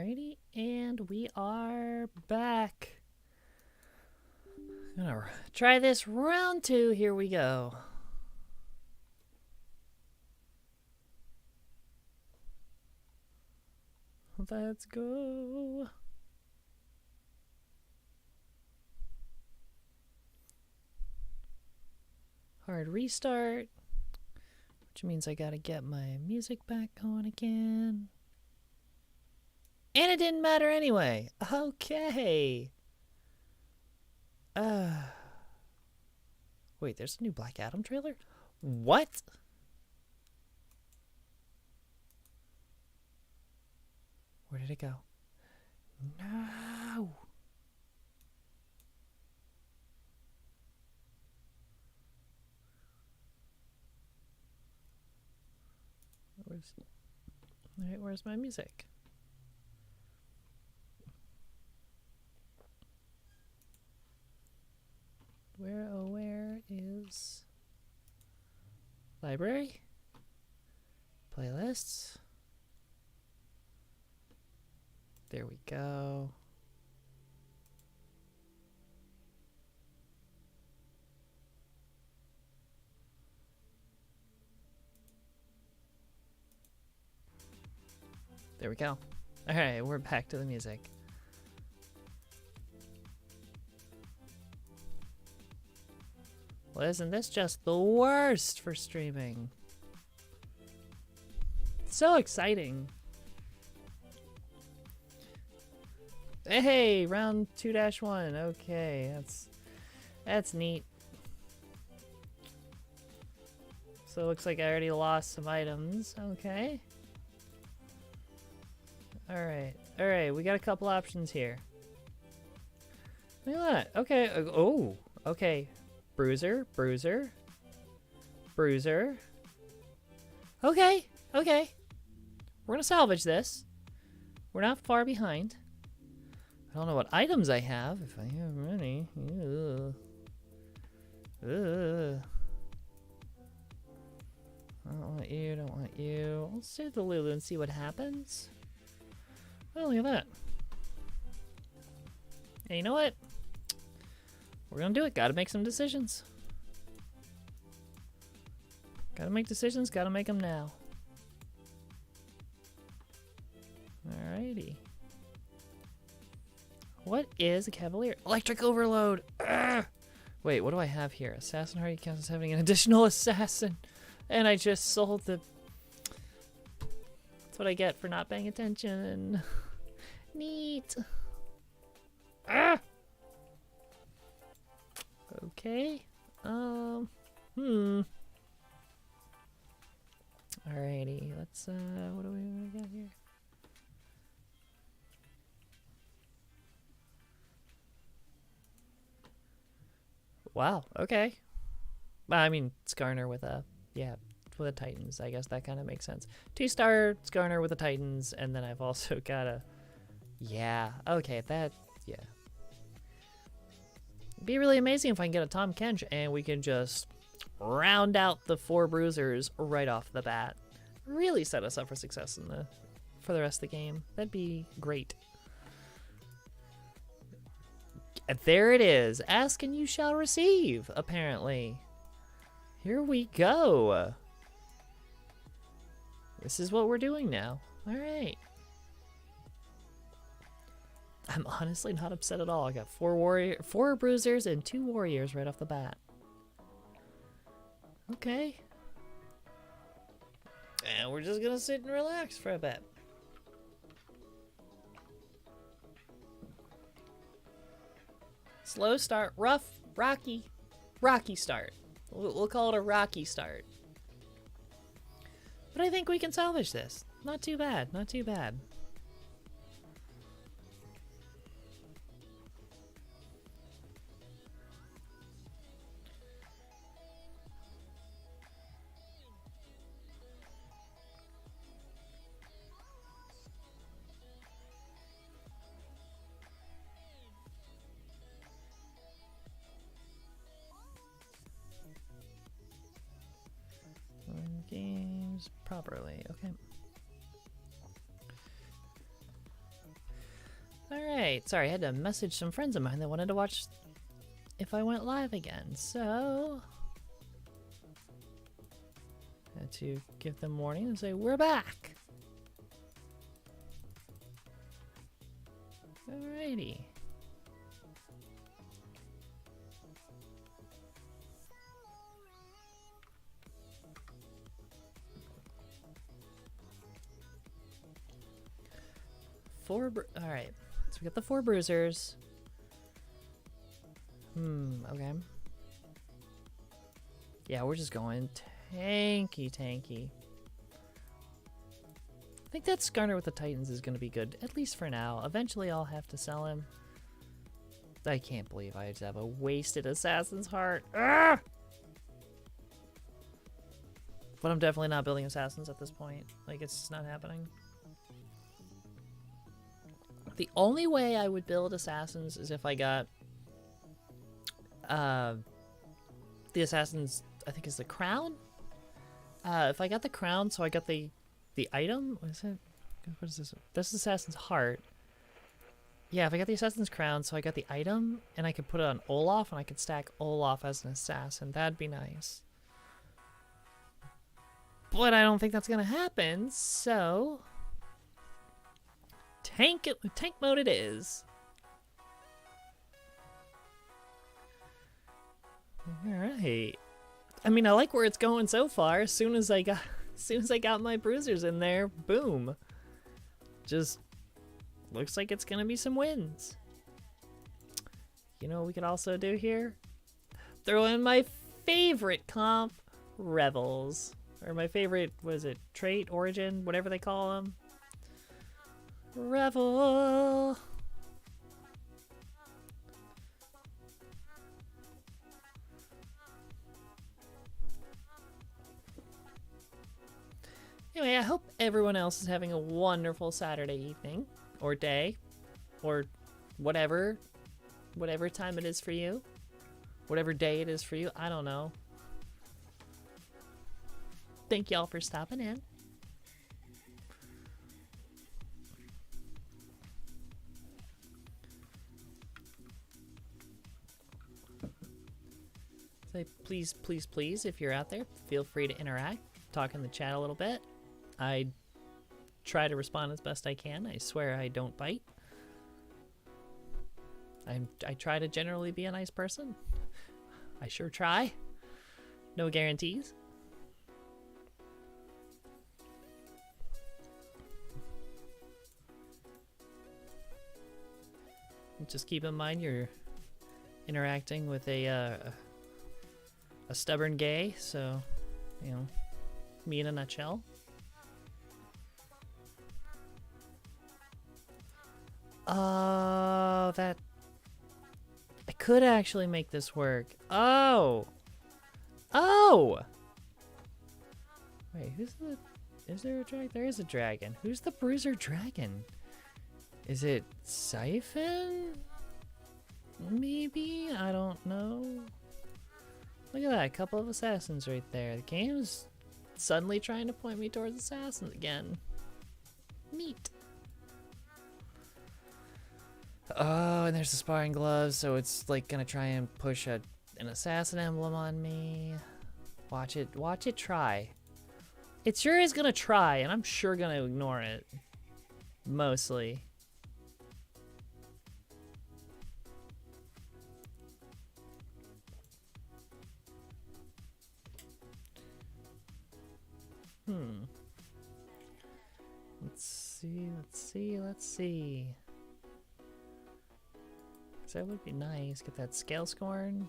Alrighty, and we are back. I'm gonna try this round 2. Here we go. Let's go. Hard restart, which means I gotta get my music back going again. And it didn't matter anyway. Okay. Wait, there's a new Black Adam trailer? What? Where did it go? No. Where's my music? Where is library? Playlists? There we go. There we go. Alright, we're back to the music. Well, isn't this just the worst for streaming? So exciting. Hey, round 2-1. Okay, that's neat. So it looks like I already lost some items. Okay. Alright, we got a couple options here. Look at that. Okay, oh, okay. Bruiser. Okay. We're gonna salvage this. We're not far behind. I don't know what items I have, if I have any. Don't want you. Let's save the Lulu and see what happens. Oh, look at that. Hey, you know what? We're gonna do it. Gotta make some decisions. Gotta make decisions, gotta make them now. Alrighty. What is a Cavalier? Electric Overload! Urgh! Wait, what do I have here? Assassin Hardy counts as having an additional assassin. And I just sold the... That's what I get for not paying attention. Neat. Ah! Okay. Alrighty, let's, what do we got here? Wow, okay. I mean, Skarner with a, with a Titans. I guess that kind of makes sense. 2-star Skarner with the Titans, and then I've also got a, okay, that, It'd be really amazing if I can get a Tom Kench and we can just round out the 4 bruisers right off the bat. Really set us up for success for the rest of the game. That'd be great. There it is. Ask and you shall receive, apparently. Here we go. This is what we're doing now. All right. I'm honestly not upset at all. I got 4 bruisers and 2 warriors right off the bat. Okay. And we're just gonna sit and relax for a bit. Slow start, rough, rocky start. We'll call it a rocky start. But I think we can salvage this. Not too bad, not too bad. Games properly, okay. Alright, sorry, I had to message some friends of mine that wanted to watch if I went live again, so... had to give them warning and say, we're back! Alrighty. Alright, so we got the 4 bruisers. Okay. Yeah, we're just going tanky. I think that Skarner with the Titans is going to be good, at least for now. Eventually I'll have to sell him. I can't believe I just have a wasted Assassin's Heart. Ah! But I'm definitely not building Assassins at this point. Like, it's just not happening. The only way I would build Assassins is if I got the Assassins, I think is the crown. If I got the crown, so I got the item. What is it? What is this? This is Assassin's Heart. Yeah, if I got the Assassin's Crown, so I got the item, and I could put it on Olaf, and I could stack Olaf as an assassin. That'd be nice. But I don't think that's gonna happen, so tank mode it is. All right. I mean, I like where it's going so far. As soon as I got my bruisers in there, boom. Just looks like it's gonna be some wins. You know what we could also do here? Throw in my favorite comp, Rebels. Or my favorite, what is it, trait, origin, whatever they call them. Revel. Anyway, I hope everyone else is having a wonderful Saturday evening, or day, or whatever time it is for you. Whatever day it is for you, I don't know. Thank y'all for stopping in. Say please, if you're out there, feel free to interact, talk in the chat a little bit. I try to respond as best I can. I swear I don't bite. I try to generally be a nice person. I sure try. No guarantees. Just keep in mind you're interacting with a stubborn gay, so, you know, me in a nutshell. Oh, that... I could actually make this work. Oh! Oh! Wait, who's the... Is there a dragon? There is a dragon. Who's the bruiser dragon? Is it Siphon? Maybe? I don't know. Look at that, a couple of assassins right there. The game's suddenly trying to point me towards assassins again. Neat. Oh, and there's the sparring gloves, so it's like gonna try and push an assassin emblem on me. Watch it try. It sure is gonna try, and I'm sure gonna ignore it. Mostly. Let's see. Cause that would be nice. Get that scale scorn.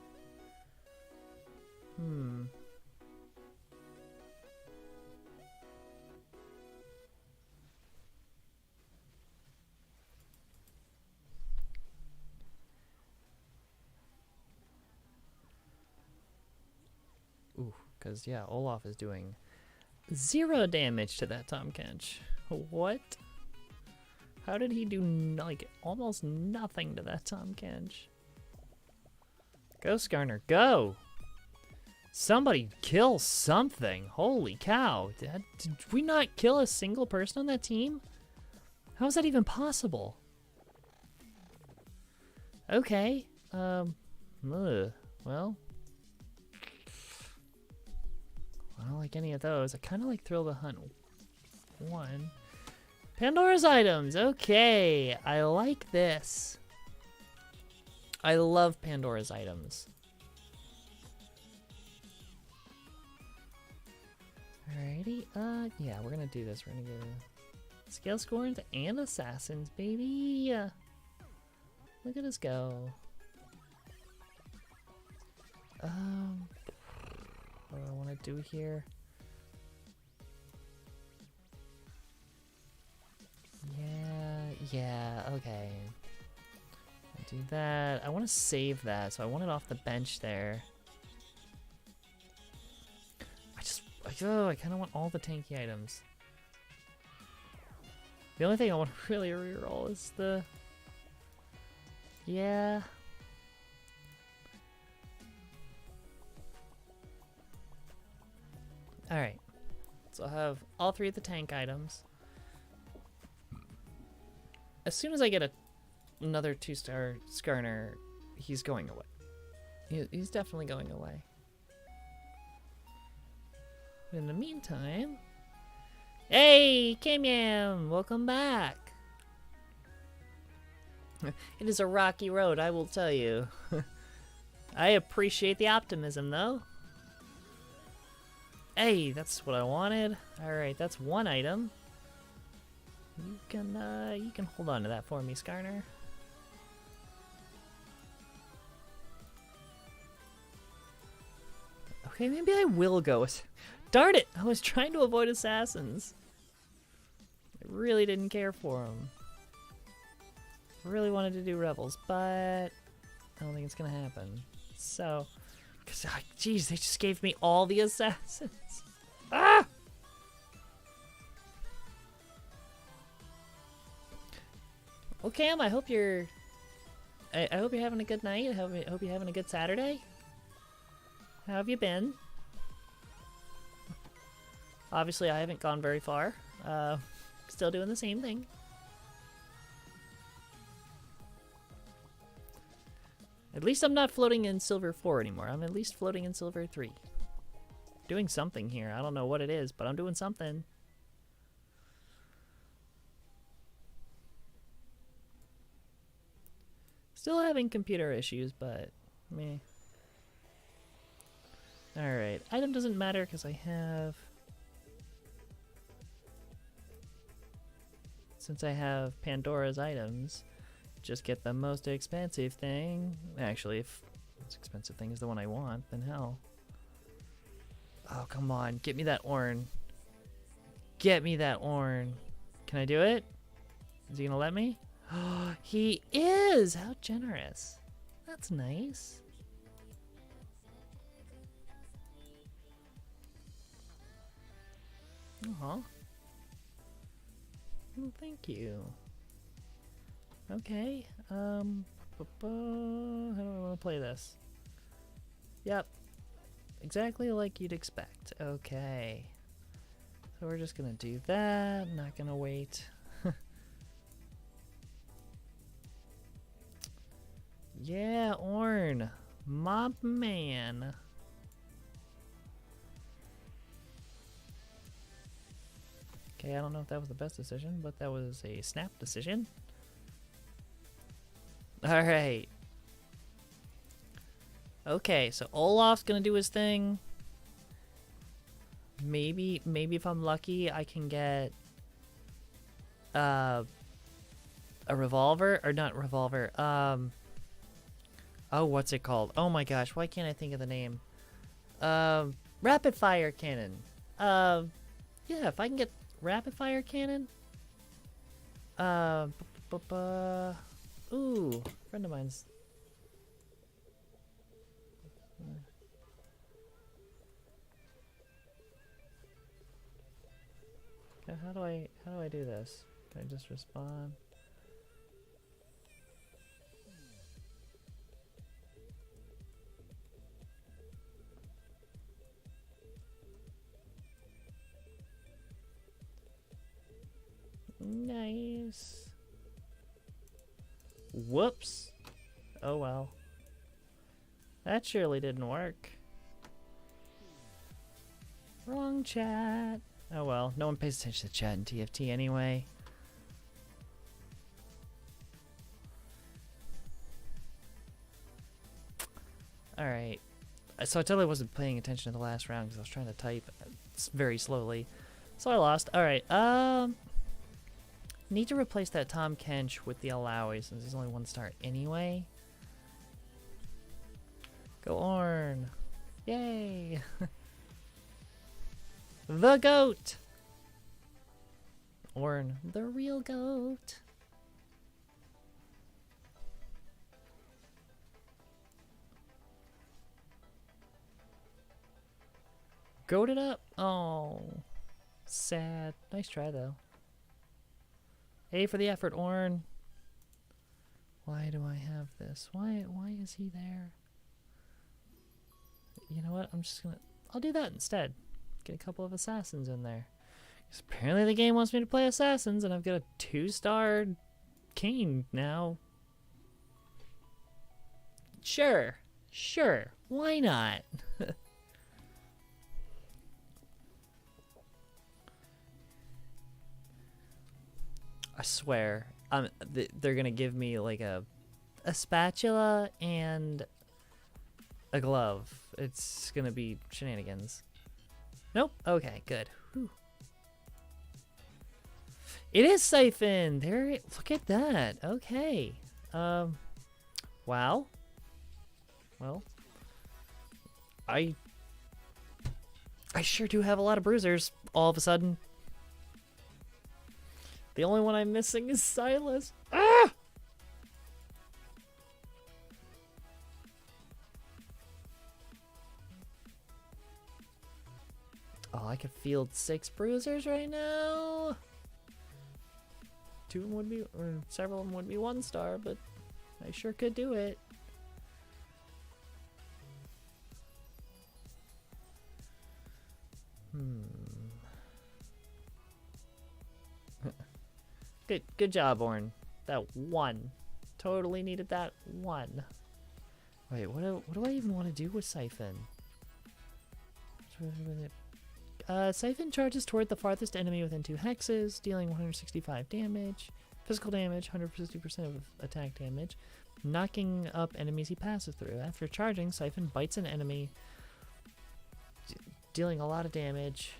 Ooh, cause yeah, Olaf is doing 0 damage to that Tom Kench. What? How did he do like almost nothing to that Tom Kench? Go Skarner, go! Somebody kill something! Holy cow! Did we not kill a single person on that team? How is that even possible? Okay. Well, I don't like any of those. I kind of like Thrill the Hunt 1. Pandora's items. Okay, I like this. I love Pandora's items. Alrighty, yeah, we're gonna do this. We're gonna get Scale Scorns and Assassins, baby. Look at us go. What do I want to do here? Yeah, okay. I'll do that. I want to save that, so I want it off the bench there. I kind of want all the tanky items. The only thing I want to really reroll is the... Yeah. Alright. So I'll have all 3 of the tank items. As soon as I get another 2-star Skarner, he's going away. He's definitely going away. In the meantime... Hey, Kamyam! Welcome back! It is a rocky road, I will tell you. I appreciate the optimism, though. Hey, that's what I wanted. Alright, that's 1 item. You can hold on to that for me, Skarner. Okay, maybe I will go. Darn it! I was trying to avoid assassins. I really didn't care for them. I really wanted to do rebels, but I don't think it's gonna happen. So, jeez, they just gave me all the assassins. Ah! Well, Cam, I hope you're having a good night. I hope you're having a good Saturday. How have you been? Obviously, I haven't gone very far. Still doing the same thing. At least I'm not floating in Silver 4 anymore. I'm at least floating in Silver 3. Doing something here. I don't know what it is, but I'm doing something. Still having computer issues, but meh. Alright, item doesn't matter because I have... Since I have Pandora's items, just get the most expensive thing. Actually, if this expensive thing is the one I want, then hell. Oh, come on. Get me that Orn. Get me that Orn. Can I do it? Is he gonna let me? He is! How generous. That's nice. Aw. Well, thank you. Okay, how do I want to play this? Yep. Exactly like you'd expect. Okay. So we're just gonna do that, not gonna wait. Yeah, Orn. My man. Okay, I don't know if that was the best decision, but that was a snap decision. Alright. Okay, so Olaf's gonna do his thing. Maybe if I'm lucky, I can get a revolver, or not revolver. Oh, what's it called? Oh my gosh, why can't I think of the name? Rapid fire cannon. Yeah, if I can get rapid fire cannon. Ooh, friend of mine's. Okay, how do I do this? Can I just respond? Nice. Whoops. Oh well. That surely didn't work. Wrong chat. Oh well, no one pays attention to chat in TFT anyway. Alright. So I totally wasn't paying attention to the last round because I was trying to type very slowly. So I lost. Alright, need to replace that Tom Kench with the Alawi since he's only 1 star anyway. Go Ornn. Yay! The GOAT! Ornn, the real GOAT. Goated up. Oh, sad. Nice try though. A for the effort, Ornn. Why do I have this? Why is he there? You know what? I'll do that instead. Get a couple of assassins in there. Because apparently the game wants me to play assassins, and I've got a 2-star Kane now. Sure. Why not? I swear, they're gonna give me like a spatula and a glove. It's gonna be shenanigans. Nope. Okay, good. Whew. It is Siphon. There. Look at that. Okay. Wow. Well, I sure do have a lot of bruisers all of a sudden. The only one I'm missing is Silas. Ah! Oh, I could field 6 bruisers right now. 2 of them would be, or several of them would be 1-star, but I sure could do it. Good job, Ornn. That 1. Totally needed that 1. Wait, what do I even want to do with Siphon? Siphon charges toward the farthest enemy within 2 hexes, dealing 165 damage. Physical damage, 150% of attack damage. Knocking up enemies he passes through. After charging, Siphon bites an enemy, dealing a lot of damage.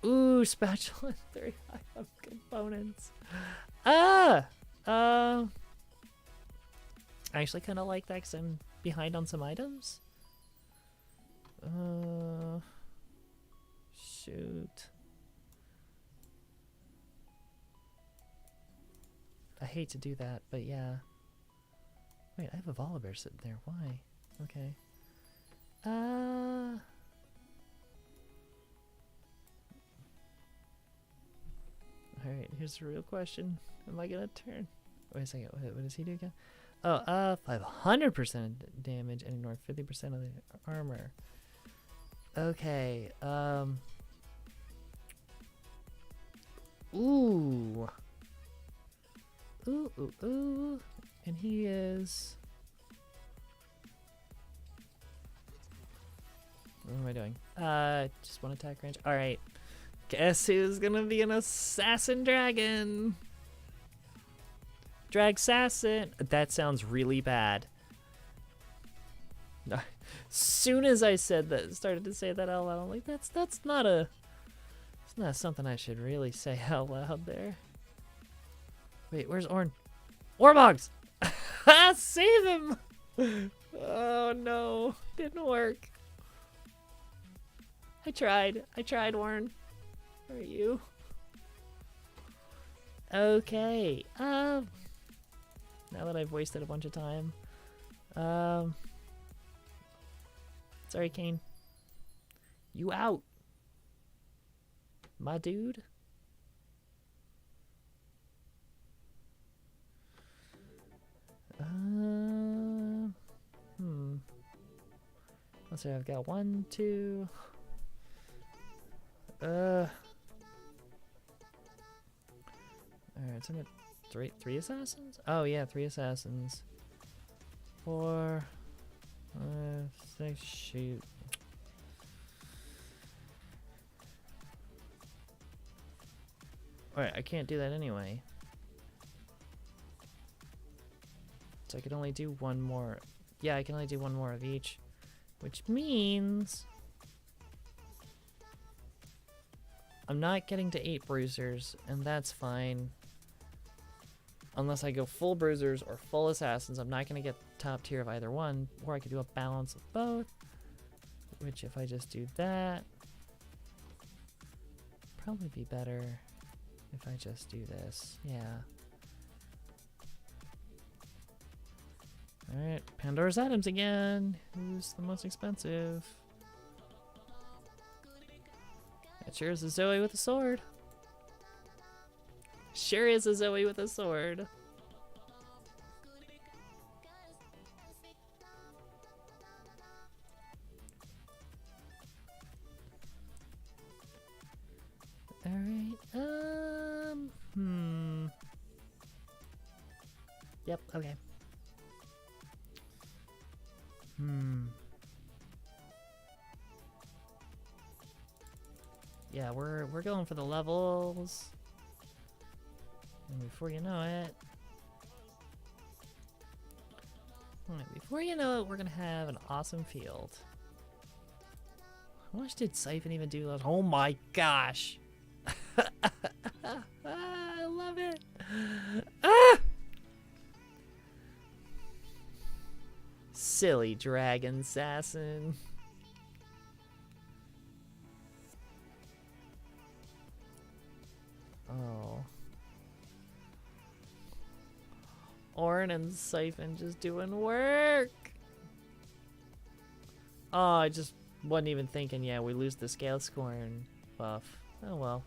Ooh, spatula 3 of components. I actually kind of like that because I'm behind on some items. Shoot. I hate to do that, but yeah. Wait, I have a Volibear sitting there. Why? Okay. Alright, here's the real question. Am I gonna turn? Wait a second, what does he do again? Oh, 500% damage and ignore 50% of the armor. Okay, Ooh. Ooh. And he is... What am I doing? Just 1 attack range. Alright. Guess who's gonna be an assassin dragon? Dragsassin. That sounds really bad. Soon as I said that, started to say that out loud, I'm like, that's not a... It's not something I should really say out loud there. Wait, where's Ornn? Warbogs! Save him! Oh no, didn't work. I tried, Ornn. Where are you? Okay, now that I've wasted a bunch of time, sorry, Kane. You out, my dude. Let's see, I've got 1, 2. Alright, so I'm at 3 assassins? Oh yeah, 3 assassins. 4, 5, 6, shoot. Alright, I can't do that anyway. So I can only do one more. Yeah, I can only do one more of each. Which means I'm not getting to 8 bruisers, and that's fine. Unless I go full bruisers or full assassins, I'm not going to get top tier of either one. Or I could do a balance of both. Which, if I just do that, probably be better if I just do this. Yeah. Alright, Pandora's items again. Who's the most expensive? That sure is a Zoe with a sword. Sure is a Zoe with a sword. Alright, Yep, okay. Yeah, we're going for the levels. And before you know it, we're gonna have an awesome field. How much did Siphon even do last? Oh my gosh! I love it. Ah! Silly dragon assassin. Oh. Orin and Siphon just doing work. Oh, I just wasn't even thinking, yeah, we lose the scale scoring buff. Oh well.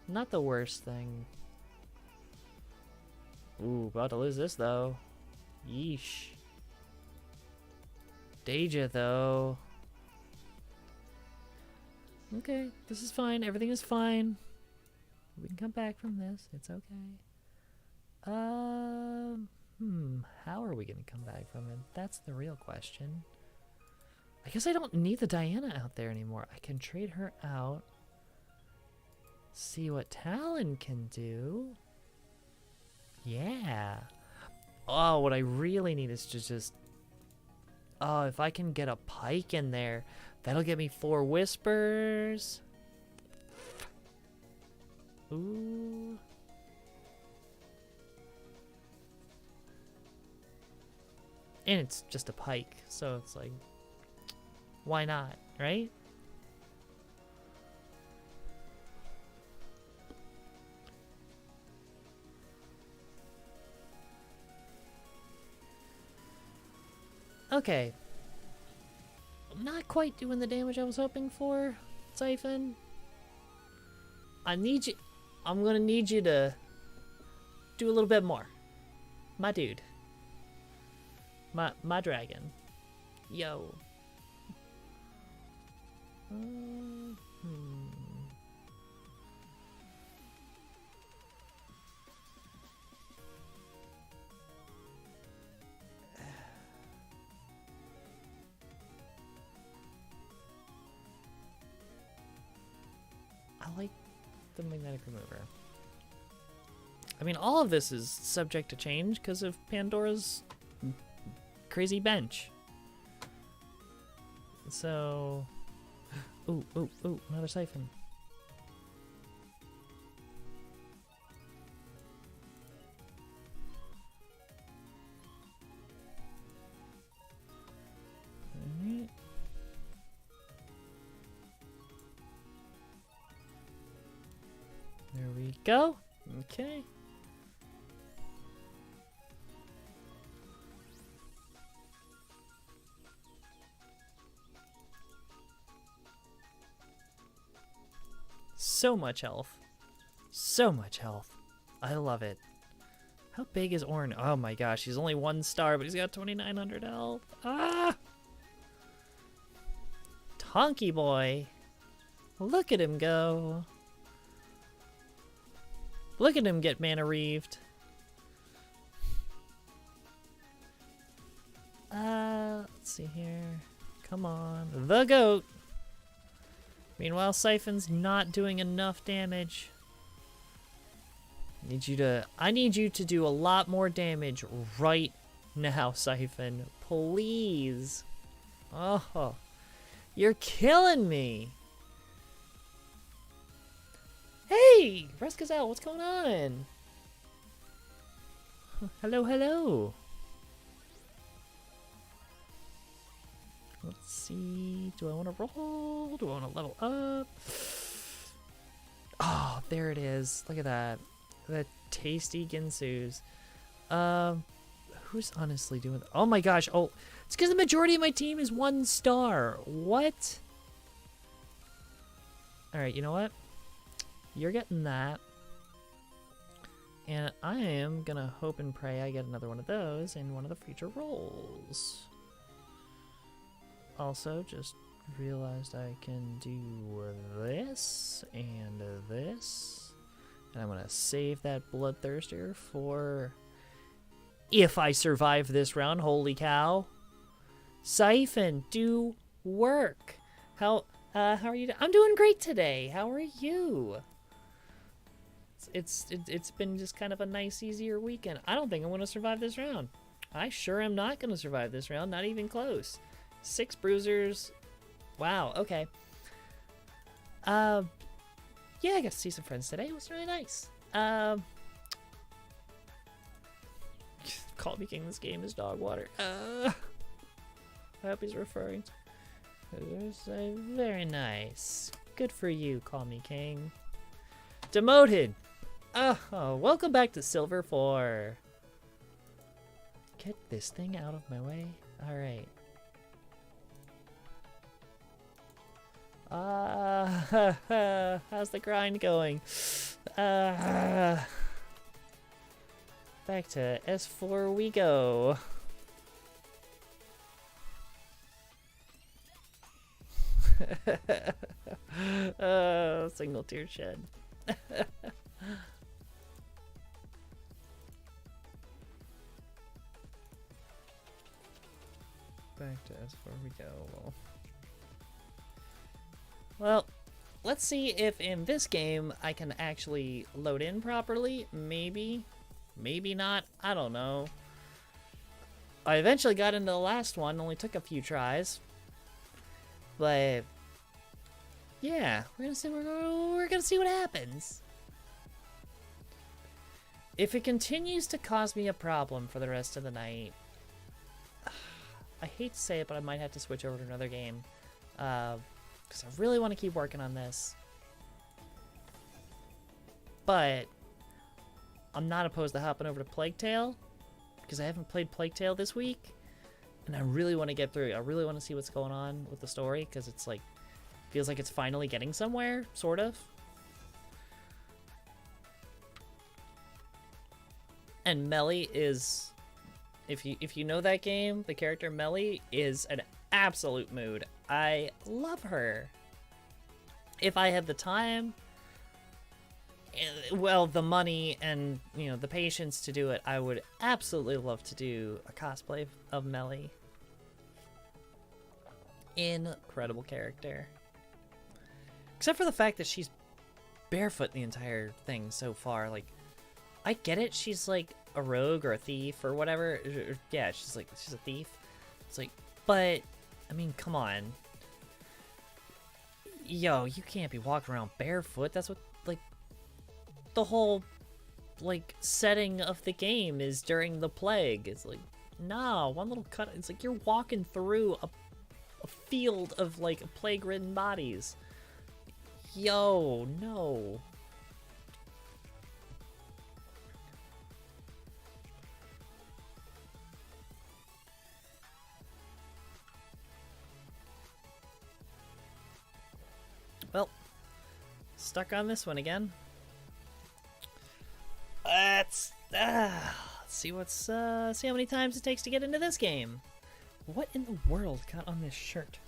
Not the worst thing. Ooh, about to lose this though. Yeesh. Deja though. Okay, this is fine. Everything is fine. We can come back from this. It's okay. How are we gonna come back from it? That's the real question. I guess I don't need the Diana out there anymore. I can trade her out. See what Talon can do. Yeah. Oh, what I really need is to just... Oh, if I can get a Pike in there, that'll get me 4 Whispers. Ooh. And it's just a Pike, so it's like, why not, right? Okay. I'm not quite doing the damage I was hoping for, Siphon. I'm gonna need you to do a little bit more. My dude. My dragon. Yo. I like the magnetic remover. I mean, all of this is subject to change because of Pandora's crazy bench. So, ooh, another Siphon. Alright. There we go. Okay. So much health. So much health. I love it. How big is Ornn? Oh my gosh, he's only 1 star, but he's got 2,900 health. Ah! Tonky boy. Look at him go. Look at him get mana reaved. see here. Come on. The goat! Meanwhile, Siphon's not doing enough damage. I need you to do a lot more damage right now, Siphon. Please. Oh, you're killing me. Hey, Rescazelle, what's going on? Hello, hello. Let's see. Do I want to roll? Do I want to level up? Oh, there it is. Look at that. The tasty Ginsus. Who's honestly doing that? Oh my gosh. Oh, it's because the majority of my team is 1 star. What? Alright, you know what? You're getting that. And I am gonna hope and pray I get another one of those in one of the future rolls. Also, just realized I can do this and this. And I'm gonna save that Bloodthirster for if I survive this round. Holy cow. Siphon, do work. How are you? I'm doing great today. How are you? It's been just kind of a nice, easier weekend. I don't think I'm gonna survive this round. I sure am not gonna survive this round. Not even close. 6 bruisers. Wow. Okay. Yeah, I got to see some friends today. It was really nice. Call me king. This game is dog water. I hope he's referring to. Very nice. Good for you, call me king. Demoted. Oh, welcome back to Silver 4. Get this thing out of my way. All right. How's the grind going? Back to S4 we go. Single tear shed. Back to S4 we go. Well, let's see if in this game I can actually load in properly. Maybe. Maybe not. I don't know. I eventually got into the last one. Only took a few tries. But yeah, we're gonna see what happens. If it continues to cause me a problem for the rest of the night, I hate to say it, but I might have to switch over to another game. Because I really want to keep working on this. But I'm not opposed to hopping over to Plague Tale, because I haven't played Plague Tale this week, and I really want to get through it. I really want to see what's going on with the story, because it's like, feels like it's finally getting somewhere, sort of. And Melly is, if you know that game, the character Melly is an absolute mood. I love her. If I had the time, well, the money and, you know, the patience to do it, I would absolutely love to do a cosplay of Melly. Incredible character. Except for the fact that she's barefoot the entire thing so far. Like, I get it, she's like a rogue or a thief or whatever. Yeah, she's a thief. It's like, but I mean, come on. Yo, you can't be walking around barefoot. That's what, like, the whole, like, setting of the game is during the plague. It's like, nah, one little cut. It's like you're walking through a field of, like, plague-ridden bodies. Yo, no. Well, stuck on this one again. Let's see see how many times it takes to get into this game. What in the world got on this shirt?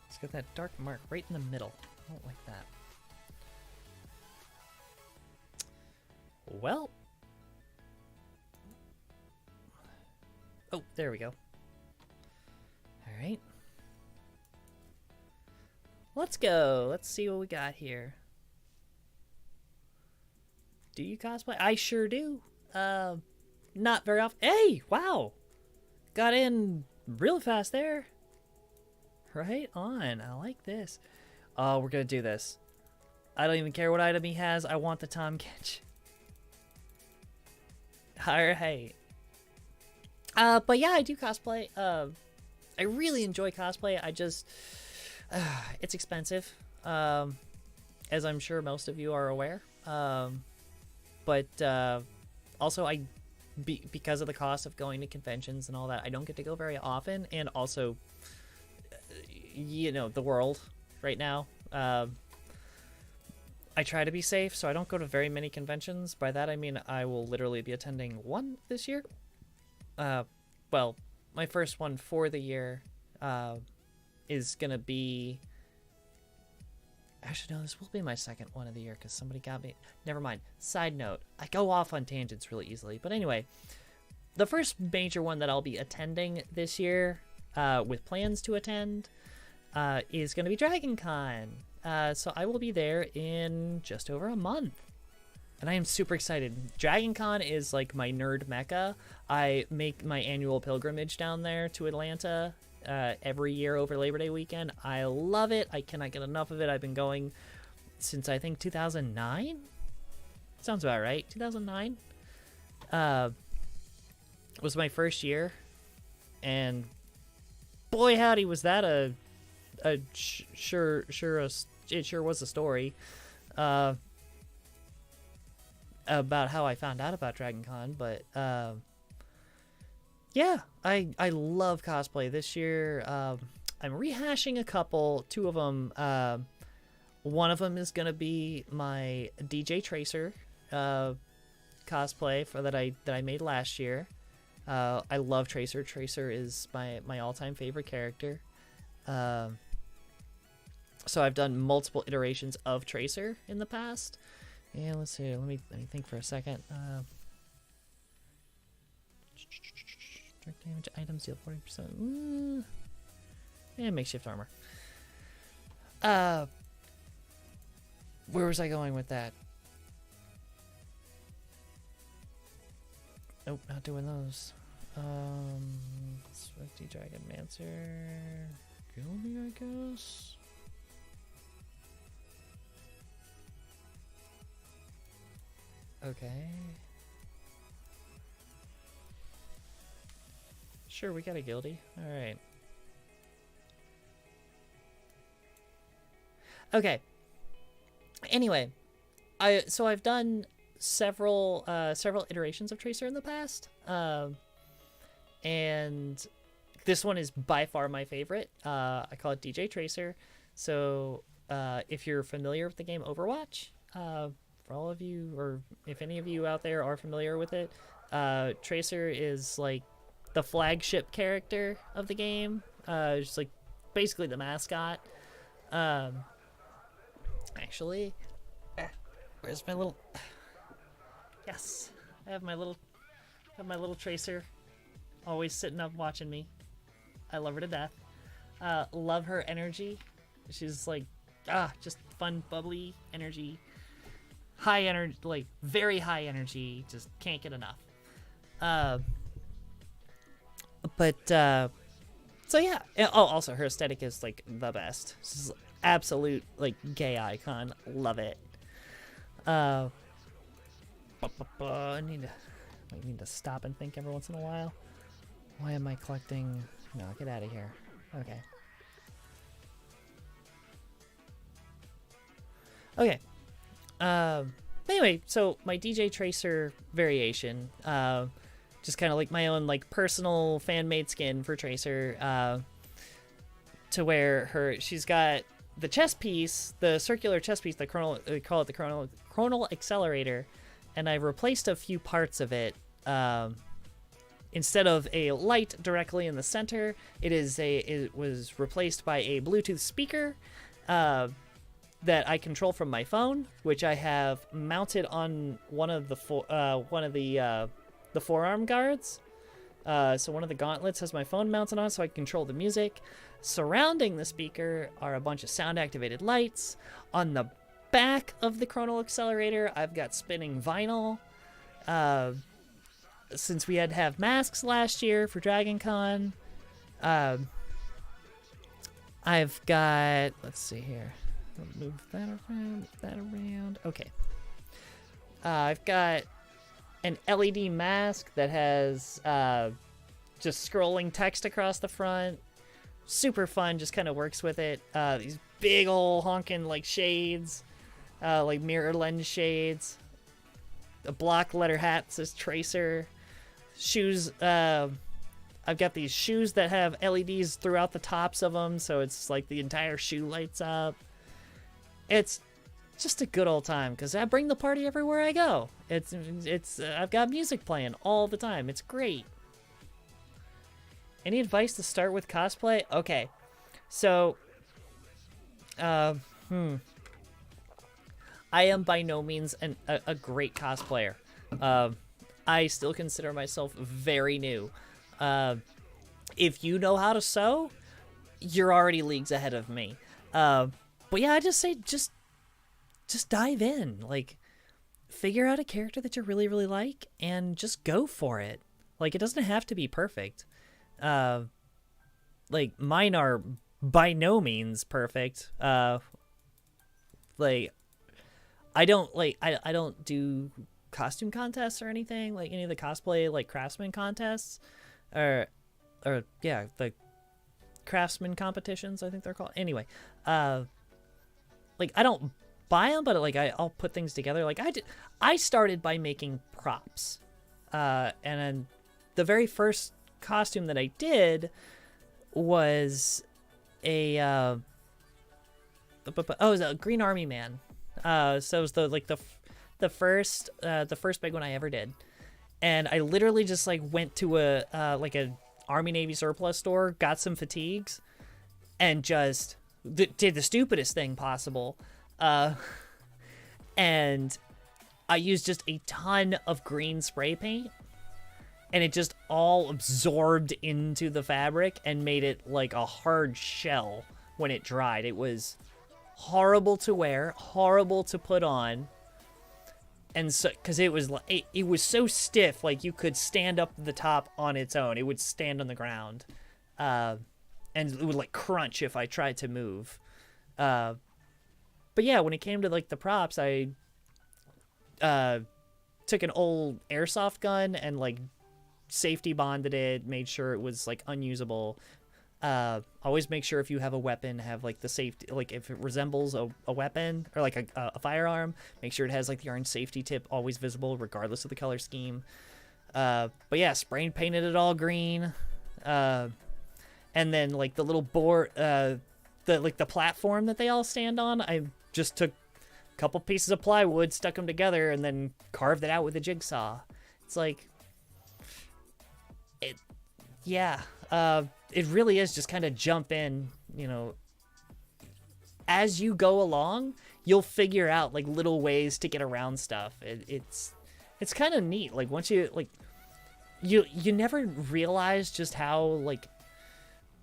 It's got that dark mark right in the middle. I don't like that. Well. Oh, there we go. right. Let's go. Let's see what we got here. Do you cosplay? I sure do. Not very often. Hey, wow. Got in real fast there. Right on. I like this. Oh, we're going to do this. I don't even care what item he has. I want the Tom Kench. Alright. But yeah, I do cosplay. I really enjoy cosplay. I just... it's expensive. As I'm sure most of you are aware. But also, because of the cost of going to conventions and all that, I don't get to go very often. And also, you know, the world right now. I try to be safe, so I don't go to very many conventions. By that, I mean I will literally be attending one this year. Well, my first one for the year is going to be... Actually, no, this will be my second one of the year because somebody got me... Never mind. Side note, I go off on tangents really easily. But anyway, the first major one that I'll be attending this year, with plans to attend, is going to be Dragon Con. So I will be there in just over a month. And I am super excited. Dragon Con is like my nerd mecca. I make my annual pilgrimage down there to Atlanta every year over Labor Day weekend. I love it. I cannot get enough of it. I've been going since I think 2009. Sounds about right. 2009 was my first year, and boy howdy was that it sure was a story about how I found out about Dragon Con. But yeah, I love cosplay. This year I'm rehashing a couple. Two of them, one of them is gonna be my DJ Tracer cosplay that I made last year. I love Tracer. Tracer is my all-time favorite character. So I've done multiple iterations of Tracer in the past. Yeah, let's see. Let me think for a second. Direct damage items deal 40%. Yeah, makeshift armor. Where was I going with that? Nope, not doing those. Swifty Dragon Mancer. Kill me, I guess. Okay. Sure, we got a guilty. Alright. Okay. Anyway, I've done several iterations of Tracer in the past. And this one is by far my favorite. I call it DJ Tracer. So if you're familiar with the game Overwatch, for all of you, or if any of you out there are familiar with it, Tracer is like the flagship character of the game. Just like basically the mascot. Actually, where's my little... Yes, I have my little Tracer always sitting up watching me. I love her to death. Love her energy. She's like, just fun, bubbly energy. High energy, like very high energy. Just can't get enough. So yeah. Oh, also her aesthetic is like the best. She's absolute like gay icon. Love it. I need to stop and think every once in a while. Why am I collecting? No, get out of here. Okay. Okay. Anyway, so my DJ Tracer variation, just kind of like my own like personal fan-made skin for Tracer, to where she's got the chest piece, the circular chest piece, we call it the chronal accelerator, and I've replaced a few parts of it. Instead of a light directly in the center, it was replaced by a Bluetooth speaker that I control from my phone, which I have mounted on one of the forearm guards, So one of the gauntlets has my phone mounted on so I can control the music. Surrounding the speaker are a bunch of sound-activated lights. On the back of the chronal accelerator, I've got spinning vinyl. Since we had to have masks last year for Dragon Con, I've got, let's see here. Move that around. Okay. I've got an LED mask that has just scrolling text across the front. Super fun, just kind of works with it. These big ol' honking like shades, like mirror lens shades. A block letter hat says Tracer. Shoes, I've got these shoes that have LEDs throughout the tops of them, so it's like the entire shoe lights up. It's just a good old time, because I bring the party everywhere I go. I've got music playing all the time. It's great. Any advice to start with cosplay? Okay, so, I am by no means a great cosplayer. I still consider myself very new. If you know how to sew, you're already leagues ahead of me. But yeah, I just say just dive in. Like, figure out a character that you really, really like and just go for it. Like, it doesn't have to be perfect. Like, mine are by no means perfect. Like, I don't do costume contests or anything, like any of the cosplay like craftsman contests or yeah, the craftsman competitions, I think they're called. Anyway, like, I don't buy them, but like I'll put things together. Like I started by making props, and then the very first costume that I did was it was a Green Army Man. So it was the first big one I ever did, and I literally just like went to a Army Navy surplus store, got some fatigues, and just did the stupidest thing possible, and I used just a ton of green spray paint, and it just all absorbed into the fabric and made it like a hard shell when it dried. It was horrible to wear, horrible to put on, and so because it was so stiff, like you could stand up the top on its own. It would stand on the ground, and it would like crunch if I tried to move. But yeah, when it came to like the props, I took an old airsoft gun and like safety bonded it, made sure it was like unusable. Always make sure if you have a weapon, have like the safety, like if it resembles a weapon or like a firearm, make sure it has like the orange safety tip always visible regardless of the color scheme. But yeah, spray and painted it all green. And then like the little board, the platform that they all stand on, I just took a couple pieces of plywood, stuck them together, and then carved it out with a jigsaw. It's like, it really is just kind of jump in, you know. As you go along, you'll figure out like little ways to get around stuff. It's kind of neat. Like once you like, you never realize just how like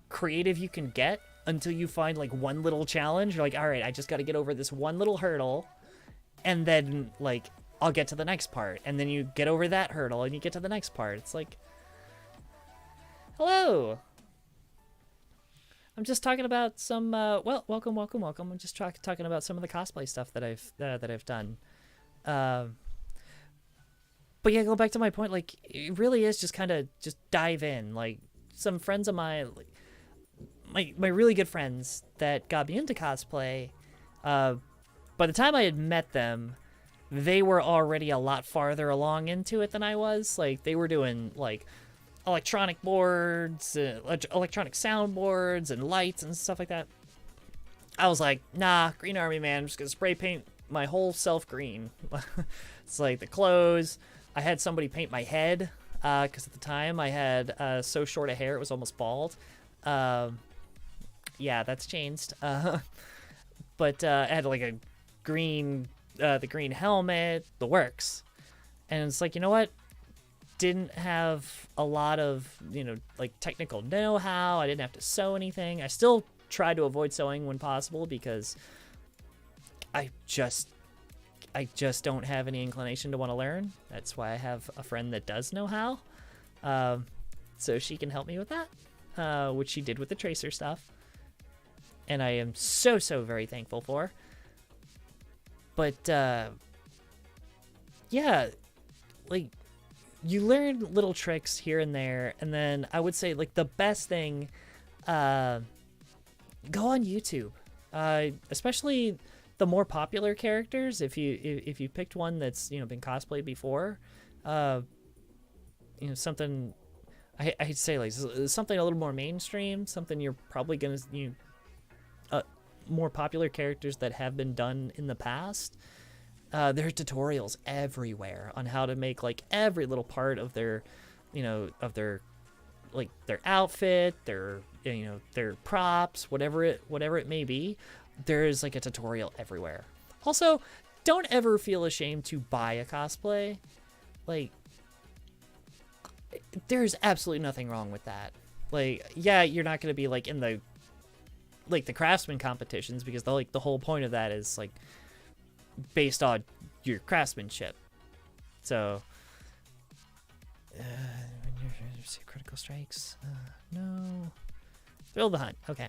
creative you can get until you find like one little challenge. You're like, all right, I just got to get over this one little hurdle, and then like I'll get to the next part, and then you get over that hurdle and you get to the next part. It's like, hello. I'm just talking about some, welcome. I'm just talking about some of the cosplay stuff that I've done. But yeah, go back to my point. Like, it really is just kind of just dive in. Like, some friends of mine, like, my really good friends that got me into cosplay, by the time I had met them, they were already a lot farther along into it than I was. Like, they were doing, like, electronic boards, electronic soundboards, and lights and stuff like that. I was like, nah, Green Army Man, I'm just gonna spray paint my whole self green. It's like the clothes. I had somebody paint my head, because at the time I had so short a hair it was almost bald. Yeah, that's changed. But I had like a green, the green helmet, the works. And it's like, you know what? didn't have a lot of, like technical know-how. I didn't have to sew anything. I still try to avoid sewing when possible because I just don't have any inclination to want to learn. That's why I have a friend that does know how. So she can help me with that, which she did with the tracer stuff. And I am so very thankful for. But, yeah, like, you learn little tricks here and there. And then I would say, like, the best thing, go on YouTube. Especially the more popular characters. If you picked one that's, been cosplayed before, something, I'd say, like, something a little more mainstream, something you're probably going to, more popular characters that have been done in the past. There are tutorials everywhere on how to make, like, every little part of their, like, their outfit, their props, whatever it may be. There is, like, a tutorial everywhere. Also, don't ever feel ashamed to buy a cosplay. Like, there's absolutely nothing wrong with that. Like, yeah, you're not going to be, like, in the, like, the craftsman competitions, because the whole point of that is, like, based on your craftsmanship. So, critical strikes. No. Thrill the hunt. Okay.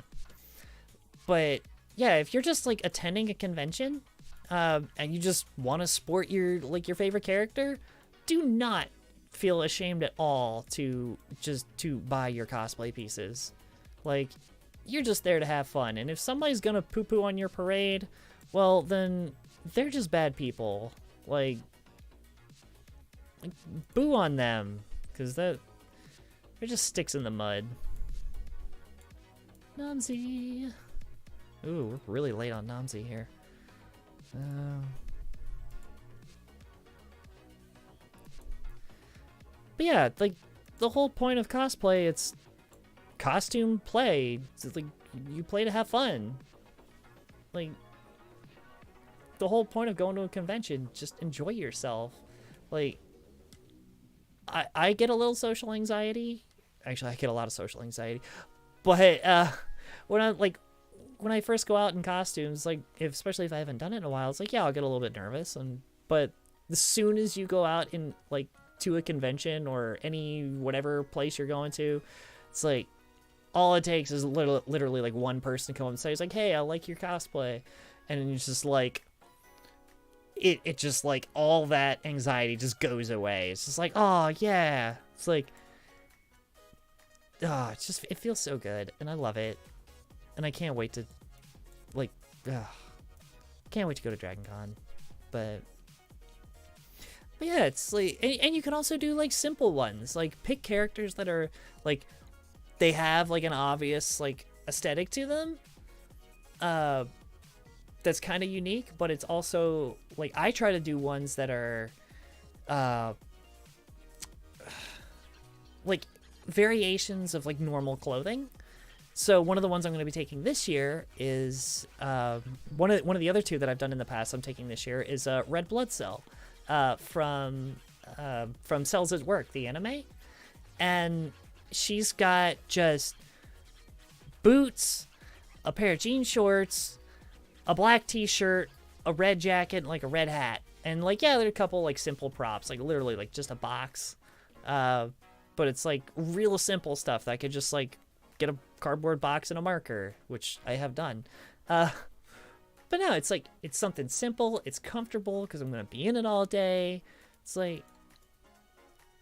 But yeah, if you're just, like, attending a convention, and you just want to sport your favorite character, do not feel ashamed at all to buy your cosplay pieces. Like, you're just there to have fun. And if somebody's gonna poo-poo on your parade, well, then they're just bad people. Like boo on them, because they're just sticks in the mud. Namzi. Ooh, we're really late on Namzi here. But yeah, like, the whole point of cosplay, it's costume play. It's like, you play to have fun. Like, the whole point of going to a convention, just enjoy yourself. Like, I get a little social anxiety. Actually, I get a lot of social anxiety. But when I first go out in costumes, like, especially if I haven't done it in a while, it's like, yeah, I'll get a little bit nervous. But as soon as you go out in, like, to a convention or any whatever place you're going to, it's like, all it takes is literally like one person to come up and say, it's like, hey, I like your cosplay. And it's just like, it just, like, all that anxiety just goes away. It's just like, oh yeah. It's like, it feels so good, and I love it. And I can't wait to, like, can't wait to go to Dragon Con. But yeah, it's like, and you can also do, like, simple ones. Like, pick characters that are, like, they have, like, an obvious, like, aesthetic to them. That's kind of unique, but it's also, like, I try to do ones that are, like, variations of, like, normal clothing. So one of the ones I'm going to be taking this year is, one of the other two that I've done in the past I'm taking this year is Red Blood Cell, from Cells at Work, the anime. And she's got just boots, a pair of jean shorts, a black t-shirt, a red jacket, and, like, a red hat. And, like, yeah, there are a couple, like, simple props, like, literally, like, just a box. But it's, like, real simple stuff that I could just, like, get a cardboard box and a marker, which I have done. But no, it's, like, it's something simple. It's comfortable because I'm going to be in it all day. It's, like,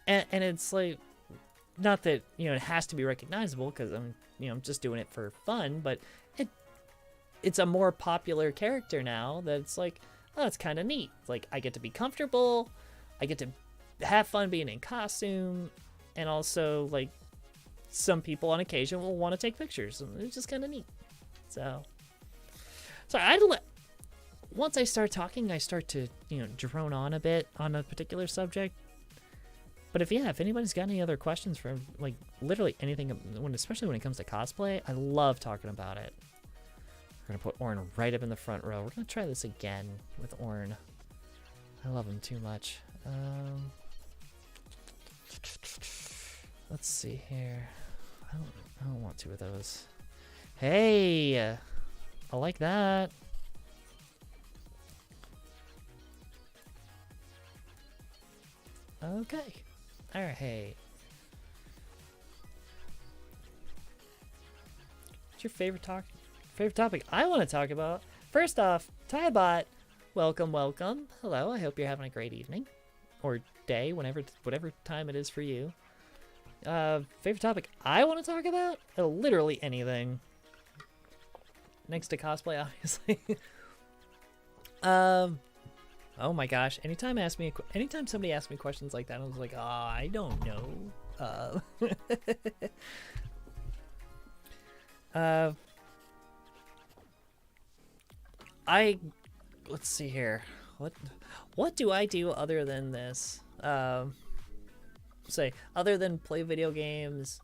and it's, like, not that, it has to be recognizable because I'm just doing it for fun, but it's a more popular character now that it's like, oh, it's kind of neat. It's like, I get to be comfortable, I get to have fun being in costume, and also, like, some people on occasion will want to take pictures, and it's just kind of neat. So once I start talking, I start to, drone on a bit on a particular subject. But if anybody's got any other questions for, like, literally anything, especially when it comes to cosplay, I love talking about it. We're going to put Orn right up in the front row. We're going to try this again with Orn. I love him too much. Let's see here. I don't want two of those. Hey, I like that. Okay. All right. What's your favorite topic I want to talk about? First off, Tybot, welcome. Hello. I hope you're having a great evening or day, whatever time it is for you. Favorite topic I want to talk about? Literally anything. Next to cosplay, obviously. Oh my gosh! Anytime somebody asks me questions like that, I was like, I don't know. Let's see here. What do I do other than this? Other than play video games,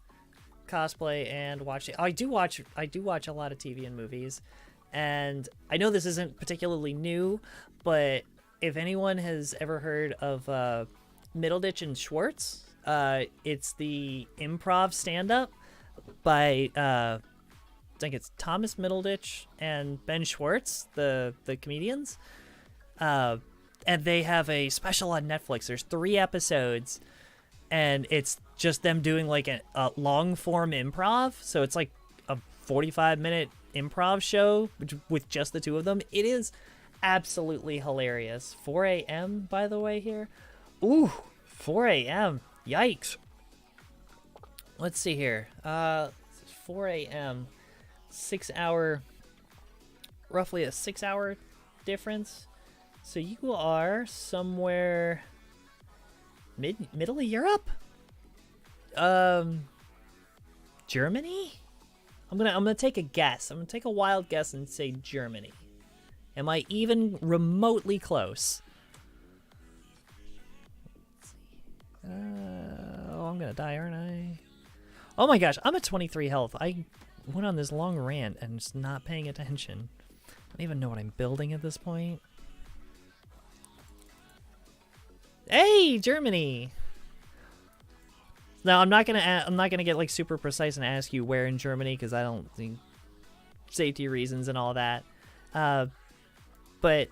cosplay, and watch. I do watch a lot of TV and movies, and I know this isn't particularly new, but if anyone has ever heard of Middleditch and Schwartz, it's the improv stand-up by I think it's Thomas Middleditch and Ben Schwartz, the comedians, and they have a special on Netflix. There's 3 episodes, and it's just them doing like a long-form improv. So it's like a 45-minute improv show with just the 2 of them. It is absolutely hilarious. 4 a.m. by the way here. Ooh, 4 a.m. Yikes. Let's see here. 4 a.m. 6 hour, roughly a 6 hour difference. So you are somewhere middle of Europe? Germany? I'm gonna take a guess. I'm gonna take a wild guess and say Germany. Am I even remotely close? I'm gonna die, aren't I? Oh my gosh, I'm at 23 health. I went on this long rant and just not paying attention. I don't even know what I'm building at this point. Hey, Germany! Now I'm not gonna get like super precise and ask you where in Germany because I don't think safety reasons and all that. But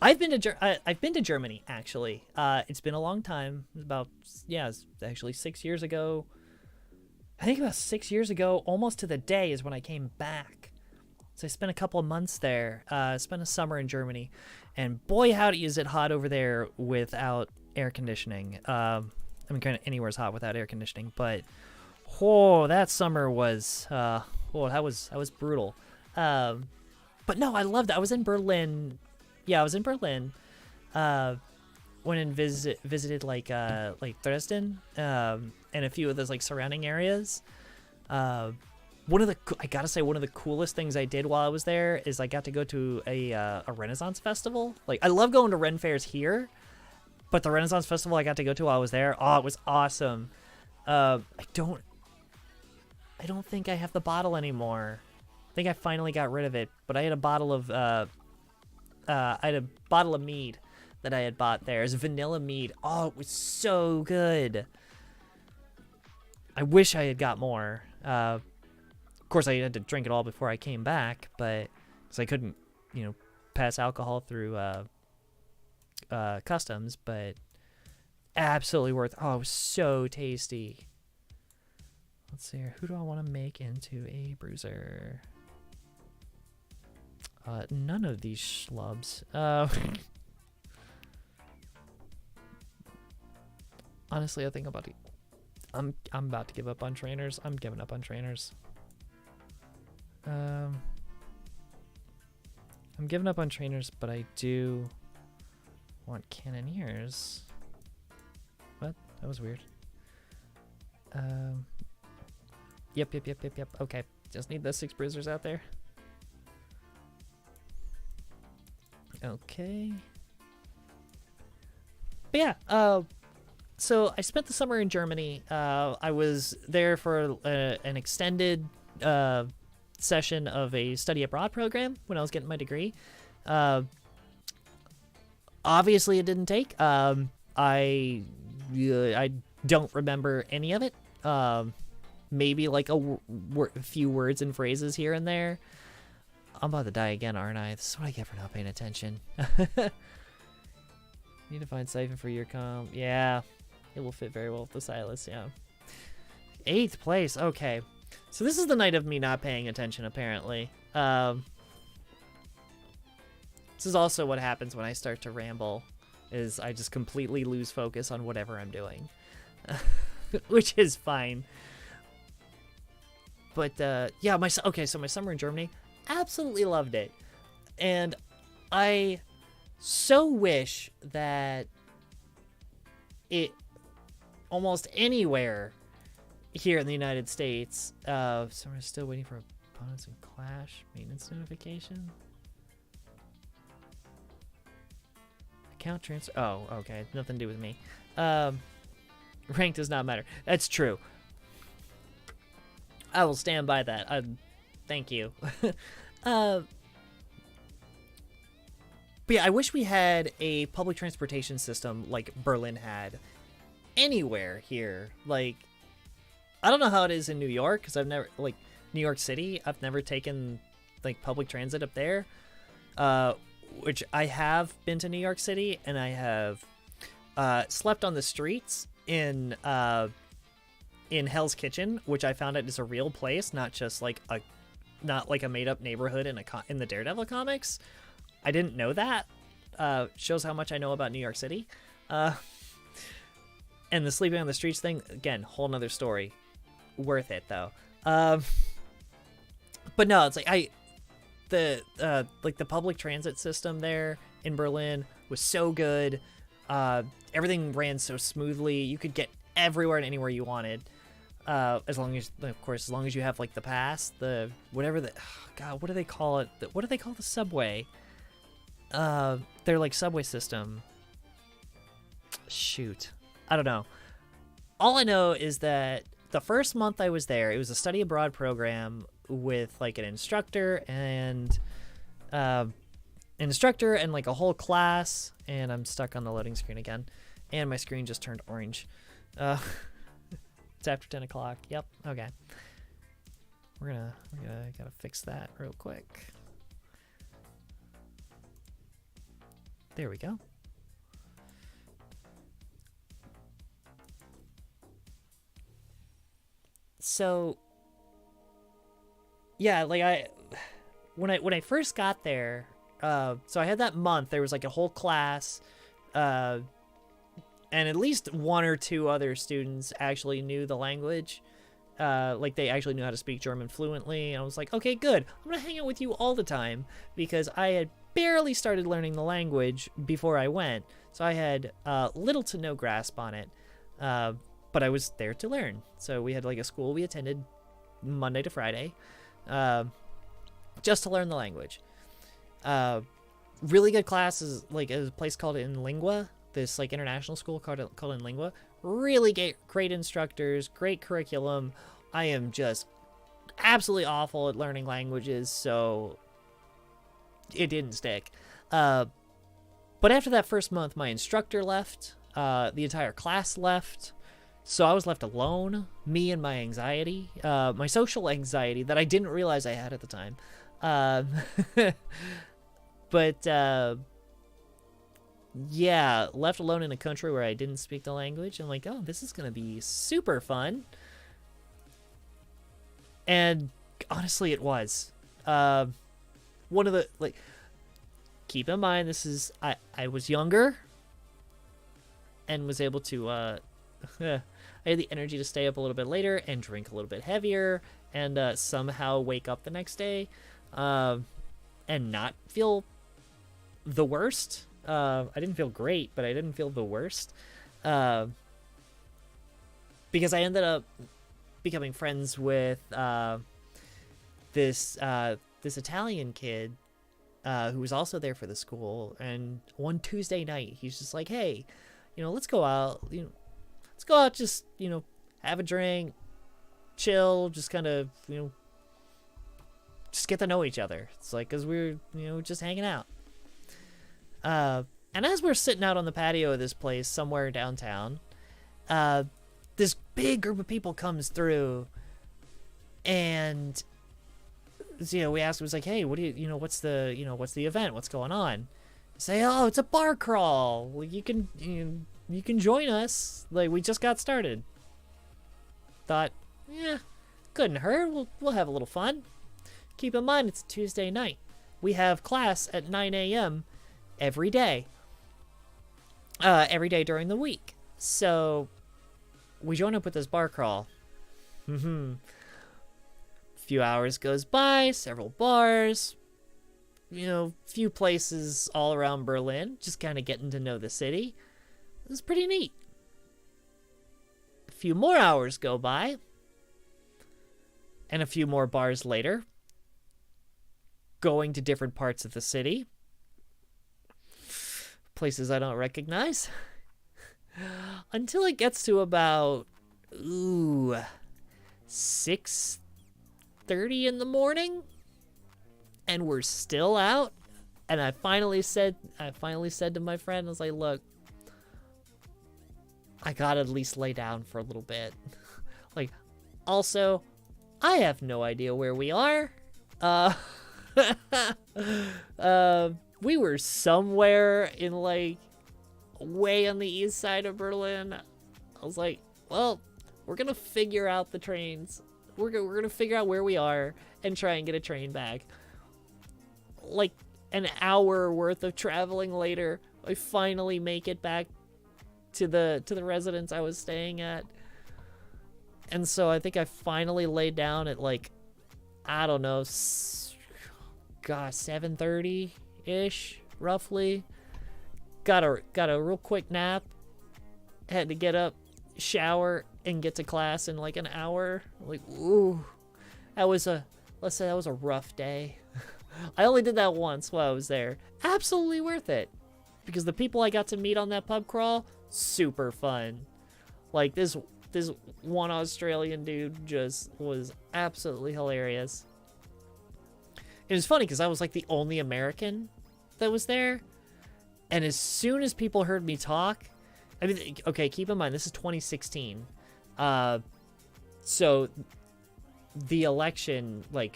I've been to Germany actually. It's been a long time. It's actually 6 years ago. I think about 6 years ago, almost to the day, is when I came back. So I spent a couple of months there. Spent a summer in Germany, and boy howdy is it hot over there without air conditioning. I mean, kind of anywhere's hot without air conditioning, but that summer was that was brutal. But no, I loved it. I was in Berlin. Yeah, I was in Berlin. Went and visited like Dresden, and a few of those like surrounding areas. I gotta say, one of the coolest things I did while I was there is I got to go to a Renaissance festival. Like, I love going to Ren fairs here, but the Renaissance festival I got to go to while I was there, it was awesome. I don't think I have the bottle anymore. I think I finally got rid of it, but I had a bottle of mead that I had bought there. It's vanilla mead. Oh, it was so good. I wish I had got more. Of course, I had to drink it all before I came back, but because I couldn't, pass alcohol through customs. But absolutely worth. Oh, it was so tasty. Let's see here. Who do I want to make into a bruiser? None of these schlubs. Honestly, I think I'm about to give up on trainers. I'm giving up on trainers. I'm giving up on trainers, but I do want cannoneers. What? That was weird. Yep. Okay, just need those 6 bruisers out there. Okay. But yeah, so I spent the summer in Germany. I was there for an extended session of a study abroad program when I was getting my degree. Obviously, it didn't take. I don't remember any of it. Maybe like a few words and phrases here and there. I'm about to die again, aren't I? This is what I get for not paying attention. Need to find siphon for your comp. Yeah, it will fit very well with the Silas, yeah. 8th place, okay. So this is the night of me not paying attention, apparently. This is also what happens when I start to ramble, is I just completely lose focus on whatever I'm doing. Which is fine. But, yeah, so my summer in Germany, absolutely loved it. And I so wish that it almost anywhere here in the United States, so we're still waiting for opponents in Clash, maintenance notification. Account transfer, oh, okay, nothing to do with me. Rank does not matter. That's true. I will stand by that. Thank you. But yeah, I wish we had a public transportation system like Berlin had anywhere here. Like, I don't know how it is in New York, because I've never, like, New York City, I've never taken, like, public transit up there. Which I have been to New York City, and I have slept on the streets in Hell's Kitchen, which I found out is a real place, not just like a made-up neighborhood in the Daredevil comics. I didn't know that. Shows how much I know about New York City. And the sleeping on the streets thing, again, whole nother story. Worth it though. But no, it's like the public transit system there in Berlin was so good. Everything ran so smoothly. You could get everywhere and anywhere you wanted. As long as you have like the pass, what do they call it? What do they call the subway? Their like subway system. Shoot, I don't know. All I know is that the first month I was there, it was a study abroad program with like an instructor and like a whole class. And I'm stuck on the loading screen again, and my screen just turned orange. It's after 10 o'clock. Yep. Okay. We're gotta fix that real quick. There we go. So, yeah, like when I first got there, so I had that month. There was like a whole class, and at least one or two other students actually knew the language. Like they actually knew how to speak German fluently. And I was like, okay, good. I'm gonna hang out with you all the time, because I had barely started learning the language before I went, so I had little to no grasp on it. But I was there to learn. So we had like a school we attended Monday to Friday, just to learn the language. Really good classes, like a place called In Lingua, this like international school called In Lingua. Really great instructors, great curriculum. I am just absolutely awful at learning languages, so it didn't stick. But after that first month, my instructor left, the entire class left, so I was left alone, me and my anxiety, my social anxiety that I didn't realize I had at the time. But yeah, left alone in a country where I didn't speak the language. I'm like, oh, this is gonna be super fun. And honestly, it was. One of the, like, keep in mind, this is, I was younger and was able to, I had the energy to stay up a little bit later and drink a little bit heavier and somehow wake up the next day and not feel the worst. I didn't feel great, but I didn't feel the worst, because I ended up becoming friends with this Italian kid who was also there for the school. And one Tuesday night, he's just like, "Hey, let's go out. Let's go out. Just have a drink, chill. Just kind of just get to know each other." It's like, because we're just hanging out. And as we're sitting out on the patio of this place somewhere downtown, this big group of people comes through, and we asked, it was like, hey, what do what's the event? What's going on? Say, oh, it's a bar crawl. Like, you can join us. Like, we just got started. Thought, yeah, couldn't hurt. We'll have a little fun. Keep in mind, it's a Tuesday night. We have class at 9 a.m. every day. Every day during the week. So we join up with this bar crawl. Few hours goes by, several bars, few places all around Berlin, just kind of getting to know the city. It was pretty neat. A few more hours go by, and a few more bars later, going to different parts of the city, places I don't recognize, until it gets to about 6:30 in the morning, and we're still out. And I finally said to my friend, I was like, look, I gotta at least lay down for a little bit. Like, also, I have no idea where we are. We were somewhere in, like, way on the east side of Berlin. I was like, well, we're gonna figure out the trains. We're gonna figure out where we are and try and get a train back. Like, an hour worth of traveling later, I finally make it back to the residence I was staying at. And so I think I finally laid down at, like, I don't know, 7:30-ish, roughly. Got a real quick nap. Had to get up, shower, and get to class in like an hour. Like, ooh, let's say that was a rough day. I only did that once while I was there. Absolutely worth it, because the people I got to meet on that pub crawl, super fun. Like, this one Australian dude just was absolutely hilarious. It was funny because I was like the only American that was there, and as soon as people heard me talk, I mean, okay, keep in mind this is 2016, so the election, the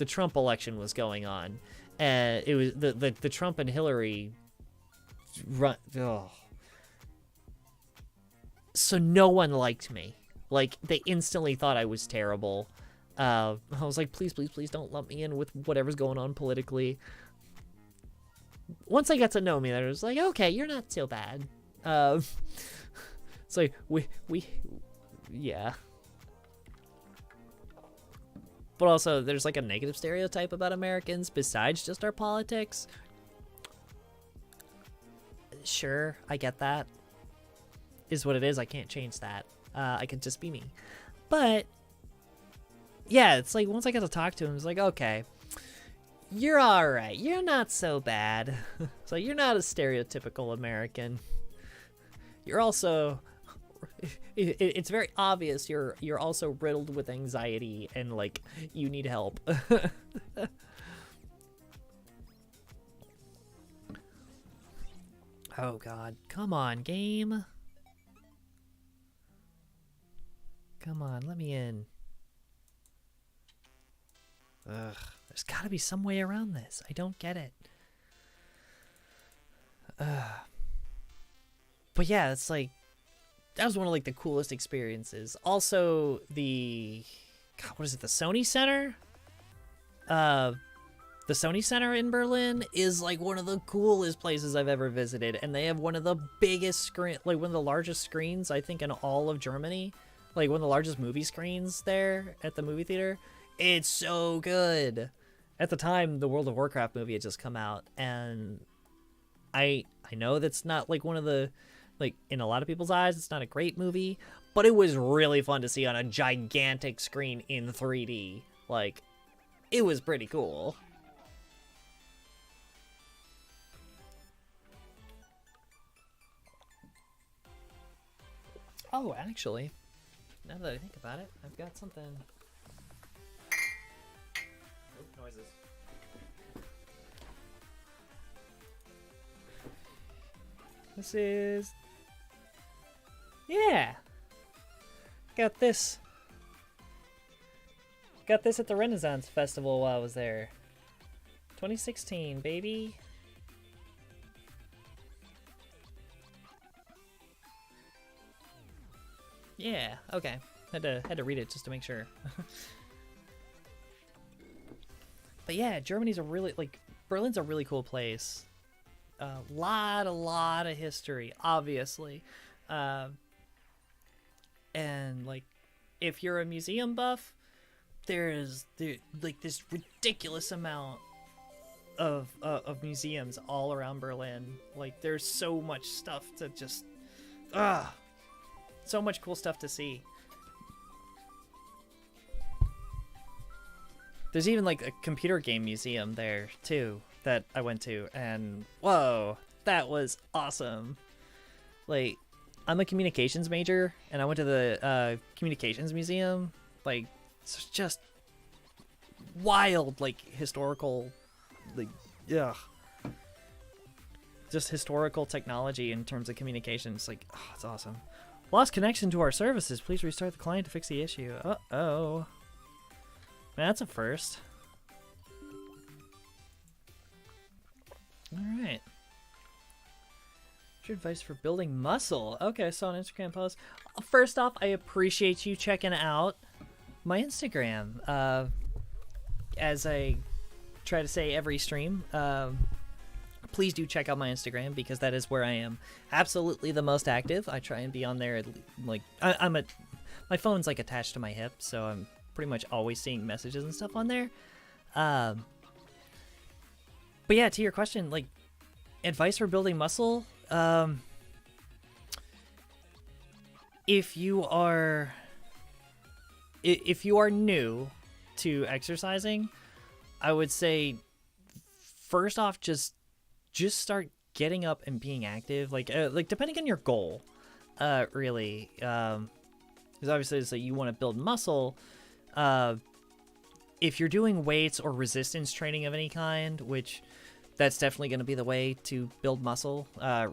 Trump election was going on, and it was the Trump and Hillary run. Oh. So no one liked me. Like, they instantly thought I was terrible. I was like, please, please, please don't lump me in with whatever's going on politically. Once I got to know me, I was like, okay, you're not so bad. It's like, yeah. But also, there's like a negative stereotype about Americans besides just our politics. Sure, I get that. Is what it is. I can't change that. I can just be me. But yeah, it's like once I got to talk to him, it's like, okay, you're all right. You're not so bad. So you're not a stereotypical American. You're also, it's very obvious you're also riddled with anxiety and like you need help. Oh God, come on, game. Come on, let me in. Ugh, there's gotta be some way around this. I don't get it. But yeah, it's like, that was one of like the coolest experiences. Also, the Sony Center? The Sony Center in Berlin is like one of the coolest places I've ever visited, and they have one of the biggest one of the largest screens, I think, in all of Germany. Like, one of the largest movie screens there at the movie theater. It's so good. At the time, the World of Warcraft movie had just come out, and I know that's not like one of the, like, in a lot of people's eyes, it's not a great movie, but it was really fun to see on a gigantic screen in 3D. Like, it was pretty cool. Oh, actually, now that I think about it, I've got something. Oh, noises. This is Yeah. Got this. Got this at the Renaissance Festival while I was there. 2016, baby. Yeah, okay. Had to read it just to make sure. But yeah, Germany's a really, like, Berlin's a really cool place. A lot of history, obviously. And, like, if you're a museum buff, there's like this ridiculous amount of museums all around Berlin. Like, there's so much stuff to just, so much cool stuff to see. There's even like a computer game museum there too that I went to, and whoa, that was awesome. Like, I'm a communications major, and I went to the communications museum. Like, it's just wild, like, historical, like, yeah, just historical technology in terms of communications. Like, oh, it's awesome. Lost connection to our services. Please restart the client to fix the issue. Uh-oh. Man, that's a first. Alright. What's your advice for building muscle? Okay, I saw an Instagram post. First off, I appreciate you checking out my Instagram. As I try to say every stream, please do check out my Instagram, because that is where I am absolutely the most active. I try and be on there, like, my phone's like attached to my hip, so I'm pretty much always seeing messages and stuff on there. But yeah, to your question, like, advice for building muscle, if you are new to exercising, I would say first off, just start getting up and being active, like depending on your goal, really, because obviously it's like you want to build muscle. If you're doing weights or resistance training of any kind, which that's definitely going to be the way to build muscle,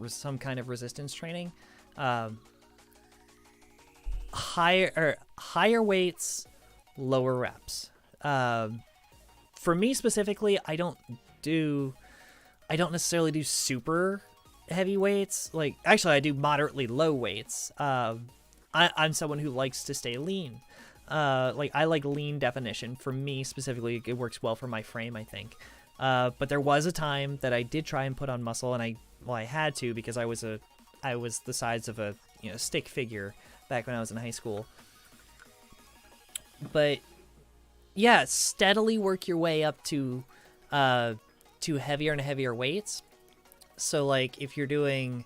some kind of resistance training, higher weights, lower reps. For me specifically, I don't necessarily do super heavy weights. Like, actually, I do moderately low weights. I'm someone who likes to stay lean. Like, I like lean definition. For me specifically, it works well for my frame, I think. But there was a time that I did try and put on muscle, and I had to, because I was the size of a stick figure back when I was in high school. But yeah, steadily work your way up to heavier and heavier weights. So, like, if you're doing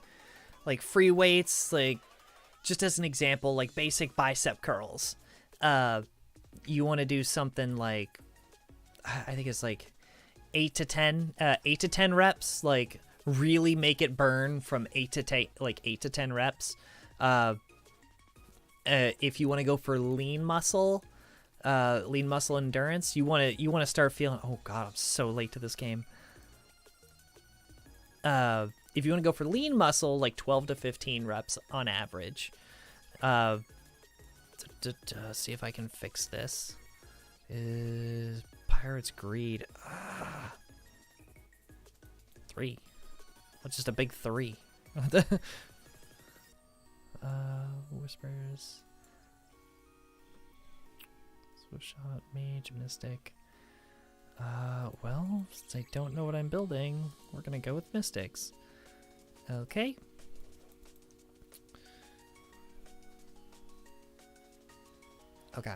like free weights, like, just as an example, like basic bicep curls, you want to do something like, I think it's like 8 to 10 reps, like really make it burn from 8 to 10 reps. If you want to go for lean muscle endurance, you want to start feeling, oh god, I'm so late to this game. If you want to go for lean muscle, like 12 to 15 reps on average. See if I can fix this. Pirate's Greed. 3. What's just a big 3? Whispers. Swift Shot, Mage, Mystic. Well, since I don't know what I'm building, we're gonna go with Mystics. Okay. Okay.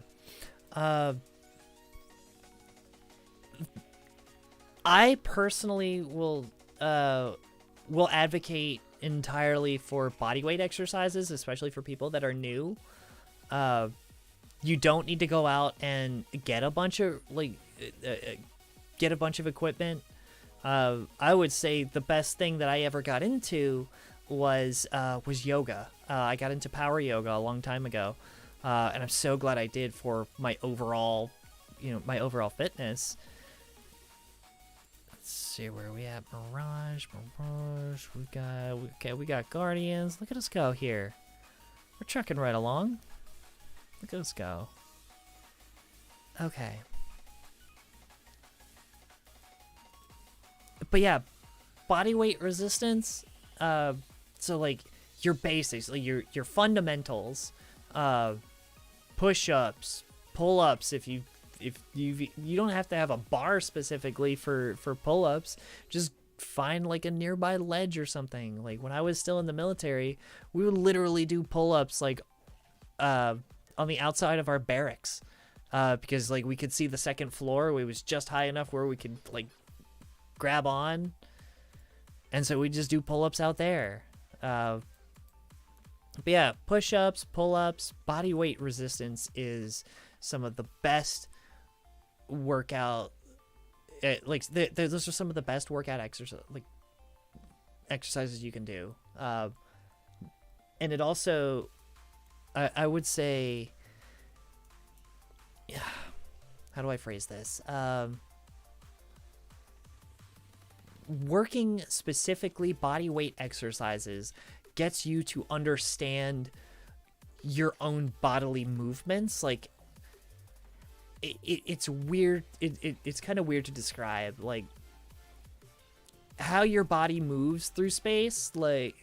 I personally will advocate entirely for bodyweight exercises, especially for people that are new. You don't need to go out and get a bunch of equipment. I would say the best thing that I ever got into was yoga. I got into power yoga a long time ago, and I'm so glad I did for my overall fitness. Let's see where we at. Mirage. We got Guardians. Look at us go here. We're trucking right along. Look at us go. Okay. But yeah, body weight resistance. So like your basics, like your fundamentals, push-ups, pull-ups. If you don't have to have a bar specifically for pull-ups, just find like a nearby ledge or something. Like when I was still in the military, we would literally do pull-ups like on the outside of our barracks, because like we could see the second floor. It was just high enough where we could like grab on, and so we just do pull-ups out there. But yeah, push-ups, pull-ups, body weight resistance is some of the best workout. Those are some of the best workout exercises you can do. And it also, I would say, how do I phrase this? Working specifically body weight exercises gets you to understand your own bodily movements. Like it's weird. It's kind of weird to describe, like how your body moves through space, like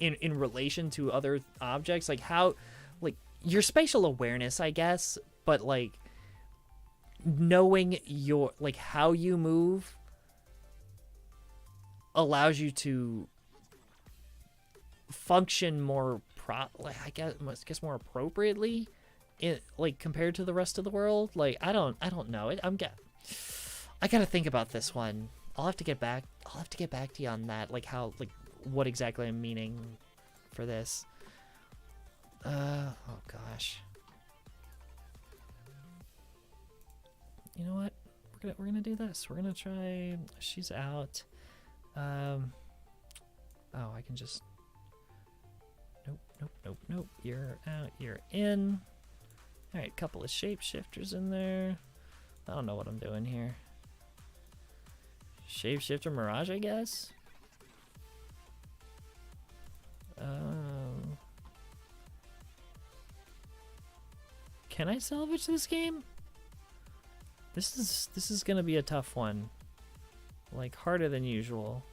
in relation to other objects, like how, like your spatial awareness, I guess, but like knowing your, like how you move allows you to function more I guess more appropriately like compared to the rest of the world. Like I don't know it. I gotta think about this one. I'll have to get back to you on that, like how, like what exactly I'm meaning for this. Oh gosh. You know what? We're gonna do this. We're gonna try. She's out. Oh, I can just. Nope. You're out. You're in. All right, couple of shapeshifters in there. I don't know what I'm doing here. Shapeshifter Mirage, I guess. Can I salvage this game? This is gonna be a tough one. Like harder than usual.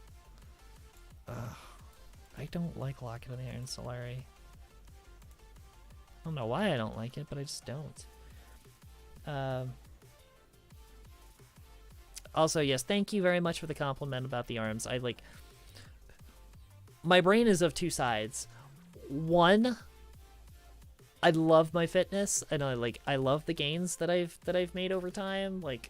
I don't like Locket of the Iron Solari. I don't know why I don't like it, but I just don't. Also, yes, thank you very much for the compliment about the arms. I like. My brain is of two sides. One, I love my fitness, and I love the gains that I've made over time. Like,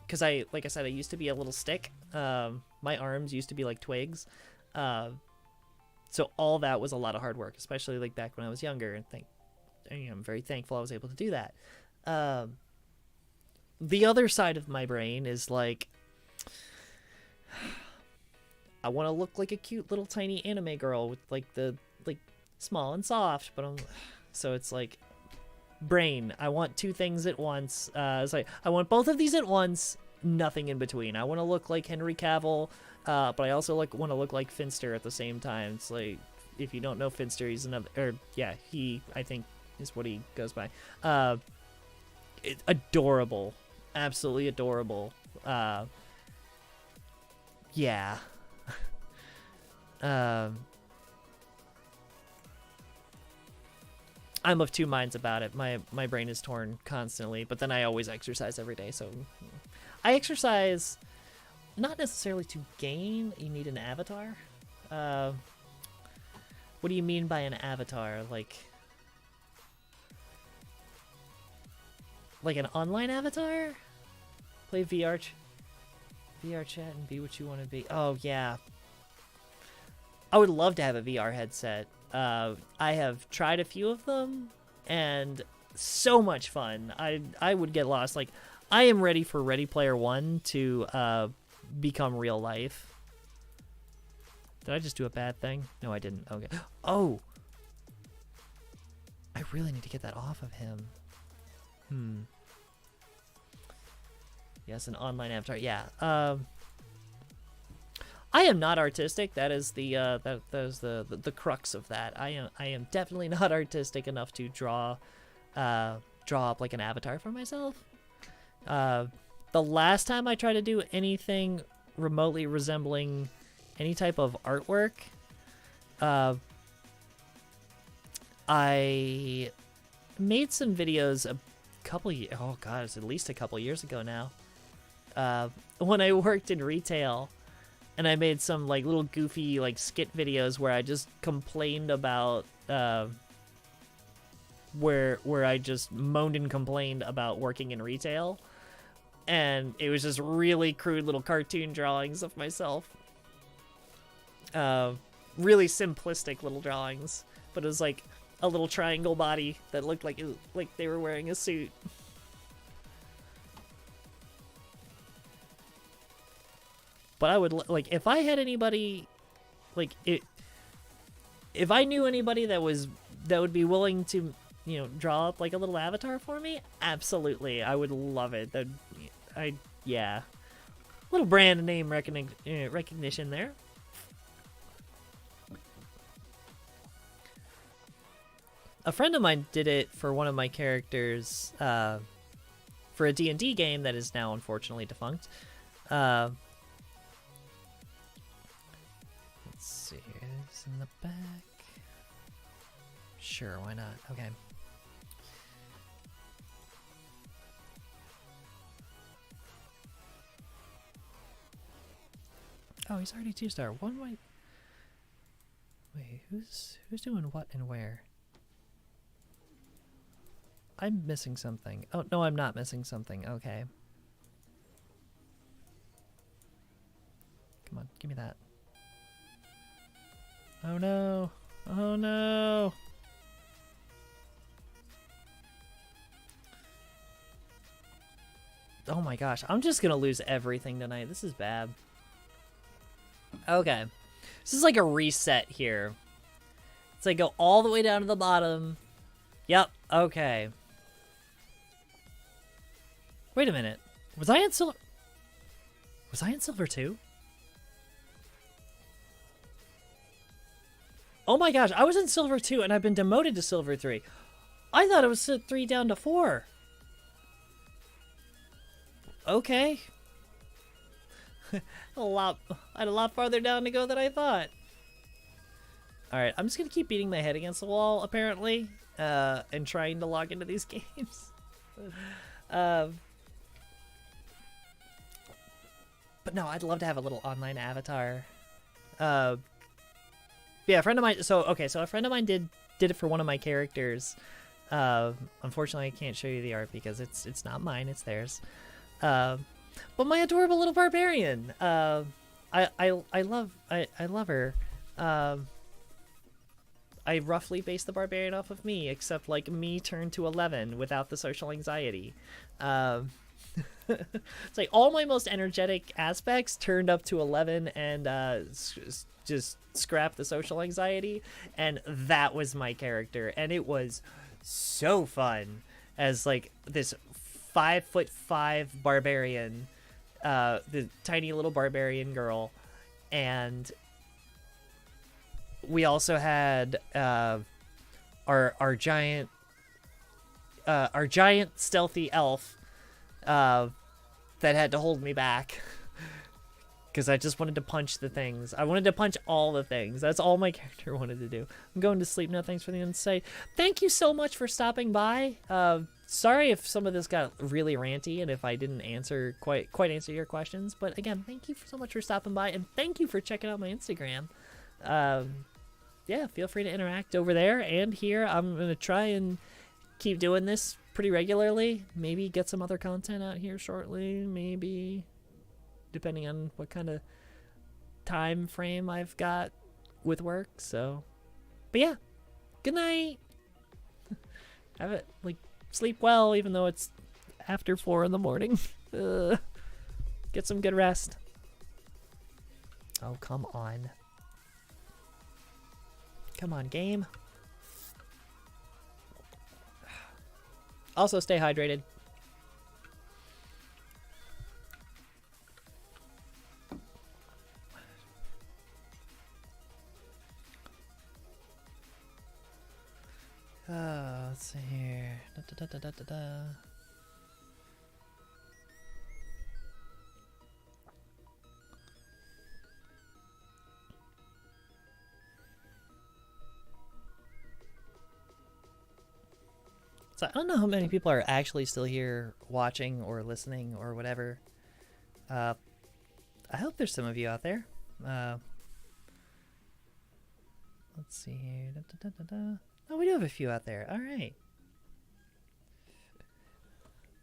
because like I said, I used to be a little stick. My arms used to be like twigs. So all that was a lot of hard work, especially like back when I was younger. And I'm very thankful I was able to do that. The other side of my brain is like, I want to look like a cute little tiny anime girl with like the small and soft, but so it's like brain. I want two things at once. It's like I want both of these at once, nothing in between. I want to look like Henry Cavill, but I also want to look like Finster at the same time. It's like, if you don't know Finster, he's he I think is what he goes by. Adorable, absolutely adorable. Yeah. I'm of two minds about it. My brain is torn constantly, but then I always exercise every day. So I exercise not necessarily to gain. You need an avatar. What do you mean by an avatar? Like an online avatar? Play VR chat and be what you want to be. Oh yeah. I would love to have a VR headset. I have tried a few of them, and so much fun. I would get lost. Like, I am ready for Ready Player One to become real life. Did I just do a bad thing? No, I didn't. Okay. Oh! I really need to get that off of him. Yes, an online avatar. Yeah. I am not artistic. That is the that is the crux of that. I am definitely not artistic enough to draw up like an avatar for myself. The last time I tried to do anything remotely resembling any type of artwork, I made some videos a couple oh god, it's at least a couple years ago now. When I worked in retail, and I made some like little goofy like skit videos where I just complained about where I just moaned and complained about working in retail, and it was just really crude little cartoon drawings of myself. Really simplistic little drawings, but it was like a little triangle body that looked like they were wearing a suit. But I would like, if I had anybody, like if I knew anybody that would be willing to, you know, draw up like a little avatar for me, absolutely, I would love it. Yeah, little brand name recognition there. A friend of mine did it for one of my characters, for a D&D game that is now unfortunately defunct. Let's see, it's in the back. Sure, why not? Okay. Oh, he's already 2-star. One way. Wait, who's doing what and where? I'm missing something. Oh, no, I'm not missing something. Okay. Come on, give me that. Oh no. Oh no. Oh my gosh, I'm just gonna lose everything tonight. This is bad. Okay. This is like a reset here. It's like go all the way down to the bottom. Yep, okay. Wait a minute. Was I in silver? Was I in silver 2? Oh my gosh, I was in silver 2 and I've been demoted to silver 3. I thought it was 3 down to 4. Okay. I had a lot farther down to go than I thought. Alright, I'm just gonna keep beating my head against the wall, apparently, and trying to log into these games. But no, I'd love to have a little online avatar. Yeah, a friend of mine. So a friend of mine did it for one of my characters. Unfortunately, I can't show you the art because it's not mine; it's theirs. But my adorable little barbarian. I love her. I roughly based the barbarian off of me, except like me turned to 11 without the social anxiety. It's like all my most energetic aspects turned up to 11 and just scrapped the social anxiety, and that was my character, and it was so fun as like this 5'5" barbarian, the tiny little barbarian girl, and we also had our giant stealthy elf that had to hold me back because I just wanted to punch the things. I wanted to punch all the things. That's all my character wanted to do. I'm going to sleep now. Thanks for the insight. Thank you so much for stopping by. Sorry if some of this got really ranty and if I didn't quite answer your questions. But again, thank you so much for stopping by, and thank you for checking out my Instagram. Yeah, feel free to interact over there and here. I'm going to try and keep doing this pretty regularly. Maybe get some other content out here shortly, maybe, depending on what kind of time frame I've got with work. So, but yeah, good night. Have it, like, sleep well, even though it's after 4 in the morning. Get some good rest. Oh, come on. Come on, game. Also, stay hydrated. Let's see here. Da, da, da, da, da, da. So I don't know how many people are actually still here watching or listening or whatever. I hope there's some of you out there. Let's see here. Da, da, da, da, da. Oh, we do have a few out there. All right.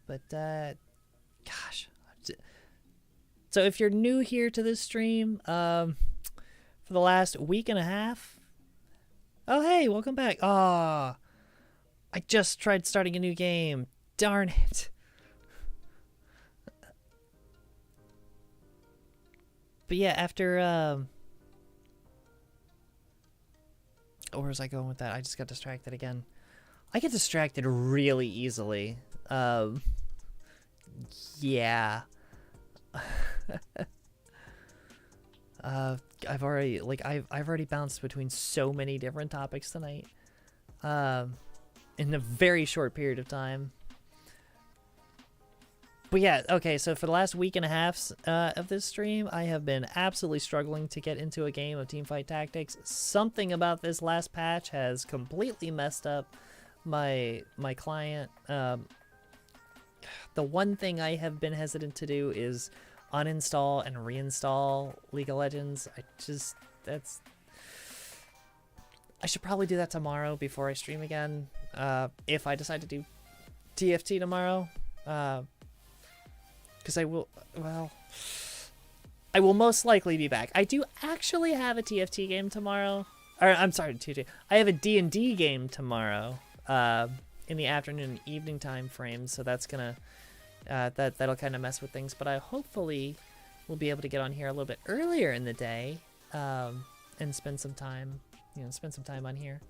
But, gosh. So if you're new here to this stream, for the last week and a half. Oh, hey, welcome back. Ah. I just tried starting a new game. Darn it. But yeah, after, where was I going with that? I just got distracted again. I get distracted really easily. Yeah. I've already bounced between so many different topics tonight. In a very short period of time. But yeah, okay, so for the last week and a half of this stream, I have been absolutely struggling to get into a game of Teamfight Tactics. Something about this last patch has completely messed up my client. The one thing I have been hesitant to do is uninstall and reinstall League of Legends. I should probably do that tomorrow before I stream again. If I decide to do TFT tomorrow. Because I will most likely be back. I do actually have a TFT game tomorrow. Or, I'm sorry, TFT. I have a D&D game tomorrow in the afternoon and evening time frame. So that's going to, that'll kind of mess with things. But I hopefully will be able to get on here a little bit earlier in the day and spend some time, on here.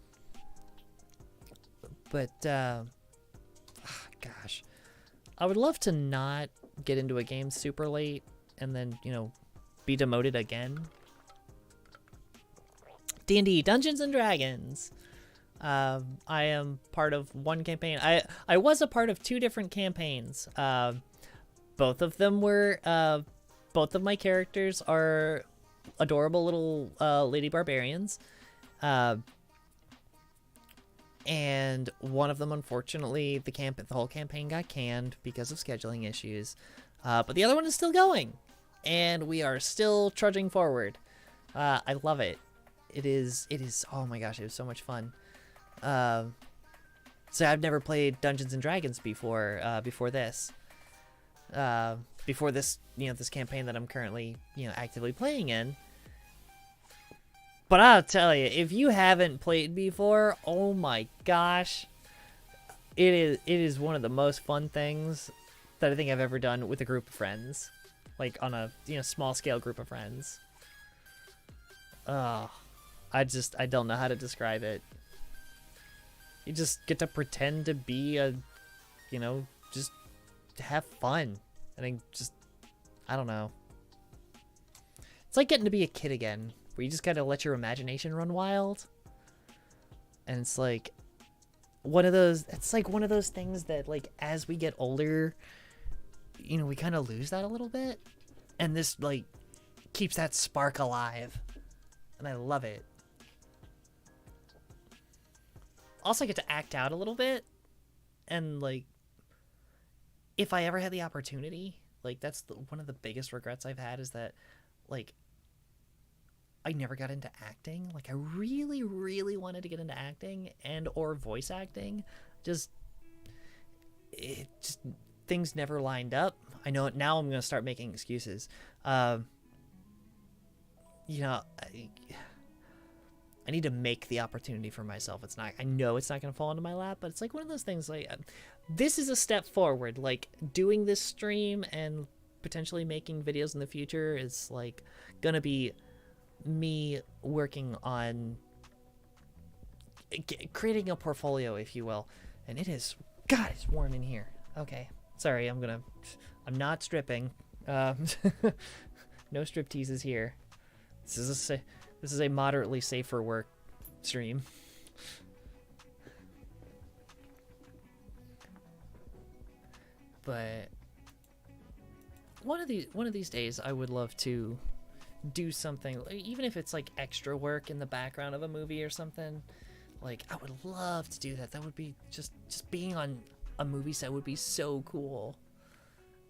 But, gosh, I would love to not get into a game super late and then, be demoted again. D&D, Dungeons and Dragons. I am part of one campaign. I was a part of two different campaigns. Both of them were, both of my characters are adorable little lady barbarians. And one of them, unfortunately, the whole campaign got canned because of scheduling issues. But the other one is still going, and we are still trudging forward. I love it. It is. Oh my gosh, it was so much fun. So I've never played Dungeons and Dragons before. Before this, this campaign that I'm currently, actively playing in. But I'll tell you, if you haven't played before, oh my gosh, it is one of the most fun things that I think I've ever done with a group of friends, like on a small scale group of friends. I don't know how to describe it. You just get to pretend to be just have fun, and I don't know. It's like getting to be a kid again, where you just gotta let your imagination run wild. And it's like one of those things that, like, as we get older, we kind of lose that a little bit. And this, like, keeps that spark alive. And I love it. Also, I get to act out a little bit. And, like, if I ever had the opportunity, like, that's one of the biggest regrets I've had, is that, like, I never got into acting. Like, I really, really wanted to get into acting and or voice acting. Things never lined up. I know now I'm going to start making excuses. I need to make the opportunity for myself. I know it's not going to fall into my lap, but it's like one of those things, like, this is a step forward. Like, doing this stream and potentially making videos in the future is, like, going to be me working on creating a portfolio, if you will. And it is, God, it's warm in here. Okay, sorry, I'm not stripping. No strip teases here. This is a moderately safe for work stream. But one of these days, I would love to do something, even if it's like extra work in the background of a movie or something. Like, I would love to do that. That would be just being on a movie set would be so cool.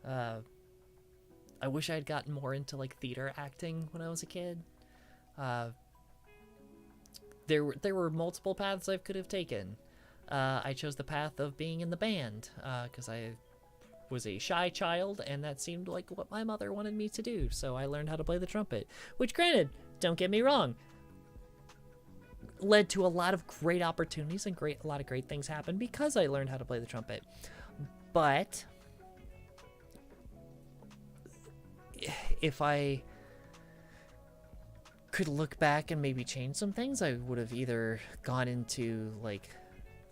I wish I had gotten more into like theater acting when I was a kid. There were multiple paths I could have taken. I chose the path of being in the band because I was a shy child, and that seemed like what my mother wanted me to do. So I learned how to play the trumpet, which, granted, don't get me wrong, led to a lot of great opportunities and a lot of great things happened because I learned how to play the trumpet. But if I could look back and maybe change some things, I would have either gone into like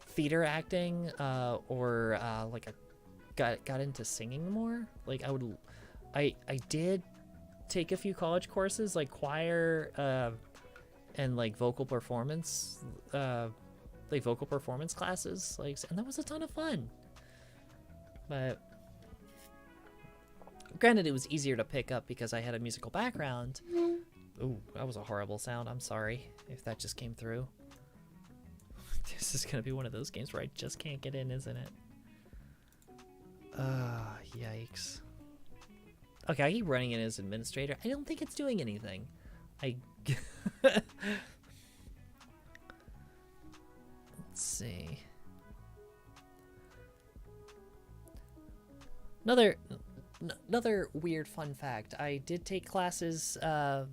theater acting or like got into singing more. Like I did take a few college courses like choir and like vocal performance classes, like, and that was a ton of fun. But granted, it was easier to pick up because I had a musical background. Ooh, that was a horrible sound. I'm sorry if that just came through. This is gonna be one of those games where I just can't get in, isn't it? Yikes. Okay, I keep running it as administrator. I don't think it's doing anything. Let's see. Another weird fun fact. I did take classes. I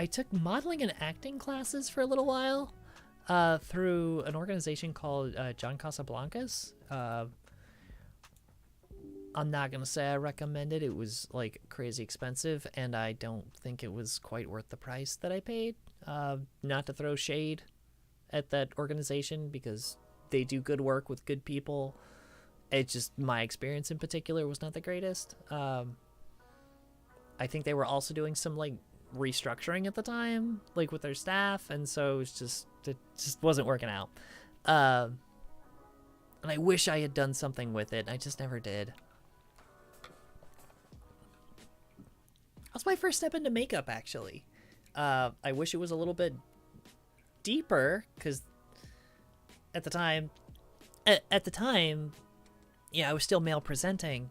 took modeling and acting classes for a little while through an organization called John Casablancas. I'm not gonna say I recommend it. It was like crazy expensive, and I don't think it was quite worth the price that I paid. Not to throw shade at that organization because they do good work with good people. It's just my experience in particular was not the greatest. I think they were also doing some like restructuring at the time, like with their staff, and so it just wasn't working out. And I wish I had done something with it. I just never did. That was my first step into makeup, actually. I wish it was a little bit deeper, because at the time, yeah, I was still male presenting,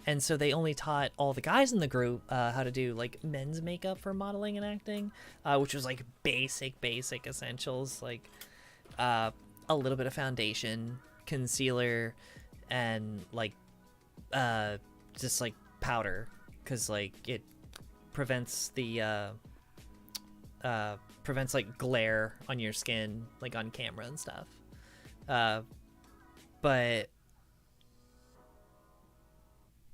and so they only taught all the guys in the group how to do like men's makeup for modeling and acting, which was like basic essentials, like a little bit of foundation, concealer, and like just like powder, because like it prevents the prevents like glare on your skin, like on camera and stuff. But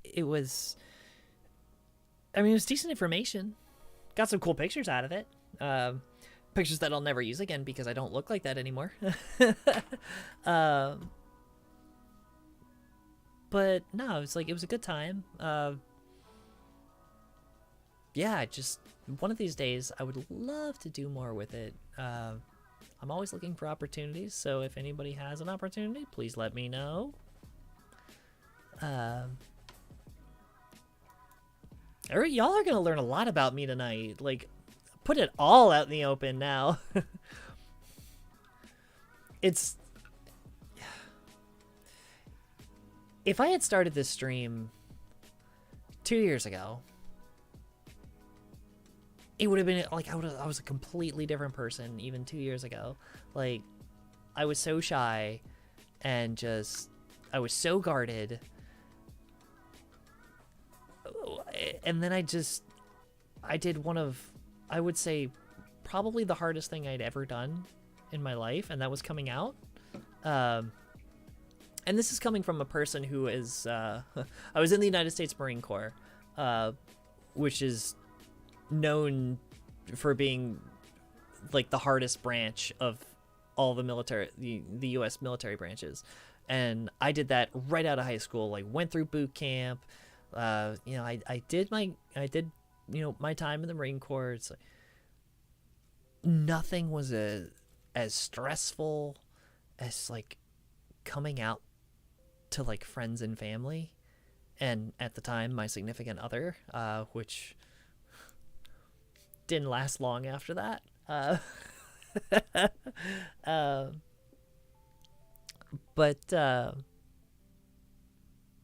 it was, I mean, it was decent information. Got some cool pictures out of it. Pictures that I'll never use again because I don't look like that anymore. But no, it was a good time. Yeah, just one of these days I would love to do more with it. I'm always looking for opportunities, so if anybody has an opportunity, please let me know. Y'all are gonna learn a lot about me tonight. Like, put it all out in the open now. It's, if I had started this stream 2 years ago, it would have been like I was a completely different person even 2 years ago. Like, I was so shy and I was so guarded. And then I did one of, I would say, probably the hardest thing I'd ever done in my life, and that was coming out. And this is coming from a person who is, I was in the United States Marine Corps, which is known for being like the hardest branch of all the military, the U.S. military branches. And I did that right out of high school, like went through boot camp. I did my time in the Marine Corps. It's like, nothing was as stressful as like coming out to like friends and family. and at the time my significant other, which didn't last long after that. Uh, but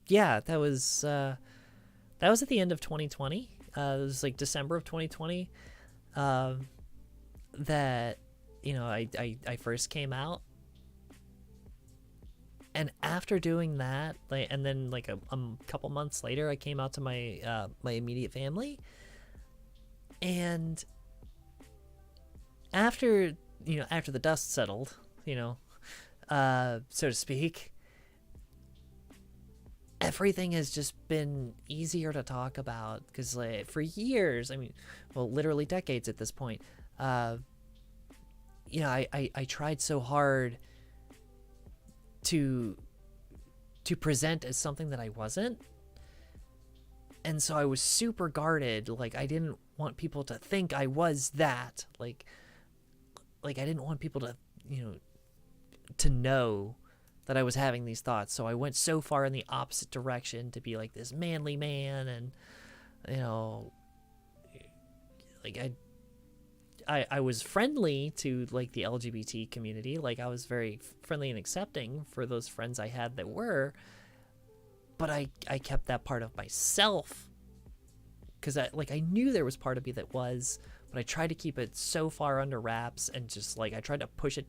yeah, that was at the end of 2020. It was like December of 2020 that I first came out. And after doing that, like, and then like a couple months later, I came out to my my immediate family. And after after the dust settled, so to speak, everything has just been easier to talk about because like, for years, I mean, well, literally decades at this point, I tried so hard to present as something that I wasn't. And so I was super guarded. Like, I didn't want people to think I was that. Like I didn't want people to, to know that I was having these thoughts. So I went so far in the opposite direction to be like this manly man. And, like I was friendly to like the LGBT community. Like I was very friendly and accepting for those friends I had that were, but I kept that part of myself because I knew there was part of me that was, but I tried to keep it so far under wraps and just like I tried to push it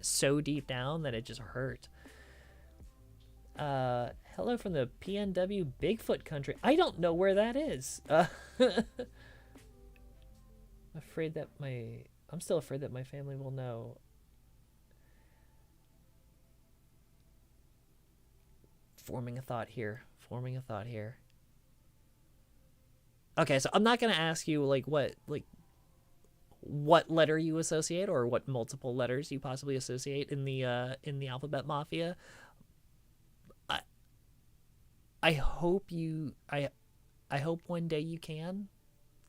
so deep down that it just hurt. Hello from the PNW Bigfoot country. I don't know where that is. I'm still afraid that my family will know. Forming a thought here. Okay, so I'm not gonna ask you what letter you associate or what multiple letters you possibly associate in the alphabet mafia. I hope I hope one day you can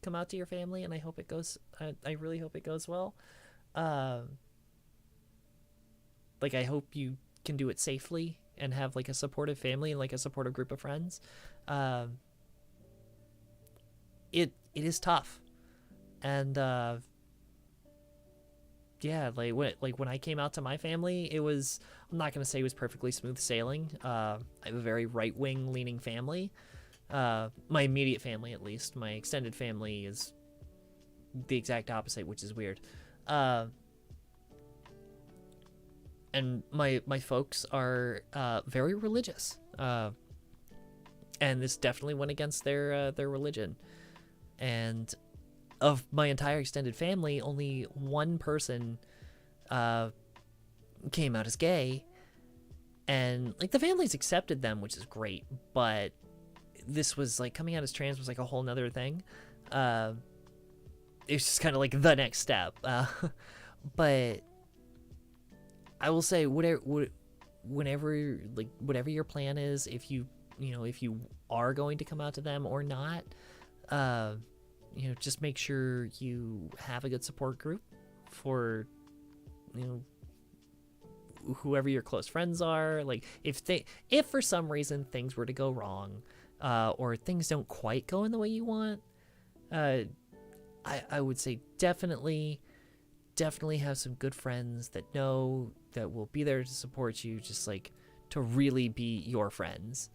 come out to your family, and I hope it goes. I really hope it goes well. Like I hope you can do it safely and have like a supportive family and like a supportive group of friends. It is tough, and yeah, like when I came out to my family, it was. I'm not gonna say it was perfectly smooth sailing. I have a very right-wing leaning family. My immediate family, at least. My extended family is the exact opposite, which is weird. And my folks are very religious, and this definitely went against their religion. And of my entire extended family, only one person came out as gay, and like the families accepted them, which is great, but this was like coming out as trans was like a whole nother thing. It's just kind of like the next step. But I will say whatever your plan is, if you are going to come out to them or not, just make sure you have a good support group for whoever your close friends are. Like if for some reason things were to go wrong, or things don't quite go in the way you want, I would say definitely have some good friends that know that will be there to support you, just like to really be your friends.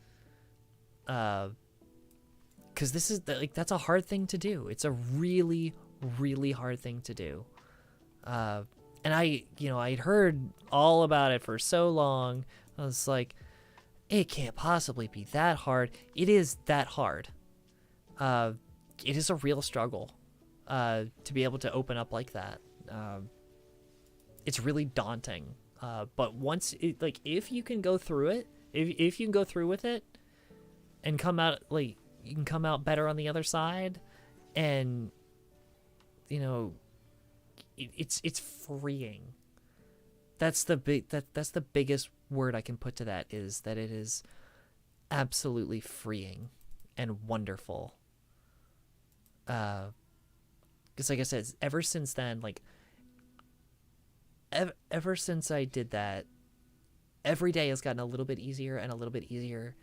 Because this is that's a hard thing to do. It's a really, really hard thing to do. And I'd heard all about it for so long. I was like, it can't possibly be that hard. It is that hard. It is a real struggle to be able to open up like that. It's really daunting. But once if you can go through it, if you can go through with it and come out, like, you can come out better on the other side, and it's freeing. That's the biggest word I can put to that, is that it is absolutely freeing and wonderful. Because like I said, ever since then, like ever since I did that, every day has gotten a little bit easier and a little bit easier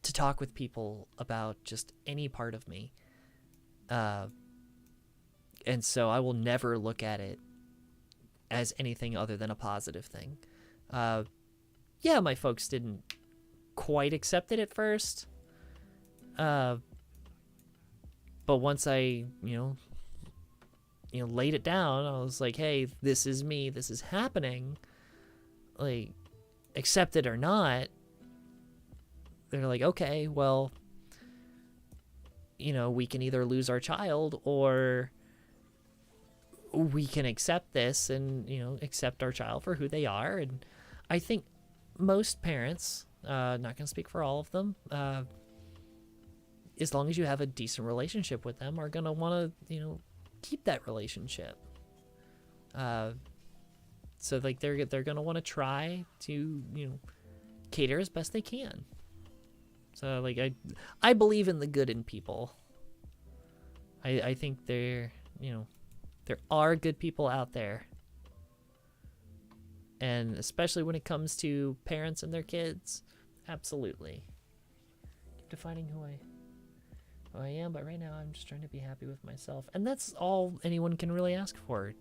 to talk with people about just any part of me. And so I will never look at it as anything other than a positive thing. Yeah, my folks didn't quite accept it at first. But once I, laid it down, I was like, hey, this is me, this is happening. Like, accept it or not. They're like, okay, well, we can either lose our child or we can accept this and, accept our child for who they are. And I think most parents, not going to speak for all of them, as long as you have a decent relationship with them, are going to want to, keep that relationship. So like they're going to want to try to, cater as best they can. So like I believe in the good in people. I think there are good people out there. And especially when it comes to parents and their kids, absolutely. Keep defining who I am, but right now I'm just trying to be happy with myself. And that's all anyone can really ask for,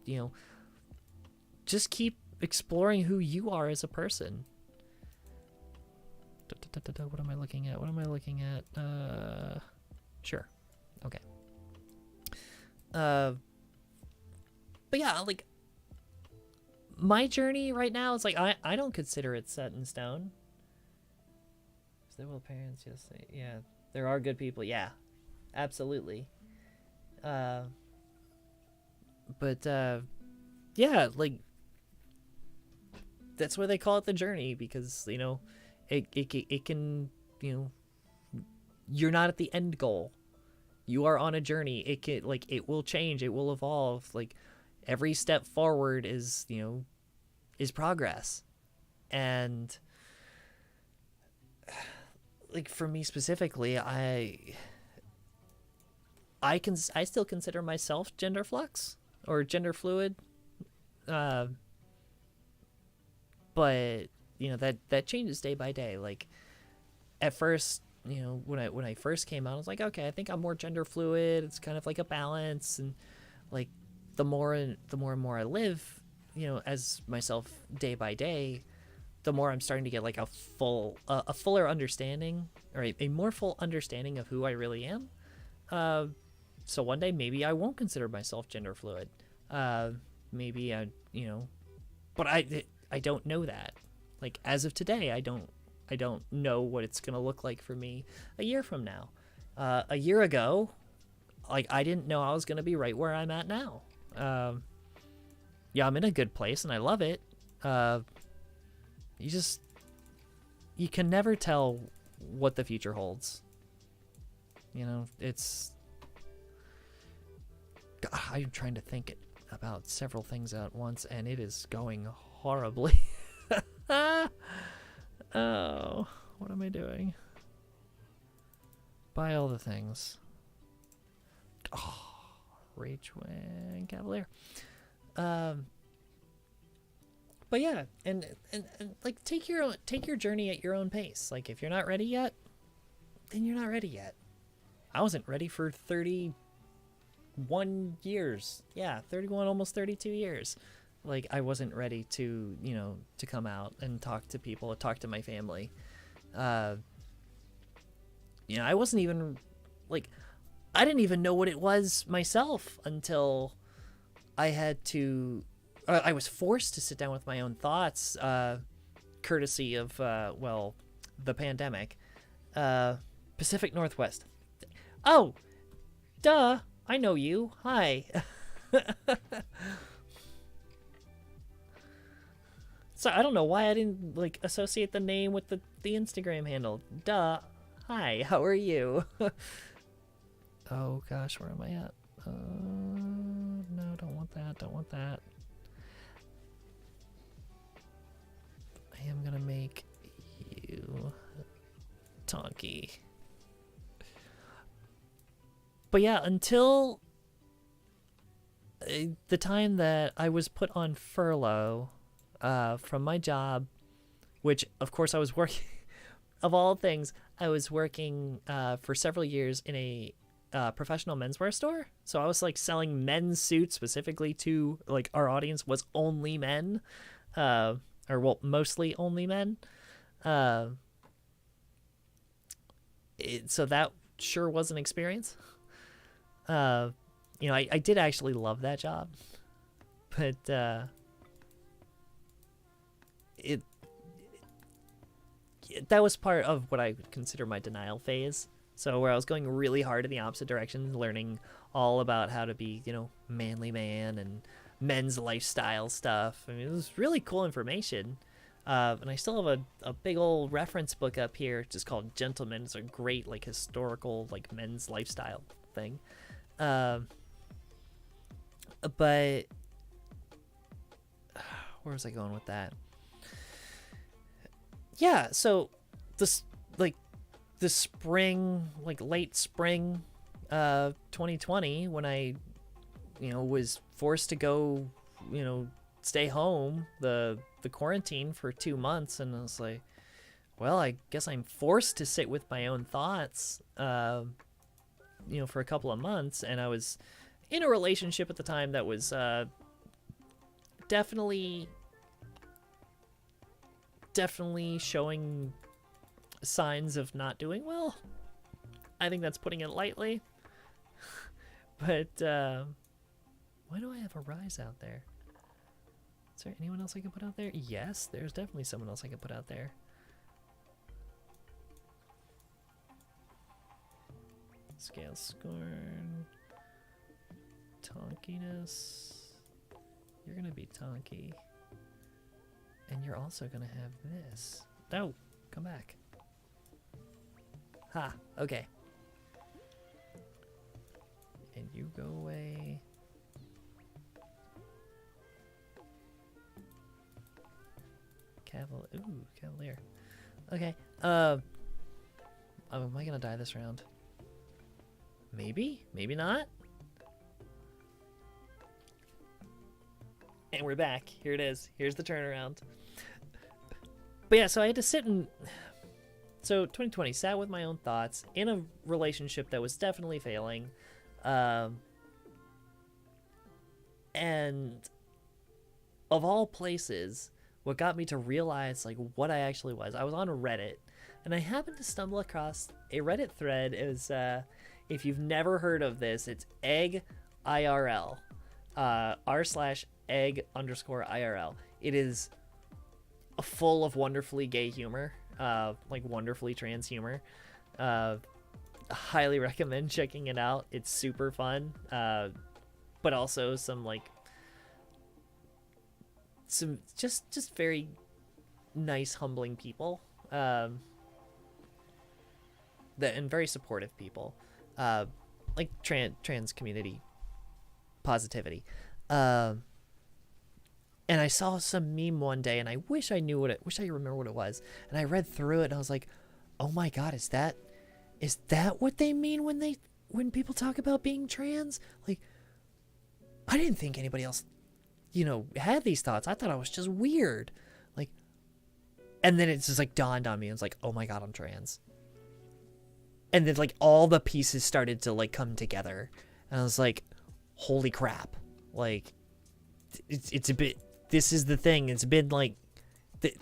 Just keep exploring who you are as a person. What am I looking at? Sure. Okay. But yeah, like my journey right now is like I don't consider it set in stone. There will parents just say, yeah, there are good people. Yeah, absolutely. But yeah, like that's why they call it the journey, because it can, you're not at the end goal. You are on a journey. It can, like, it will change. It will evolve. Like every step forward is progress. And like for me specifically, I still consider myself gender flux or gender fluid. But that changes day by day. Like at first, when I first came out, I was like, okay, I think I'm more gender fluid. It's kind of like a balance. And like the more and more I live, as myself day by day, the more I'm starting to get like a fuller understanding, or a more full understanding of who I really am. So one day maybe I won't consider myself gender fluid. Maybe but I don't know that. Like as of today, I don't know what it's gonna look like for me a year from now. A year ago, like I didn't know I was gonna be right where I'm at now. Yeah, I'm in a good place and I love it. You can never tell what the future holds. It's. God, I'm trying to think about several things at once, and it is going horribly. Oh, what am I doing? Buy all the things. Oh, Ragewing Cavalier. But yeah, and like take your journey at your own pace. Like if you're not ready yet, then you're not ready yet. I wasn't ready for 31 years. Yeah, 31, almost 32 years. Like I wasn't ready to, to come out and talk to people, talk to my family. I wasn't even like, I didn't even know what it was myself until I had to, I was forced to sit down with my own thoughts, courtesy of, the pandemic. Pacific Northwest. Oh, duh. I know you. Hi. So I don't know why I didn't like associate the name with the Instagram handle. Duh. Hi, how are you? Oh gosh, where am I at? No, don't want that. Don't want that. I am gonna make you Tonky. But yeah, until the time that I was put on furlough from my job, which of course I was working of all things, I was working for several years in a professional menswear store. So I was like selling men's suits specifically to like our audience was only men, or well, mostly only men. Uh, so that sure was an experience. You know, I did actually love that job, but it that was part of what I would consider my denial phase. So where I was going really hard in the opposite direction, learning all about how to be, you know, manly man and men's lifestyle stuff. I mean, it was really cool information. And I still have a big old reference book up here, just called Gentleman. It's a great like historical like men's lifestyle thing. But where was I going with that? Yeah, so this like the spring, like late spring 2020, when I, you know, was forced to go, you know, stay home, the quarantine for 2 months, and I was like, well, I guess I'm forced to sit with my own thoughts, you know, for a couple of months. And I was in a relationship at the time that was definitely showing signs of not doing well. I think that's putting it lightly. But why do I have a rise out there? Is there anyone else I can put out there? Yes, there's definitely someone else I can put out there. Scale scorn. Tonkiness. You're gonna be tonky. And you're also gonna have this. No, come back. Ha, okay. And you go away. Cavalier. Okay. Am I gonna die this round? Maybe? Maybe not? And we're back. Here it is. Here's the turnaround. But yeah, so I had to sit and... So 2020, sat with my own thoughts in a relationship that was definitely failing. And of all places, what got me to realize like what I actually was, I was on Reddit, and I happened to stumble across a Reddit thread. It was, if you've never heard of this, it's egg IRL, r/egg_IRL. It is full of wonderfully gay humor, like wonderfully trans humor. Highly recommend checking it out. It's super fun, but also some like some just very nice, humbling people, that and very supportive people, like trans community positivity. And I saw some meme one day, and I wish I remember what it was. And I read through it, and I was like, "Oh my God, is that what they mean when people talk about being trans?" Like, I didn't think anybody else, you know, had these thoughts. I thought I was just weird. Like, and then it just like dawned on me. It's like, oh my God, I'm trans. And then like all the pieces started to like come together, and I was like, holy crap! Like, it's a bit. This is the thing. It's been like,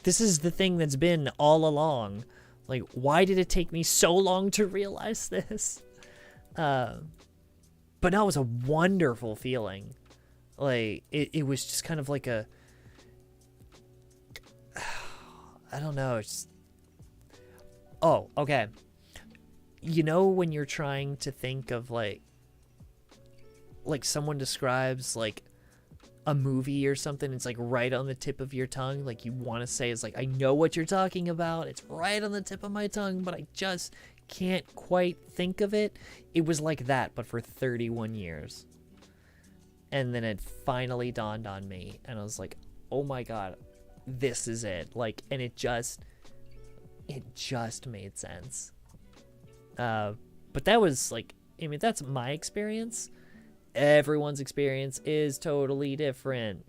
this is the thing that's been all along. Like, why did it take me so long to realize this? But no, it was a wonderful feeling. Like, it was just kind of like a, I don't know. It's, oh, okay. You know when you're trying to think of like someone describes like a movie or something, it's like right on the tip of your tongue, like you want to say, it's like, I know what you're talking about, it's right on the tip of my tongue, but I just can't quite think of it. It was like that, but for 31 years. And then it finally dawned on me, and I was like, oh my God, this is it. Like, and it just made sense. But that was like, I mean, that's my experience. Everyone's experience is totally different.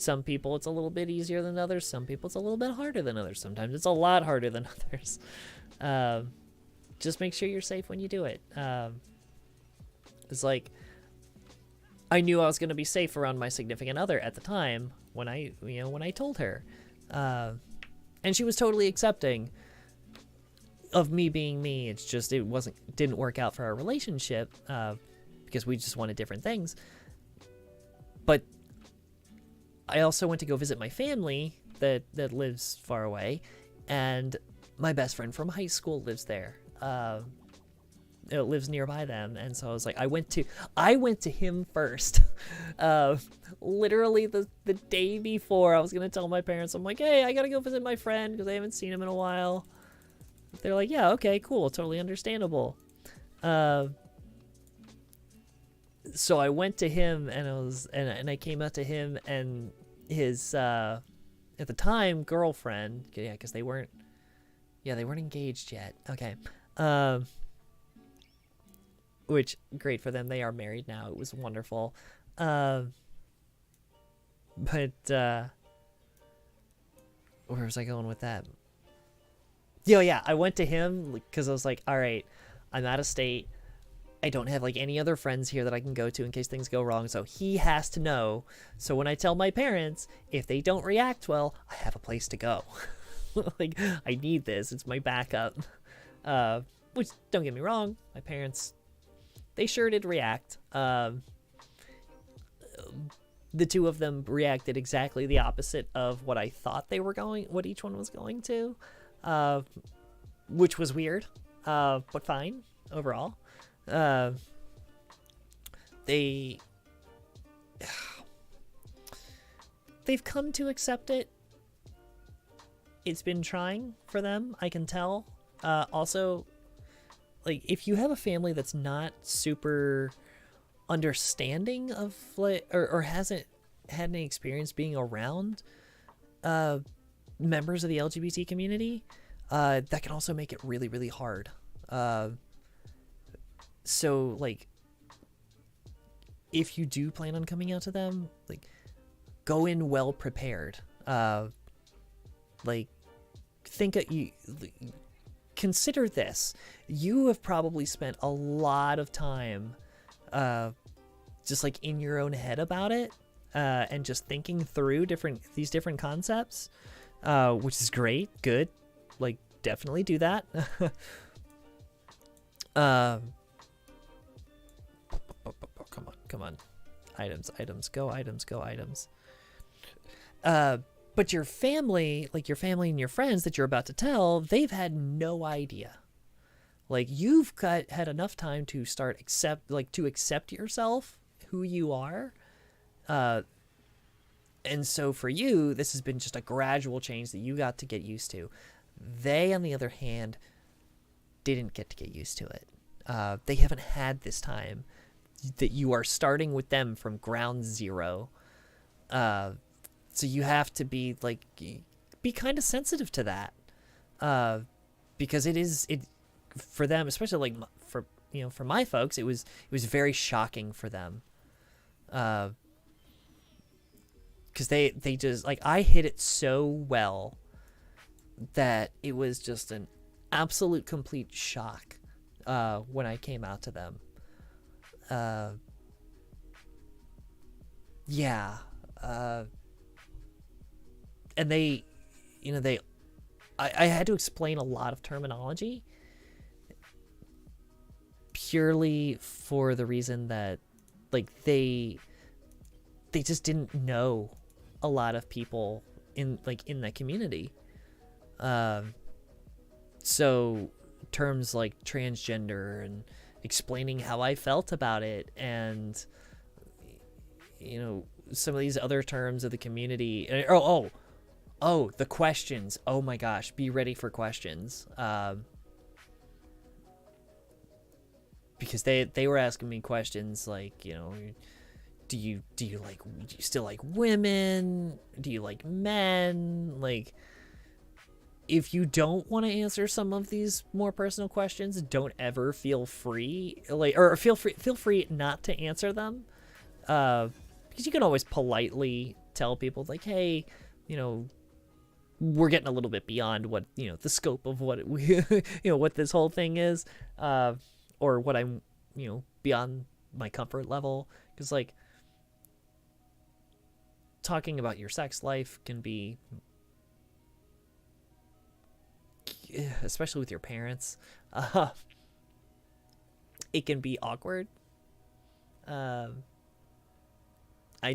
Some people it's a little bit easier than others. Some people it's a little bit harder than others. Sometimes it's a lot harder than others. Just make sure you're safe when you do it. It's like, I knew I was going to be safe around my significant other at the time when I told her. And she was totally accepting of me being me. It's just, didn't work out for our relationship, because we just wanted different things. But I also went to go visit my family that lives far away, and my best friend from high school lives there. It lives nearby them, and so I was like, I went to him first. Literally the day before I was gonna tell my parents, I'm like, hey, I gotta go visit my friend because I haven't seen him in a while. They're like, yeah, okay, cool, totally understandable. So I went to him, and I came out to him and his at the time girlfriend, yeah, because they weren't engaged yet. Okay. Which, great for them. They are married now. It was wonderful. But where was I going with that? Yeah, I went to him because I was like, all right, I'm out of state. I don't have like any other friends here that I can go to in case things go wrong. So he has to know. So when I tell my parents, if they don't react well, I have a place to go. Like, I need this. It's my backup. Which, don't get me wrong, my parents, they sure did react. The two of them reacted exactly the opposite of what I thought what each one was going to, which was weird, but fine overall. They've come to accept it. It's been trying for them, I can tell. Also, like, if you have a family that's not super understanding of, like, or hasn't had any experience being around members of the LGBT community, that can also make it really, really hard. So, like, if you do plan on coming out to them, like, go in well prepared. Like, consider this. You have probably spent a lot of time just like in your own head about it, and just thinking through these different concepts, which is great. Good. Like, definitely do that. Come on. Items, go items. But your family and your friends that you're about to tell, they've had no idea. Like, you've had enough time to accept yourself, who you are. And so for you, this has been just a gradual change that you got to get used to. They, on the other hand, didn't get to get used to it. They haven't had this time that you are starting with them from ground zero. So you have to be kind of sensitive to that, because it for them, especially like for my folks, it was very shocking for them, because they just, like, I hit it so well that it was just an absolute complete shock when I came out to them. Yeah. And I had to explain a lot of terminology purely for the reason that, like, they just didn't know a lot of people in that community. So terms like transgender and explaining how I felt about it, and some of these other terms of the community. Oh, the questions. Oh my gosh, be ready for questions. Because they were asking me questions like, do you still like women? Do you like men? Like, if you don't want to answer some of these more personal questions, don't ever feel free, feel free not to answer them. Because you can always politely tell people like, hey, you know, we're getting a little bit beyond what, you know, the scope of what we, you know, what this whole thing is, or what I'm, you know, beyond my comfort level. Because like talking about your sex life can be, especially with your parents, it can be awkward. I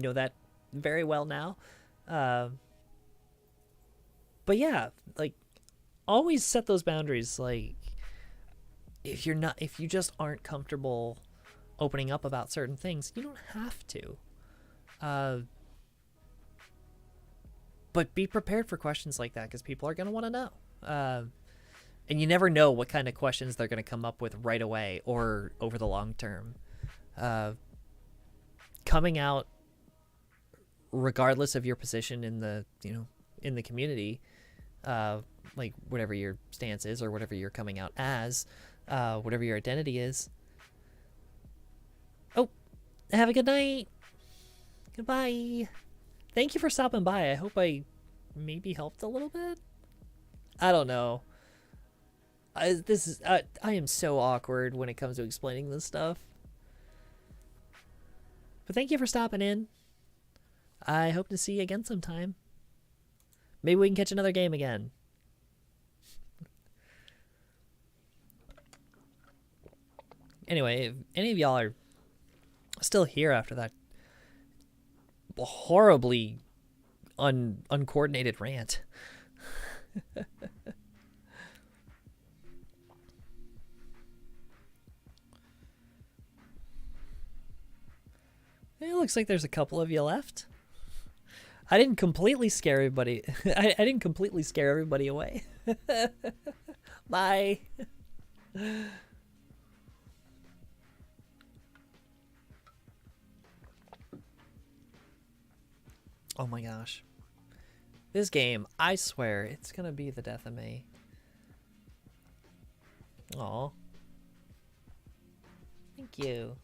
know that very well now. But yeah, like always set those boundaries. Like if you just aren't comfortable opening up about certain things, you don't have to. But be prepared for questions like that, because people are going to want to know. And you never know what kind of questions they're going to come up with right away or over the long term. Coming out, regardless of your position in the, you know, in the community, like whatever your stance is or whatever you're coming out as, whatever your identity is. Oh, have a good night. Goodbye. Thank you for stopping by. I hope I maybe helped a little bit. I don't know. I am so awkward when it comes to explaining this stuff. But thank you for stopping in. I hope to see you again sometime. Maybe we can catch another game again. Anyway, if any of y'all are still here after that horribly uncoordinated rant. It looks like there's a couple of you left. I didn't completely scare everybody. I didn't completely scare everybody away. Bye. Oh my gosh. This game, I swear, it's gonna be the death of me. Aw. Thank you.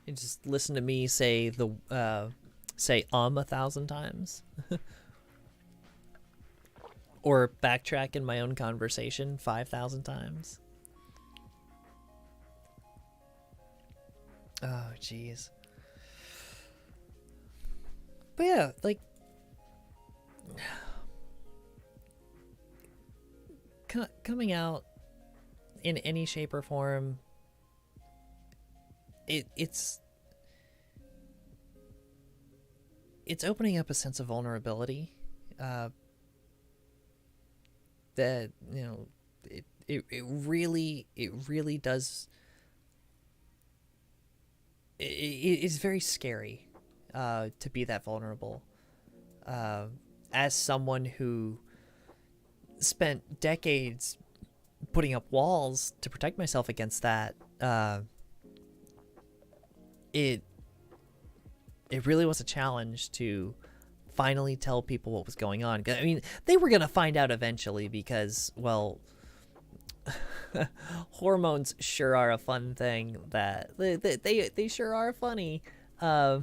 You just listen to me say the say 1,000 times. Or backtrack in my own conversation 5,000 times. Oh jeez. But yeah, like coming out in any shape or form, it's opening up a sense of vulnerability that, you know, it really does. It's very scary to be that vulnerable. As someone who spent decades putting up walls to protect myself against that, it really was a challenge to finally tell people what was going on. I mean, they were gonna find out eventually because, well, hormones sure are a fun thing. That they sure are funny. How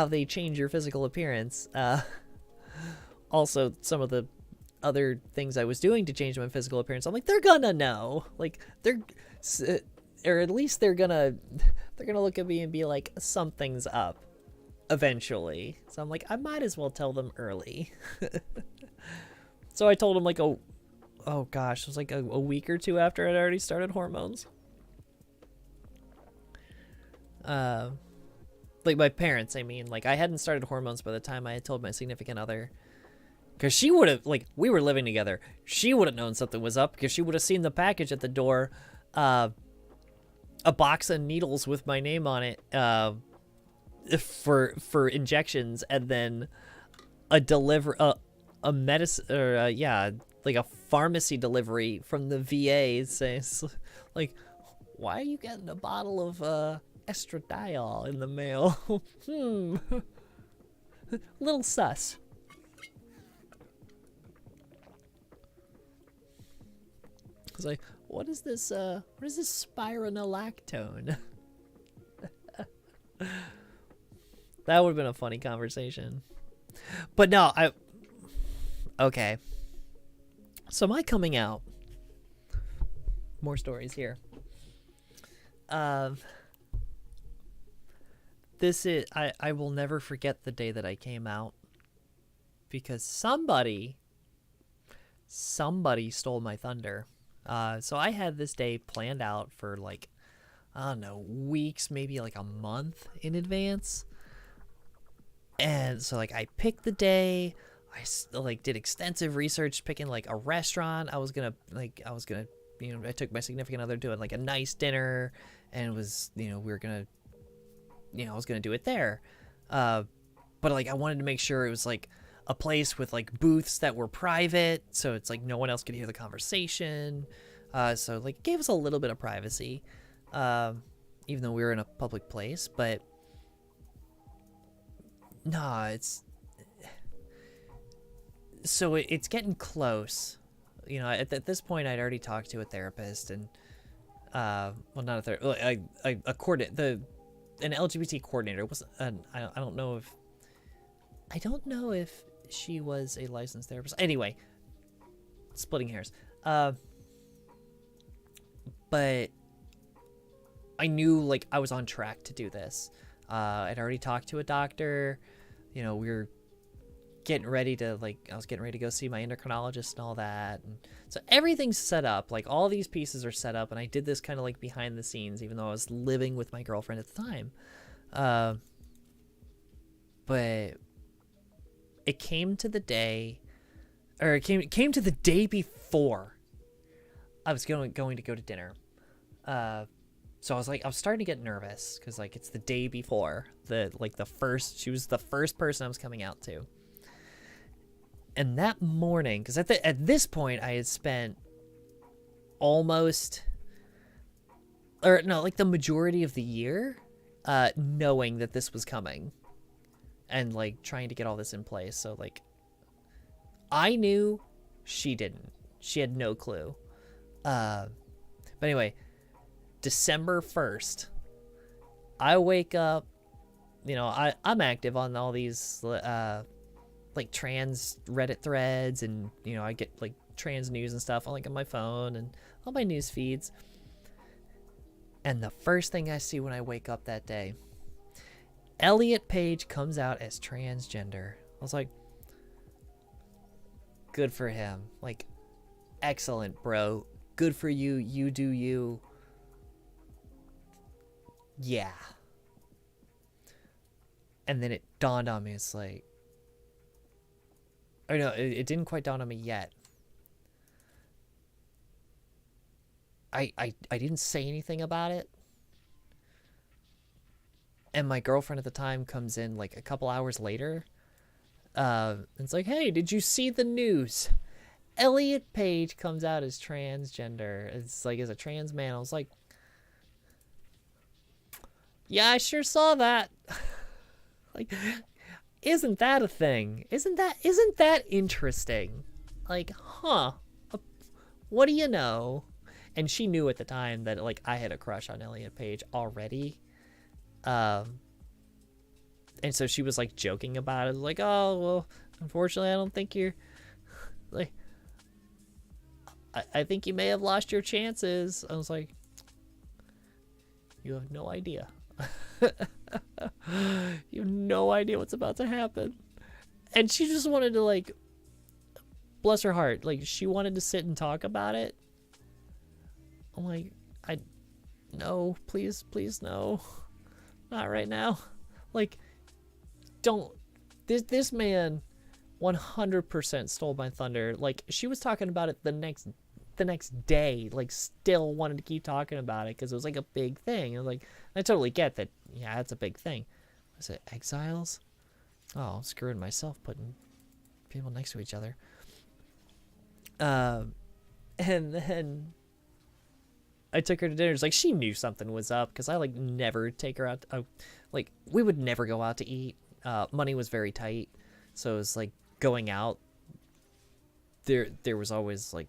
they change your physical appearance. Also, some of the other things I was doing to change my physical appearance, I'm like, they're gonna know. Like, or at least they're gonna look at me and be like, something's up eventually. So I'm like, I might as well tell them early. So I told them like, oh gosh, it was like a week or two after I'd already started hormones. Like my parents, I mean, like I hadn't started hormones by the time I had told my significant other. Because she would have, like, we were living together. She would have known something was up because she would have seen the package at the door. A box of needles with my name on it for injections, and then a medicine, or yeah, like a pharmacy delivery from the VA saying, like, why are you getting a bottle of estradiol in the mail? Little sus. I was like, what is this spironolactone? That would have been a funny conversation. But no, okay. So my coming out. More stories here. This is I will never forget the day that I came out, because somebody stole my thunder. So I had this day planned out for like, I don't know, weeks, maybe like a month in advance. And so like I picked the day. I like did extensive research picking like a restaurant. I was gonna I took my significant other to like a nice dinner, and it was, we were gonna, I was gonna do it there. But like I wanted to make sure it was like a place with like booths that were private, so it's like no one else could hear the conversation. So like it gave us a little bit of privacy, even though we were in a public place. But nah, it's getting close. At this point, I'd already talked to a therapist, and well, not a therapist, an LGBT coordinator. I don't know if she was a licensed therapist. Anyway, splitting hairs. But I knew like I was on track to do this. I'd already talked to a doctor. We were getting ready to I was getting ready to go see my endocrinologist and all that. And so everything's set up. Like all these pieces are set up, and I did this kind of like behind the scenes, even though I was living with my girlfriend at the time. But it came to the day, or it came to the day before I was going to go to dinner. So I was starting to get nervous, because like it's the day before she was the first person I was coming out to. And that morning, because at this point I had spent the majority of the year knowing that this was coming, and like trying to get all this in place. So like I knew, she didn't. She had no clue. But anyway, December 1st, I wake up, I'm active on all these like trans Reddit threads, and I get like trans news and stuff on my phone and all my news feeds. And the first thing I see when I wake up that day, Elliot Page comes out as transgender. I was like, good for him. Like, excellent, bro. Good for you. You do you. Yeah. And then it dawned on me, it's like, or no, it didn't quite dawn on me yet. I didn't say anything about it. And my girlfriend at the time comes in like a couple hours later. It's like, hey, did you see the news? Elliot Page comes out as transgender. It's like as a trans man. I was like, yeah, I sure saw that. Like, isn't that a thing? Isn't that interesting? Like, huh? What do you know? And she knew at the time that like I had a crush on Elliot Page already. And so she was like joking about it, like, oh well, unfortunately I don't think you're like, I think you may have lost your chances. I was like, you have no idea. You have no idea what's about to happen. And she just wanted to, like, bless her heart, like she wanted to sit and talk about it. I'm like, no, please no, not right now. Like, don't, this man 100% stole my thunder. Like, she was talking about it the next day, like still wanted to keep talking about it because it was like a big thing. I was like, I totally get that. Yeah, it's a big thing. Was it exiles? Oh, I'm screwing myself putting people next to each other. And then I took her to dinner. It's like she knew something was up because I like never take her out. Like we would never go out to eat. Money was very tight, so it was like going out. There was always like,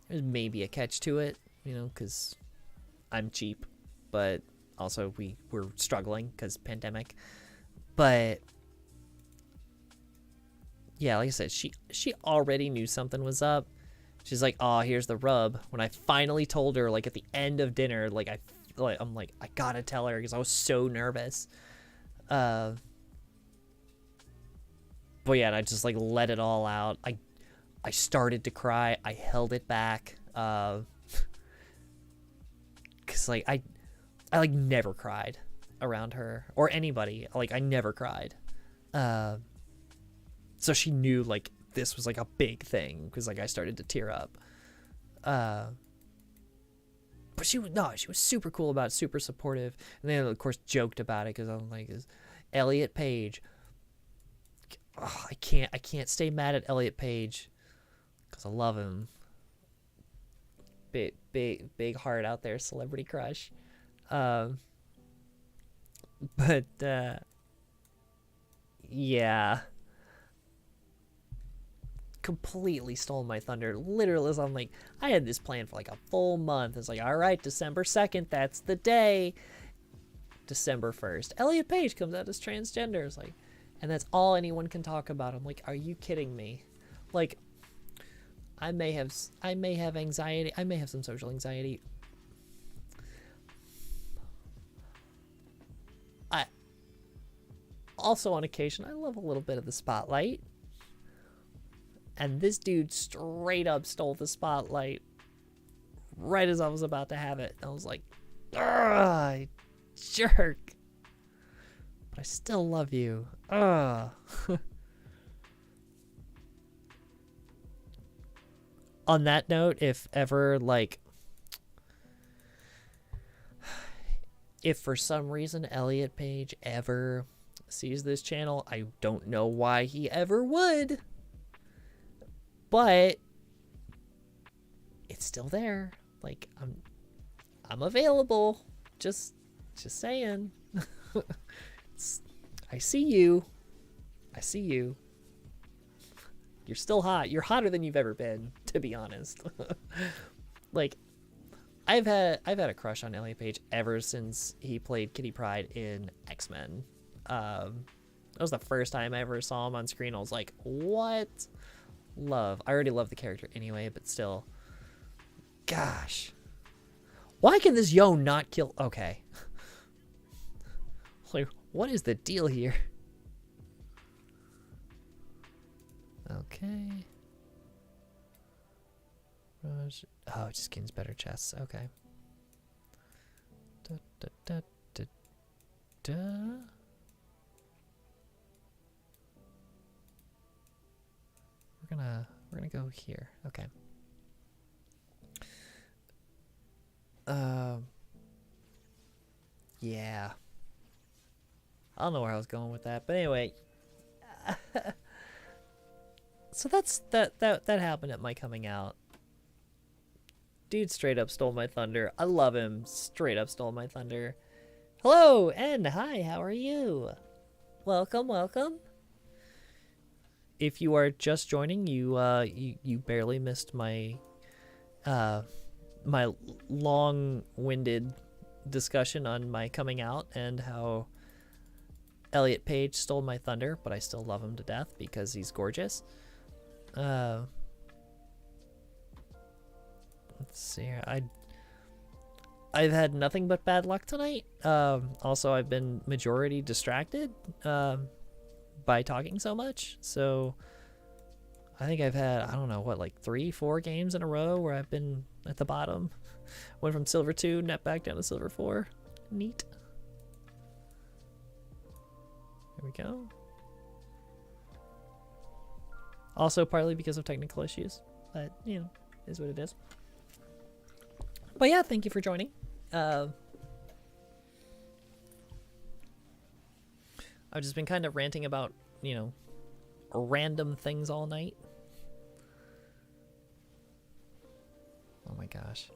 there's maybe a catch to it, because I'm cheap, but also we were struggling because pandemic. But yeah, like I said, she already knew something was up. She's like, "Oh, here's the rub." When I finally told her, like at the end of dinner, I'm like, I gotta tell her because I was so nervous. But yeah, and I just like let it all out. I started to cry. I held it back. Cause like I like never cried around her or anybody. Like I never cried. So she knew like this was like a big thing because like I started to tear up. But she was super cool about it, super supportive, and then of course joked about it because I'm like, is Elliot Page? Oh, I can't stay mad at Elliot Page because I love him. Big heart out there, celebrity crush. But yeah, completely stole my thunder. Literally, I'm like, I had this plan for like a full month. It's like, all right, December 2nd, that's the day. December 1st, Elliot Page comes out as transgender. It's like, and that's all anyone can talk about. I'm like, are you kidding me? Like, I may have anxiety. I may have some social anxiety. I also, on occasion, I love a little bit of the spotlight. And this dude straight up stole the spotlight right as I was about to have it. I was like, ugh, jerk. But I still love you. Ugh. On that note, if ever, like, if for some reason Elliot Page ever sees this channel, I don't know why he ever would. But it's still there. Like I'm available. Just saying. I see you. I see you. You're still hot. You're hotter than you've ever been, to be honest. Like I've had a crush on Elliot Page ever since he played Kitty Pryde in X-Men. That was the first time I ever saw him on screen. I was like, what? Love. I already love the character anyway, but still. Gosh. Why can this yo not kill? Okay. Like, what is the deal here? Okay. Oh, it just gains better chests. Okay. Da, da, da, da, da. We're gonna go here. Okay. Yeah. I don't know where I was going with that, but anyway. So that happened at my coming out. Dude straight up stole my thunder. I love him. Straight up stole my thunder. Hello, and hi, how are you? Welcome, welcome. If you are just joining, you barely missed my my long-winded discussion on my coming out and how Elliot Page stole my thunder, but I still love him to death because he's gorgeous. Let's see here. I've had nothing but bad luck tonight. Also, I've been majority distracted by talking so much. So I think I've had, I don't know, what, like 3-4 games in a row where I've been at the bottom. Went from silver 2, net back down to silver 4. Neat. There we go. Also partly because of technical issues, but you know, is what it is. But yeah, thank you for joining. I've just been kind of ranting about, you know, random things all night. Oh my gosh.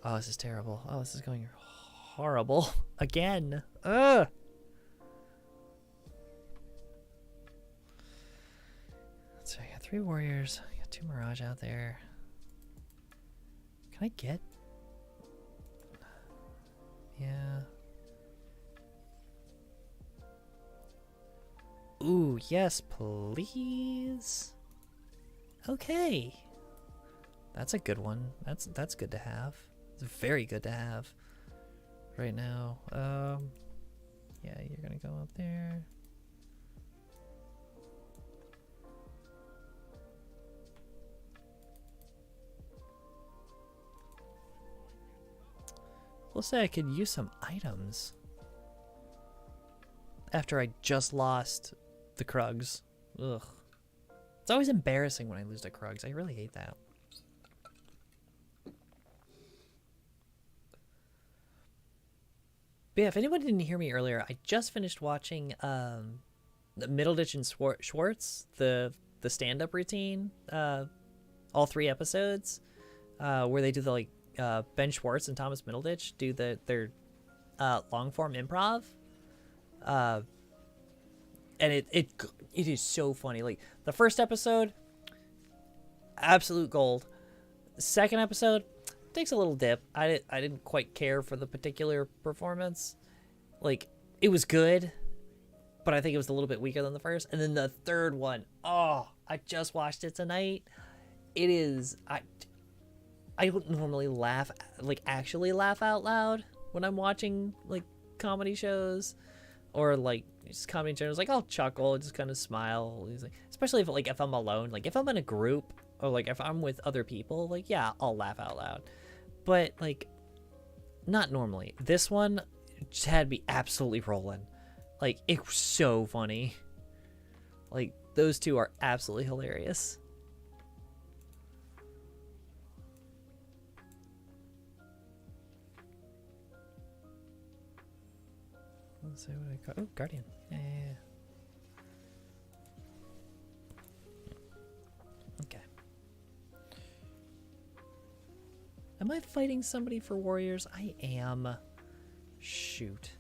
Oh, this is terrible. Oh, this is going horrible. Again. Ugh. So I got 3 warriors. I got 2 mirage out there. Can I get? Yeah. Ooh, yes, please. Okay. That's a good one. That's good to have. It's very good to have right now. Yeah, you're gonna go up there. Let's say I could use some items after I just lost the Krugs. Ugh. It's always embarrassing when I lose to Krugs. I really hate that. But yeah, if anyone didn't hear me earlier, I just finished watching Middleditch and Schwartz, the stand-up routine, all 3 episodes, where they do the like Ben Schwartz and Thomas Middleditch do their long form improv, and it is so funny. Like the first episode, absolute gold. Second episode takes a little dip. I didn't quite care for the particular performance. Like it was good, but I think it was a little bit weaker than the first. And then the third one, oh, I just watched it tonight. It is I don't normally laugh, like actually laugh out loud when I'm watching like comedy shows or like just comedy channels. Like I'll chuckle, just kind of smile, especially if I'm alone. Like if I'm in a group or like if I'm with other people, like yeah, I'll laugh out loud. But like not normally. This one just had me absolutely rolling. Like it was so funny. Like those two are absolutely hilarious. Let's see what I got. Oh, Guardian. Yeah. Okay. Am I fighting somebody for warriors? I am. Shoot.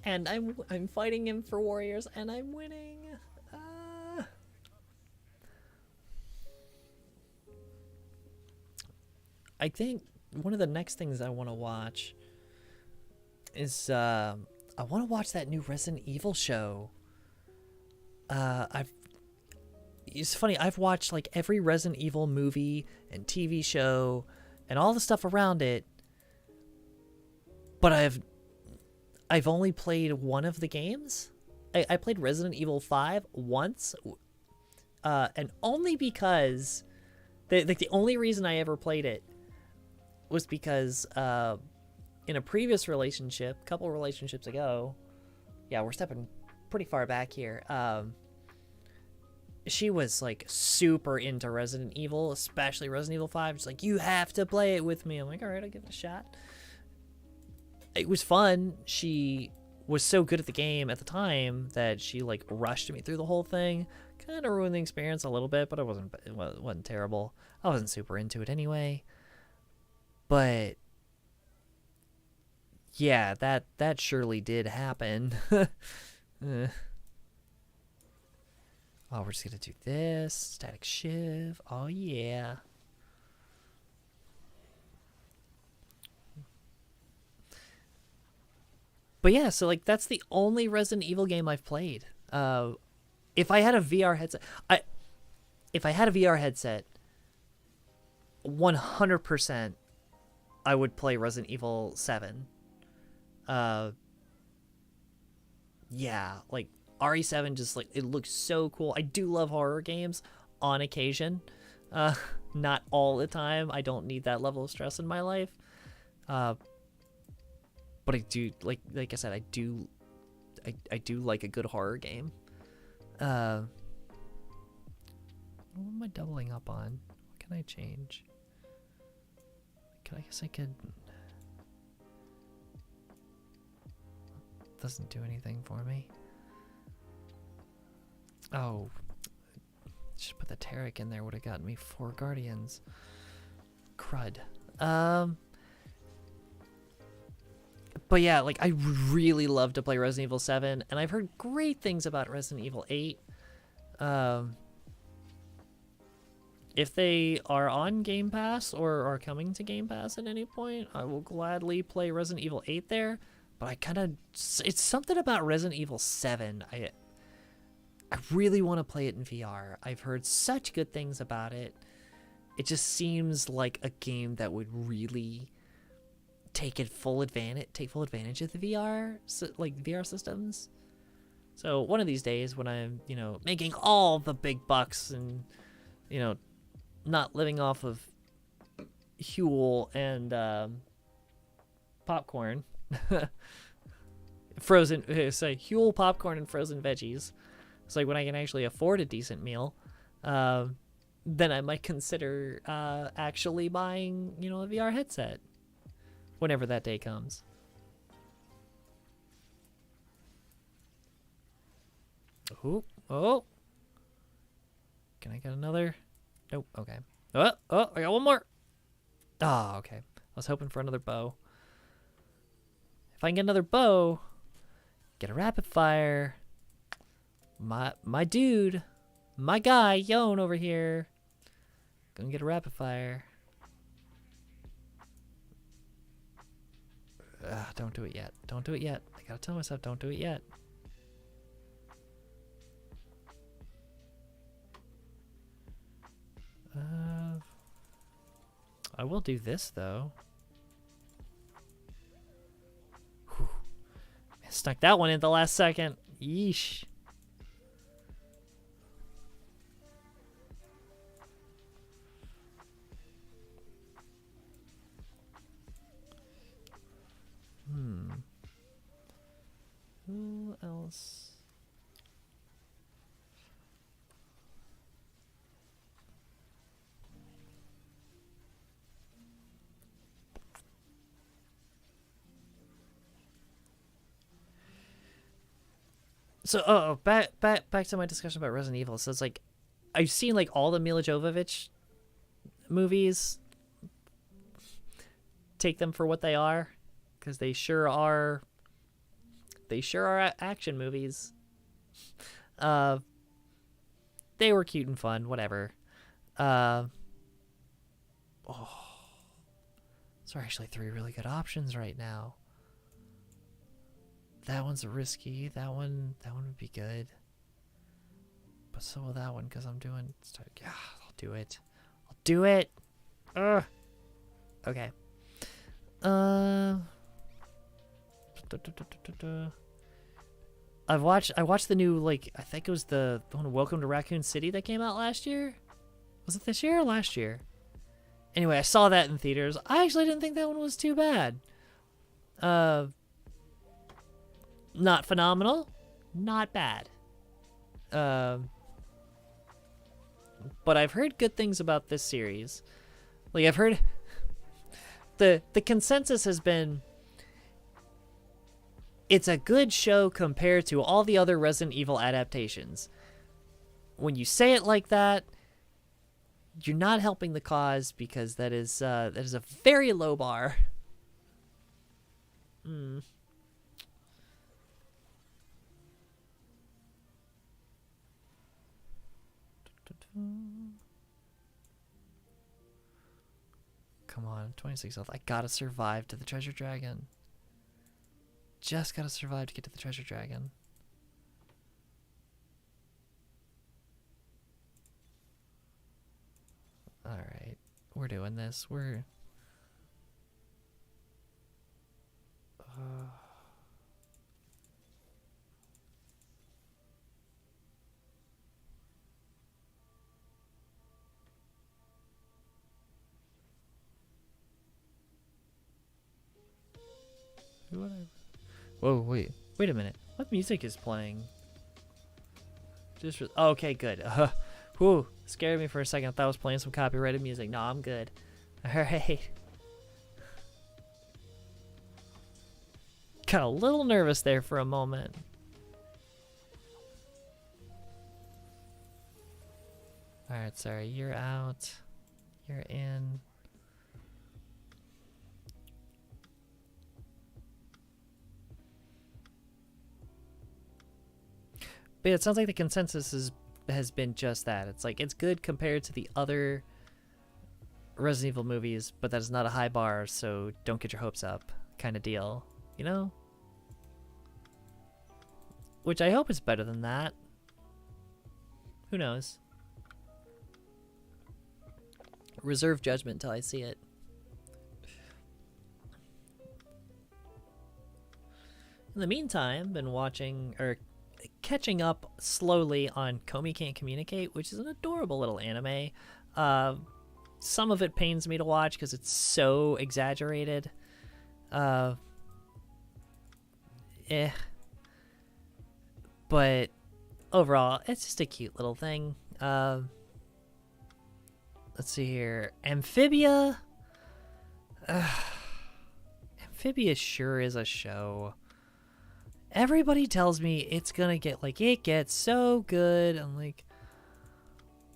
And I'm fighting him for warriors, and I'm winning. I think one of the next things I want to watch is I want to watch that new Resident Evil show. It's funny, I've watched like every Resident Evil movie and TV show and all the stuff around it, but I've only played one of the games. I played Resident Evil 5 once, and only because the only reason I ever played it was because in a previous relationship, a couple relationships ago, yeah, we're stepping pretty far back here, she was like super into Resident Evil, especially Resident Evil 5. She's like, you have to play it with me. I'm like, all right, I'll give it a shot. It was fun. She was so good at the game at the time that she like rushed me through the whole thing. Kind of ruined the experience a little bit, but it wasn't terrible. I wasn't super into it anyway. But yeah, that surely did happen. Oh, we're just gonna do this. Static Shiv. Oh yeah. But yeah, so like that's the only Resident Evil game I've played. If I had a VR headset, if I had a VR headset, 100% I would play Resident Evil 7. Yeah, like RE7 just like it looks so cool. I do love horror games on occasion. Not all the time. I don't need that level of stress in my life. But I do like I said, I do like a good horror game. What am I doubling up on? What can I change? I guess I could. Doesn't do anything for me. Oh, just put the Tarek in there would have gotten me 4 Guardians. Crud. But yeah, like I really love to play Resident Evil 7, and I've heard great things about Resident Evil 8. if they are on Game Pass or are coming to Game Pass at any point, I will gladly play Resident Evil 8 there. But it's something about Resident Evil 7. I really want to play it in VR. I've heard such good things about it. It just seems like a game that would really take full advantage of the VR, like VR systems. So one of these days when I'm, making all the big bucks and, not living off of Huel and popcorn, frozen, say Huel popcorn and frozen veggies. It's like when I can actually afford a decent meal, then I might consider actually buying, a VR headset whenever that day comes. Oh. Can I get another? Nope. Okay. Oh, I got one more. Oh, okay. I was hoping for another bow. If I can get another bow, get a rapid fire. My dude, my guy, Yon over here, gonna get a rapid fire. Don't do it yet. Don't do it yet. I gotta tell myself, don't do it yet. I will do this though. Whew. Stuck that one in the last second. Yeesh. Who else? So, back to my discussion about Resident Evil. So it's like, I've seen like all the Mila Jovovich movies. Take them for what they are, because they sure are. They sure are action movies. They were cute and fun, whatever. Those are actually 3 really good options right now. That one's risky. That one would be good. But so will that one, because I'm doing... Yeah, I'll do it. I'll do it! Ugh. Okay. I watched the new, like, I think it was the one, Welcome to Raccoon City, that came out last year. Was it this year or last year? Anyway, I saw that in theaters. I actually didn't think that one was too bad. Not phenomenal, not bad. But I've heard good things about this series. Like, I've heard the consensus has been it's a good show compared to all the other Resident Evil adaptations. When you say it like that, you're not helping the cause, because that is a very low bar. Come on, 26 health. I gotta survive to the treasure dragon. Just gotta survive to get to the treasure dragon. Alright, we're doing this. We're... Whoa, wait a minute. What music is playing? Okay, good. Whew, scared me for a second. I thought I was playing some copyrighted music. No, I'm good. Alright. Got a little nervous there for a moment. Alright, sorry. You're out. You're in. But yeah, it sounds like the consensus is has been just that. It's like, it's good compared to the other Resident Evil movies, but that is not a high bar, so don't get your hopes up kind of deal, you know? Which I hope is better than that. Who knows? Reserve judgment till I see it. In the meantime, been watching, or catching up slowly on Komi Can't Communicate, which is an adorable little anime. Some of it pains me to watch because it's so exaggerated. But overall, it's just a cute little thing. Let's see here. Amphibia? Amphibia sure is a show. Everybody tells me it's gonna get, like, it gets so good. I'm like,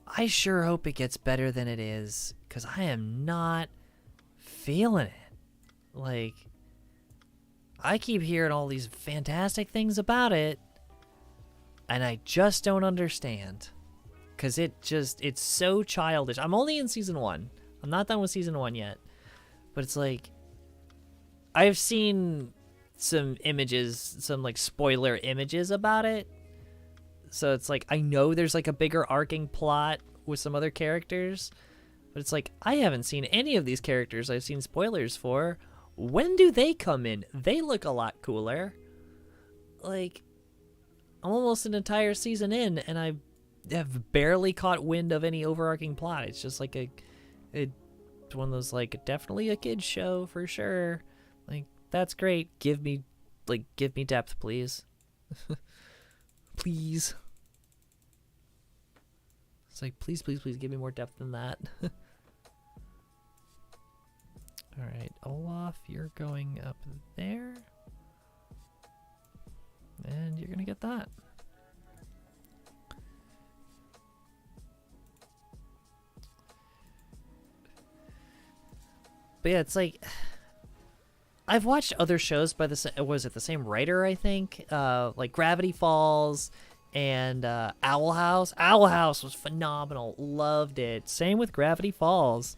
I sure hope it gets better than it is, because I am not feeling it. Like, I keep hearing all these fantastic things about it, and I just don't understand. Because it's so childish. I'm only in season 1. I'm not done with season 1 yet. But it's like, I've seen some images, some like spoiler images about it. So it's like, I know there's like a bigger arcing plot with some other characters. But it's like, I haven't seen any of these characters I've seen spoilers for. When do they come in? They look a lot cooler. Like, I'm almost an entire season in, and I have barely caught wind of any overarching plot. It's just like it's one of those, like, definitely a kid's show for sure. Like, that's great. Give me depth, please. Please. It's like, please, please, please give me more depth than that. All right, Olaf, you're going up there. And you're gonna get that. But yeah, it's like, I've watched other shows by the same writer, I think, like Gravity Falls and Owl House. Owl House was phenomenal, loved it. Same with Gravity Falls.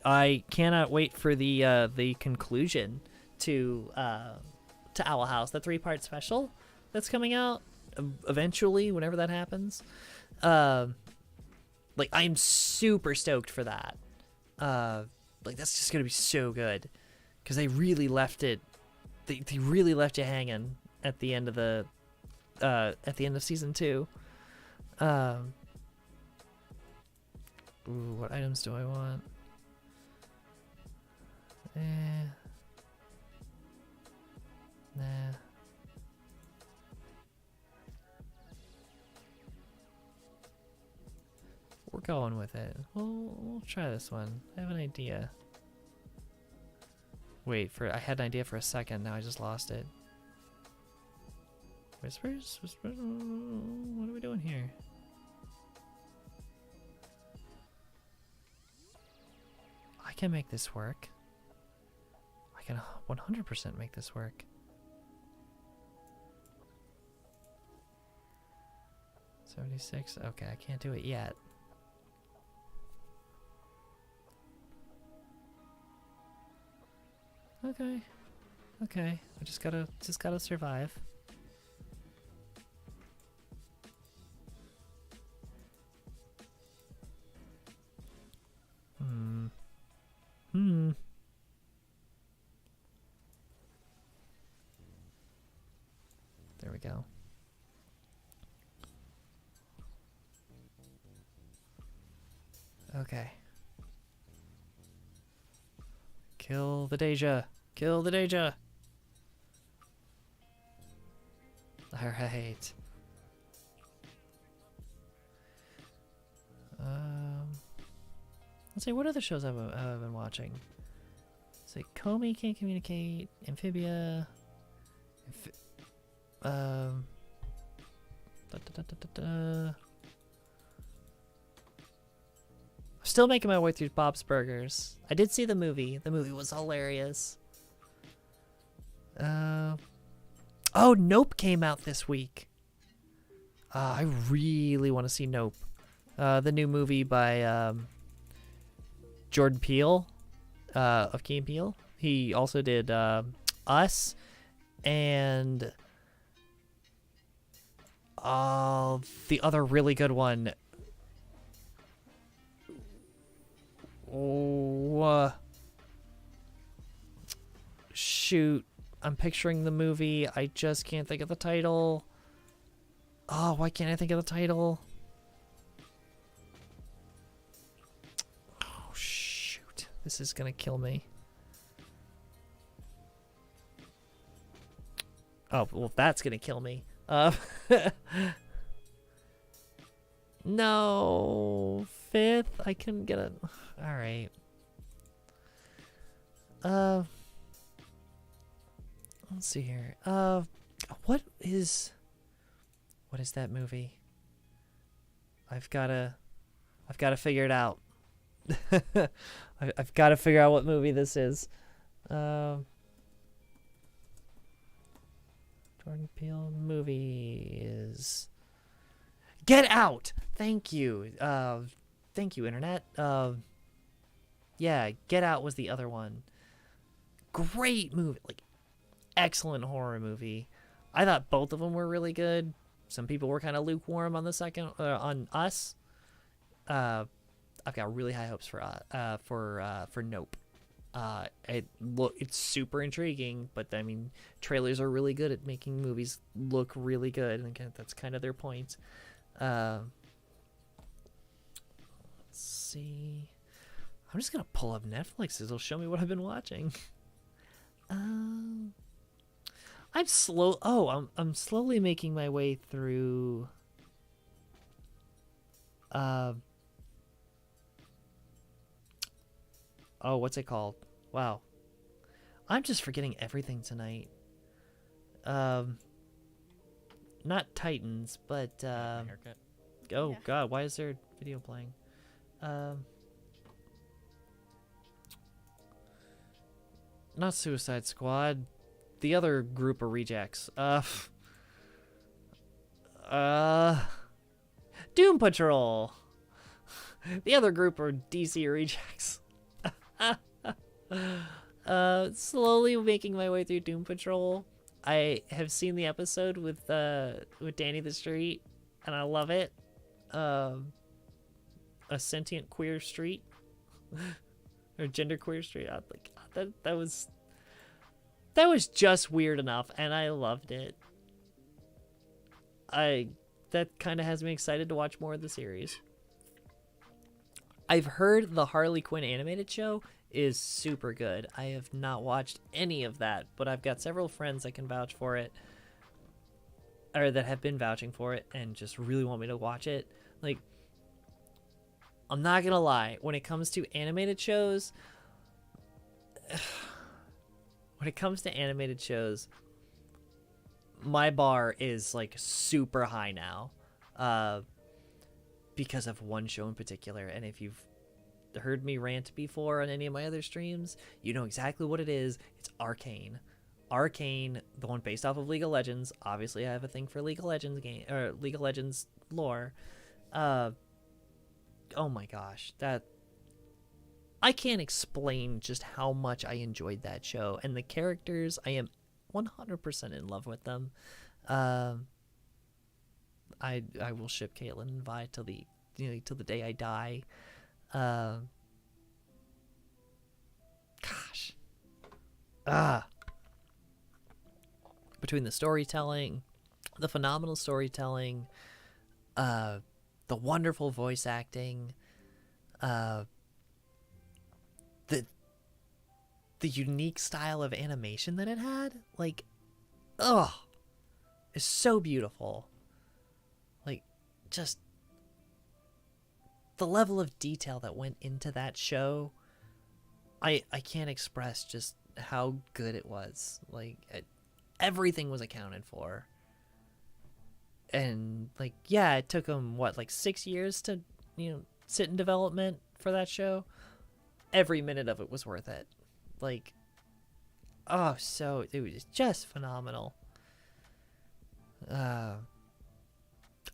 I cannot wait for the conclusion to Owl House, the 3-part special that's coming out eventually, whenever that happens. Like, I'm super stoked for that. Like, that's just gonna be so good, because they really left it. They really left you hanging at the end of season 2. Ooh, what items do I want? Nah. We're going with it. We'll try this one. I have an idea. Wait, I had an idea for a second, now I just lost it. Whispers? Whispers? What are we doing here? I can make this work. I can 100% make this work. 76? Okay, I can't do it yet. Okay. Okay. I just gotta survive. There we go. Okay. Kill the Deja. Kill the Deja. Alright. Let's see, what other shows I've been watching? Let's see, Komi Can't Communicate, Amphibia, Still making my way through Bob's Burgers. I did see the movie. The movie was hilarious. Oh, Nope came out this week. I really want to see Nope. The new movie by Jordan Peele of Key and Peele. He also did Us and the other really good one. Oh, shoot. I'm picturing the movie. I just can't think of the title. Oh, why can't I think of the title? Oh, shoot. This is gonna kill me. Oh, well, that's gonna kill me. No. Fifth? I couldn't get it. Alright. Let's see here. What is that movie? I've gotta figure it out. I've got to figure out what movie this is. Jordan Peele movie is Get Out. Thank you. Thank you, Internet. Yeah, Get Out was the other one. Great movie. Like, excellent horror movie. I thought both of them were really good. Some people were kind of lukewarm on the second, on Us. I've got really high hopes for Nope. It's super intriguing, but I mean, trailers are really good at making movies look really good, and that's kind of their point. Let's see. I'm just gonna pull up Netflix. It'll show me what I've been watching. I'm slow. Oh, I'm slowly making my way through. Oh, what's it called? Wow. I'm just forgetting everything tonight. Not Titans, but Haircut. oh Yeah. God, why is there video playing? Not Suicide Squad. The other group of rejects. Doom Patrol. The other group are DC rejects. Slowly making my way through Doom Patrol. I have seen the episode with Danny the Street, and I love it. A sentient queer street, or gender queer street. I like that was just weird enough, and I loved it. That kind of has me excited to watch more of the series. I've heard the Harley Quinn animated show is super good. I have not watched any of that, but I've got several friends that can vouch for it, or that have been vouching for it, and just really want me to watch it. Like, I'm not gonna lie, when it comes to animated shows, my bar is like super high now, because of one show in particular. And if you've heard me rant before on any of my other streams, you know exactly what it is. It's Arcane. Arcane, the one based off of League of Legends. Obviously, I have a thing for League of Legends game, or League of Legends lore. Oh my gosh, that I can't explain just how much I enjoyed that show, and the characters. I am 100% in love with them. I will ship Caitlyn and Vi till the day I die. Gosh. Between the storytelling, the phenomenal storytelling, the wonderful voice acting, the unique style of animation that it had, like, it's so beautiful. Like, just the level of detail that went into that show, I can't express just how good it was. Like, everything was accounted for. And, like, yeah, it took them, 6 years to, sit in development for that show? Every minute of it was worth it. Like, so it was just phenomenal.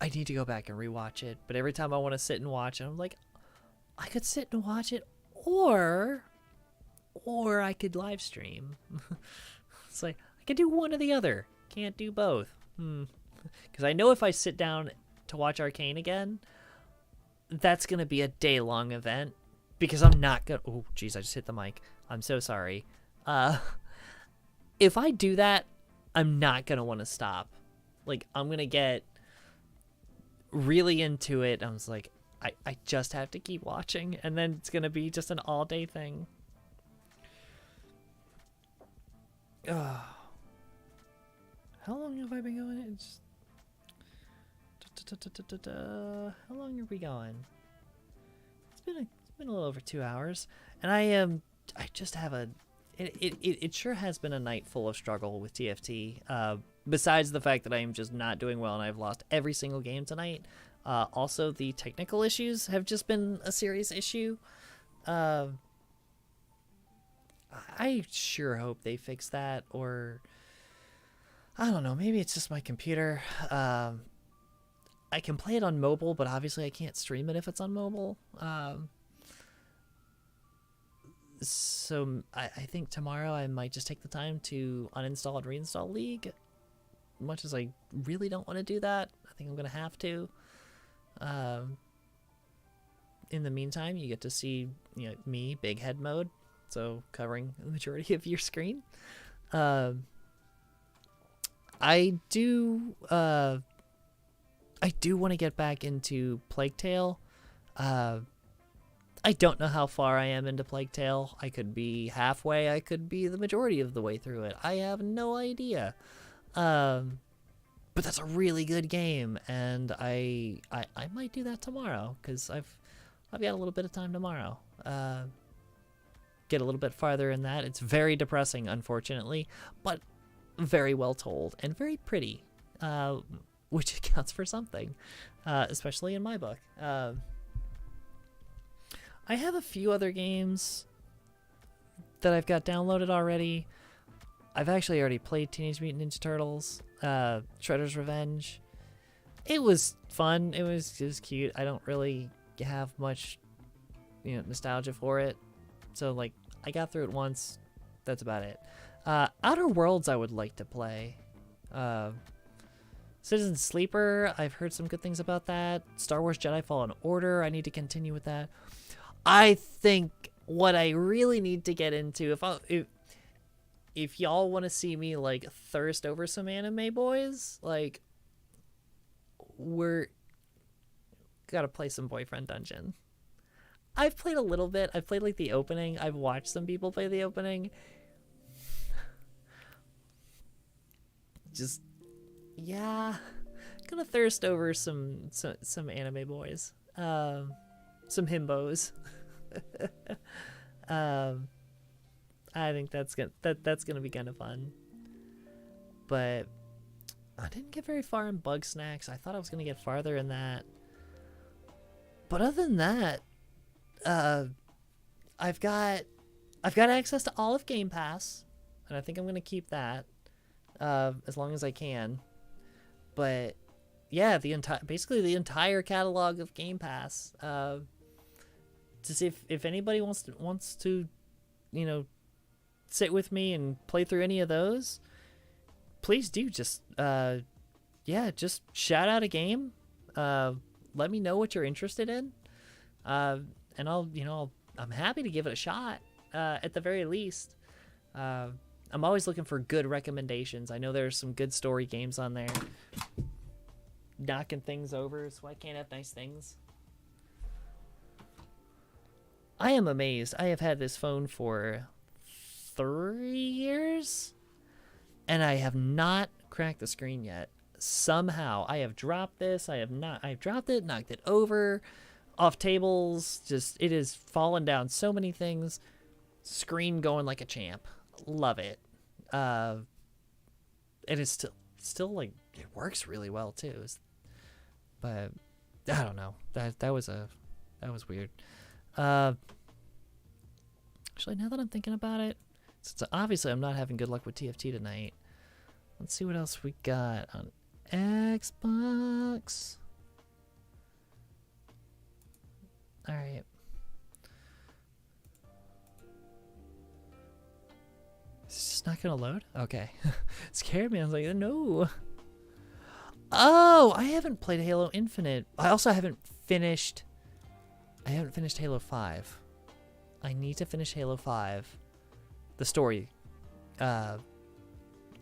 I need to go back and rewatch it. But every time I want to sit and watch it, I'm like, I could sit and watch it, or I could live stream. It's like I could do one or the other. Can't do both. Because I know if I sit down to watch Arcane again, that's gonna be a day-long event. Because I'm not gonna. Oh, jeez, I just hit the mic. I'm so sorry. If I do that, I'm not gonna want to stop. Like, I'm gonna get really into it. I was like, I just have to keep watching, and then it's gonna be just an all-day thing. How long have I been going? It's how long are we going? It's been a little over 2 hours, and I just have a. It sure has been a night full of struggle with TFT. Besides the fact that I am just not doing well and I've lost every single game tonight. Also, the technical issues have just been a serious issue. I sure hope they fix that, or I don't know, maybe it's just my computer. I can play it on mobile, but obviously I can't stream it if it's on mobile. So I think tomorrow I might just take the time to uninstall and reinstall League. Much as I really don't want to do that, I think I'm going to have to. In the meantime, you get to see me, big head mode, so covering the majority of your screen. I do want to get back into Plague Tale. I don't know how far I am into Plague Tale. I could be halfway. I could be the majority of the way through it. I have no idea. But that's a really good game, and I might do that tomorrow because I've got a little bit of time tomorrow. Get a little bit farther in that. It's very depressing, unfortunately, but very well told and very pretty, which counts for something, especially in my book. I have a few other games that I've got downloaded already. I've actually already played Teenage Mutant Ninja Turtles, Shredder's Revenge. It was fun. It was cute. I don't really have much, nostalgia for it. So, like, I got through it once. That's about it. Outer Worlds I would like to play. Citizen Sleeper, I've heard some good things about that. Star Wars Jedi Fallen Order, I need to continue with that. I think what I really need to get into, if y'all want to see me like thirst over some anime, boys, like we're gotta play some Boyfriend Dungeon. I've played a little bit. I've played like the opening. I've watched some people play the opening. Just gonna thirst over some anime boys. Some himbos. I think that's gonna be kind of fun. But I didn't get very far in Bug Snacks. I thought I was gonna get farther in that. But other than that, I've got access to all of Game Pass, and I think I'm gonna keep that as long as I can. But yeah, basically the entire catalog of Game Pass. To see if anybody wants to, sit with me and play through any of those, please do. Just just shout out a game. Let me know what you're interested in, and I'm happy to give it a shot. At the very least, I'm always looking for good recommendations. I know there's some good story games on there. Knocking things over, so I can't have nice things. I am amazed. I have had this phone for 3 years, and I have not cracked the screen yet. Somehow, I have dropped this. I've dropped it, knocked it over, off tables. It has fallen down so many things. Screen going like a champ. Love it. And it's still like, it works really well too. But I don't know. That was weird. Actually, now that I'm thinking about it, since obviously I'm not having good luck with TFT tonight, let's see what else we got on Xbox. All right. It's just not gonna load? Okay. Scared me. I was like, no. Oh, I haven't played Halo Infinite. I also haven't finished Halo 5. I need to finish Halo 5. The story. And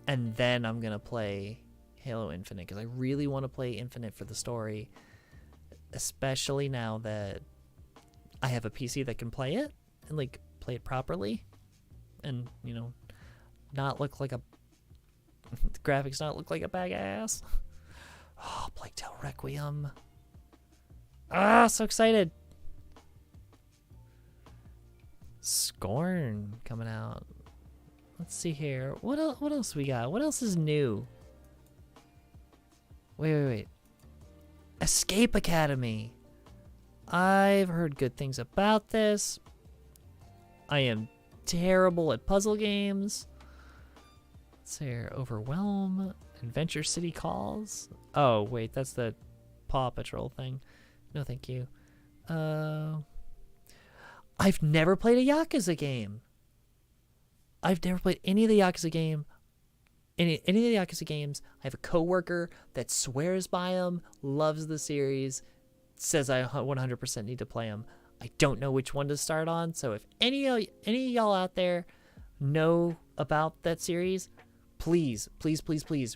then I'm gonna play Halo Infinite because I really want to play Infinite for the story. Especially now that I have a PC that can play it and like play it properly. And, you know, not look like a the graphics not look like a bag ass. Oh, Plague Tale Requiem. Ah, so excited. Scorn coming out. Let's see here. What else we got? What else is new? Wait. Escape Academy. I've heard good things about this. I am terrible at puzzle games. Let's see here. Overwhelm. Adventure City Calls. Oh, wait. That's the Paw Patrol thing. No, thank you. I've never played a Yakuza game. I've never played any of the Yakuza game. Any of the Yakuza games. I have a coworker that swears by them, loves the series, says I 100% need to play them. I don't know which one to start on, so if any of y'all out there know about that series, please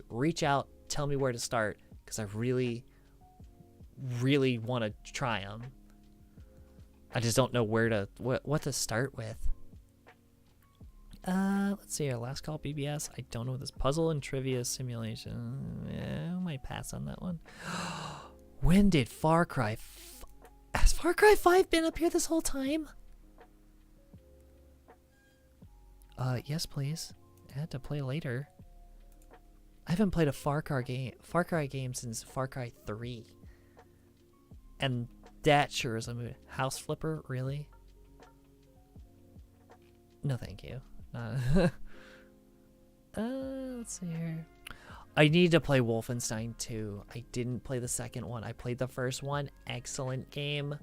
reach out, tell me where to start, because I really want to try them. I just don't know what to start with. Let's see here. Last Call BBS. I don't know this puzzle and trivia simulation. Yeah, I might pass on that one. When did Far Cry? Has Far Cry 5 been up here this whole time? Yes, please. I had to play later. I haven't played a Far Cry game since Far Cry 3. And that sure is a movie. House Flipper, really? No, thank you. Let's see here. I need to play Wolfenstein 2. I didn't play the second one. I played the first one. Excellent game.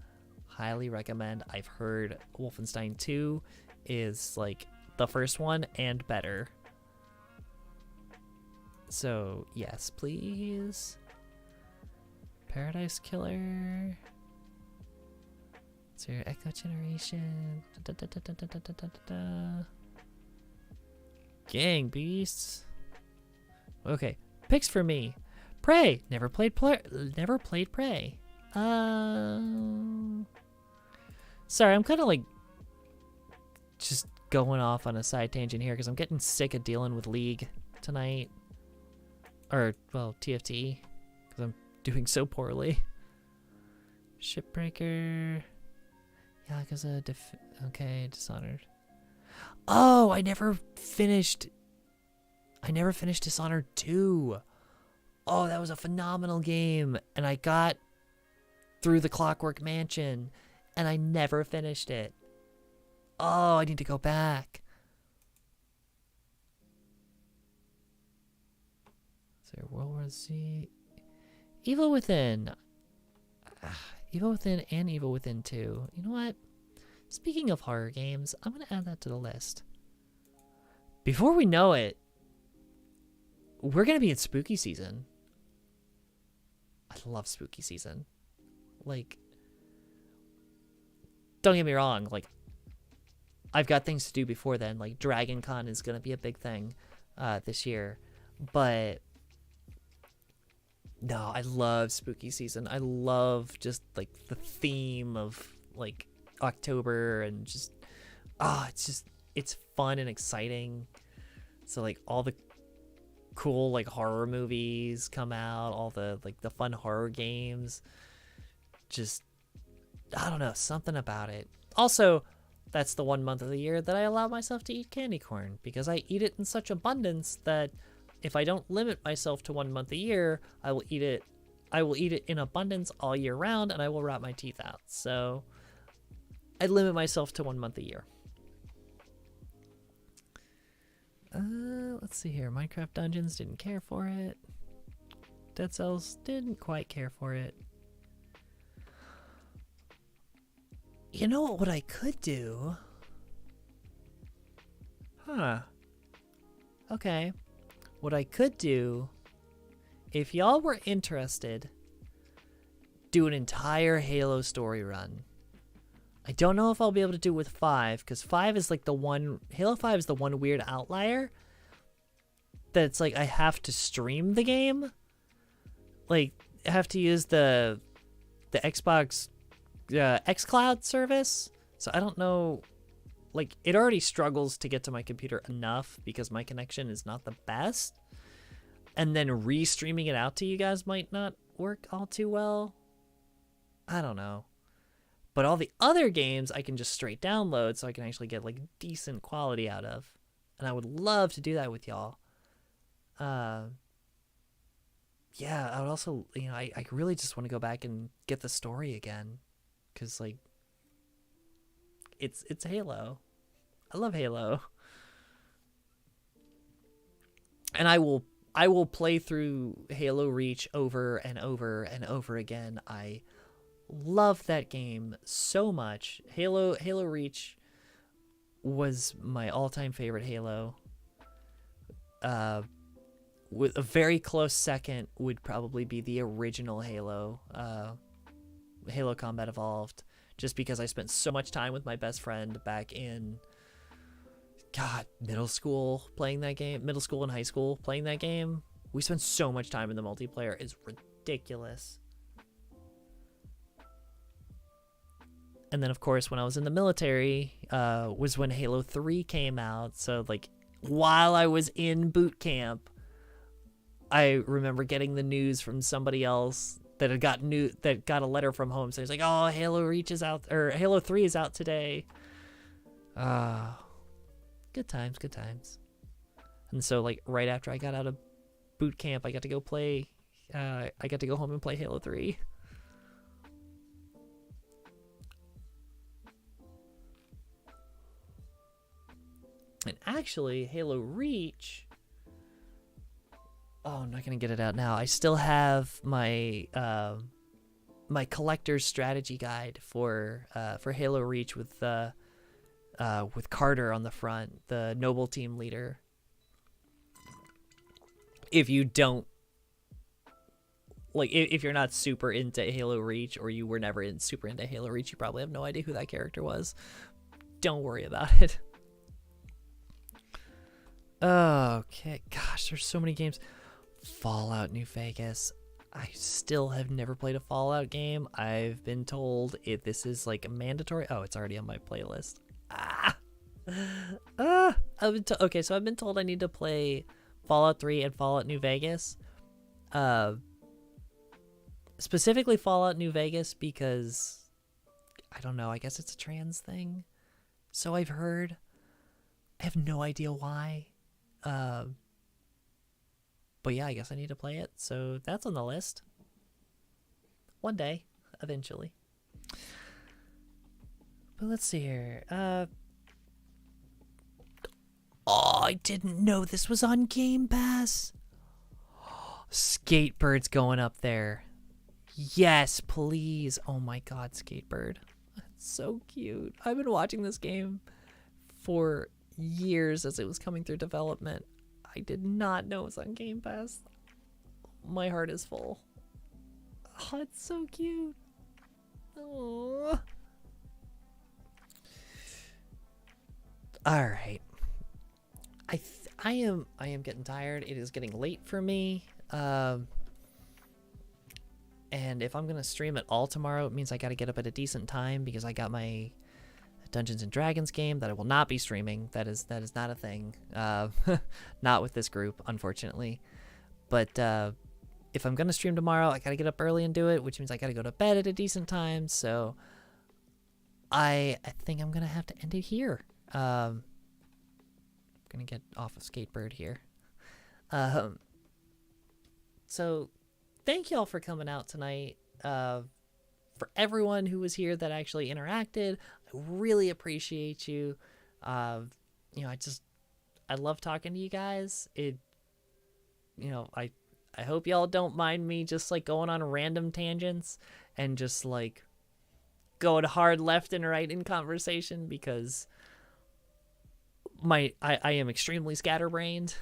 Highly recommend. I've heard Wolfenstein 2 is like the first one and better. So, yes, please. Paradise Killer. It's your Echo Generation. Gang Beasts. Okay, picks for me. Prey. Never played Prey. Sorry, I'm kind of like just going off on a side tangent here because I'm getting sick of dealing with League tonight. Or, well, TFT, because I'm doing so poorly. Shipbreaker. Yakuza. Okay, Dishonored. Oh, I never finished Dishonored 2. Oh, that was a phenomenal game. And I got through the Clockwork Mansion, and I never finished it. Oh, I need to go back. So World War Z. Evil Within. Evil Within and Evil Within 2. You know what? Speaking of horror games, I'm going to add that to the list. Before we know it, we're going to be in spooky season. I love spooky season. Like, don't get me wrong, like, I've got things to do before then. Like, Dragon Con is going to be a big thing this year. But, no, I love spooky season. I love just, like, the theme of, like, October and just, it's fun and exciting. So, like, all the cool, like, horror movies come out, all the, like, the fun horror games. Just, I don't know, something about it. Also, that's the 1 month of the year that I allow myself to eat candy corn, because I eat it in such abundance that if I don't limit myself to 1 month a year, I will eat it in abundance all year round, and I will rot my teeth out. So I limit myself to 1 month a year. Let's see here. Minecraft Dungeons, didn't care for it. Dead Cells, didn't quite care for it. You know what I could do? Huh. Okay. What I could do, if y'all were interested, do an entire Halo story run. I don't know if I'll be able to do it with 5, because 5 is like the one, Halo 5 is the one weird outlier that's like I have to stream the game. Like, I have to use the Xbox xCloud service. So I don't know, like, it already struggles to get to my computer enough because my connection is not the best. And then restreaming it out to you guys might not work all too well. I don't know. But all the other games I can just straight download so I can actually get like decent quality out of. And I would love to do that with y'all. Yeah, I would also, you know, I really just want to go back and get the story again. Because, like, it's Halo. I love Halo. And I will play through Halo Reach over and over and over again. I love that game so much. Halo Reach was my all-time favorite Halo. With a very close second would probably be the original Halo, Halo Combat Evolved, just because I spent so much time with my best friend back in, middle school playing that game, middle school and high school playing that game. We spent so much time in the multiplayer. It's ridiculous. And then, of course, when I was in the military, was when Halo 3 came out. So, like, while I was in boot camp, I remember getting the news from somebody else that got a letter from home. So it's like, oh, Halo Reach is out, or Halo 3 is out today. Good times, good times. And so, like, right after I got out of boot camp, I got to go play. I got to go home and play Halo 3. And actually, Halo Reach. Oh, I'm not gonna get it out now. I still have my my collector's strategy guide for Halo Reach with Carter on the front, the Noble team leader. If you don't like, if you're not super into Halo Reach, or you were never super into Halo Reach, you probably have no idea who that character was. Don't worry about it. Okay, gosh, there's so many games. Fallout New Vegas. I still have never played a Fallout game. I've been told this is like mandatory. Oh, it's already on my playlist. Okay, so I've been told I need to play Fallout 3 and Fallout New Vegas. Specifically Fallout New Vegas because, I don't know, I guess it's a trans thing. So I've heard. I have no idea why. But yeah, I guess I need to play it. So that's on the list. One day, eventually. But let's see here. Oh, I didn't know this was on Game Pass. Skatebird's going up there. Yes, please. Oh my god, Skatebird. That's so cute. I've been watching this game for years as it was coming through development. I did not know it was on Game Pass. My heart is full. Oh, it's so cute. Oh. All right. I am getting tired. It is getting late for me. And if I'm gonna stream it all tomorrow, it means I got to get up at a decent time because I got my Dungeons and Dragons game that I will not be streaming. That is not a thing. Not with this group, unfortunately. But if I'm gonna stream tomorrow, I gotta get up early and do it, which means I gotta go to bed at a decent time. So I think I'm gonna have to end it here. I'm gonna get off of Skatebird here. So thank y'all for coming out tonight. For everyone who was here that actually interacted, I really appreciate you. You know, I love talking to you guys. I hope y'all don't mind me just like going on random tangents and just like going hard left and right in conversation because I am extremely scatterbrained,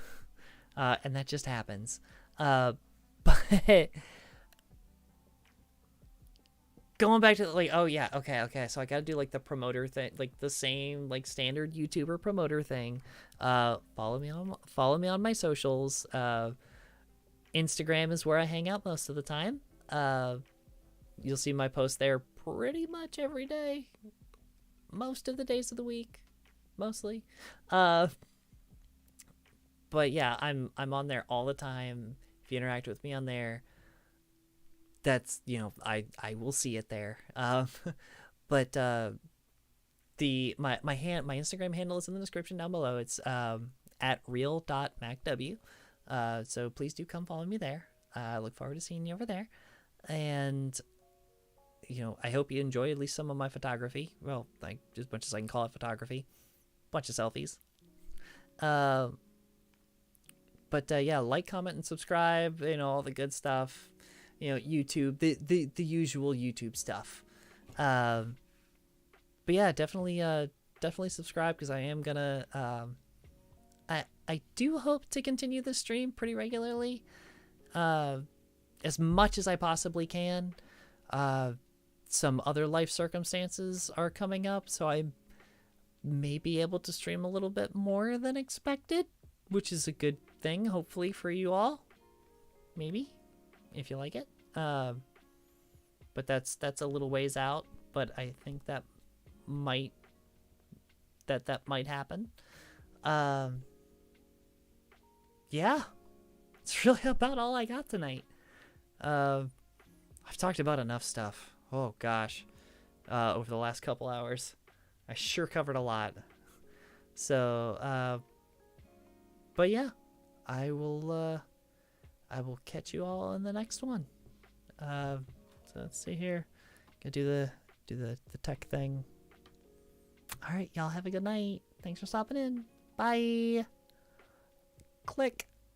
and that just happens. But going back to like, oh yeah, okay. So I got to do like the promoter thing, like the same like standard YouTuber promoter thing. Follow me on my socials. Instagram is where I hang out most of the time. You'll see my post there pretty much every day, most of the days of the week, mostly. But yeah, I'm on there all the time. If you interact with me on there, that's, I will see it there. But my Instagram handle is in the description down below. It's at real.macw. So please do come follow me there. I look forward to seeing you over there. And I hope you enjoy at least some of my photography. Well, like as much as I can call it photography. Bunch of selfies. But yeah, like, comment, and subscribe. All the good stuff. YouTube, the usual YouTube stuff. But yeah, definitely subscribe, because I am gonna I do hope to continue this stream pretty regularly, as much as I possibly can. Some other life circumstances are coming up, so I may be able to stream a little bit more than expected, which is a good thing, hopefully, for you all. Maybe, if you like it. But that's a little ways out, but I think that might happen. Yeah, it's really about all I got tonight. I've talked about enough stuff. Oh gosh, over the last couple hours, I sure covered a lot. So, but yeah, I will catch you all in the next one. So let's see here. Gonna do the tech thing. All right, y'all have a good night. Thanks for stopping in. Bye. Click.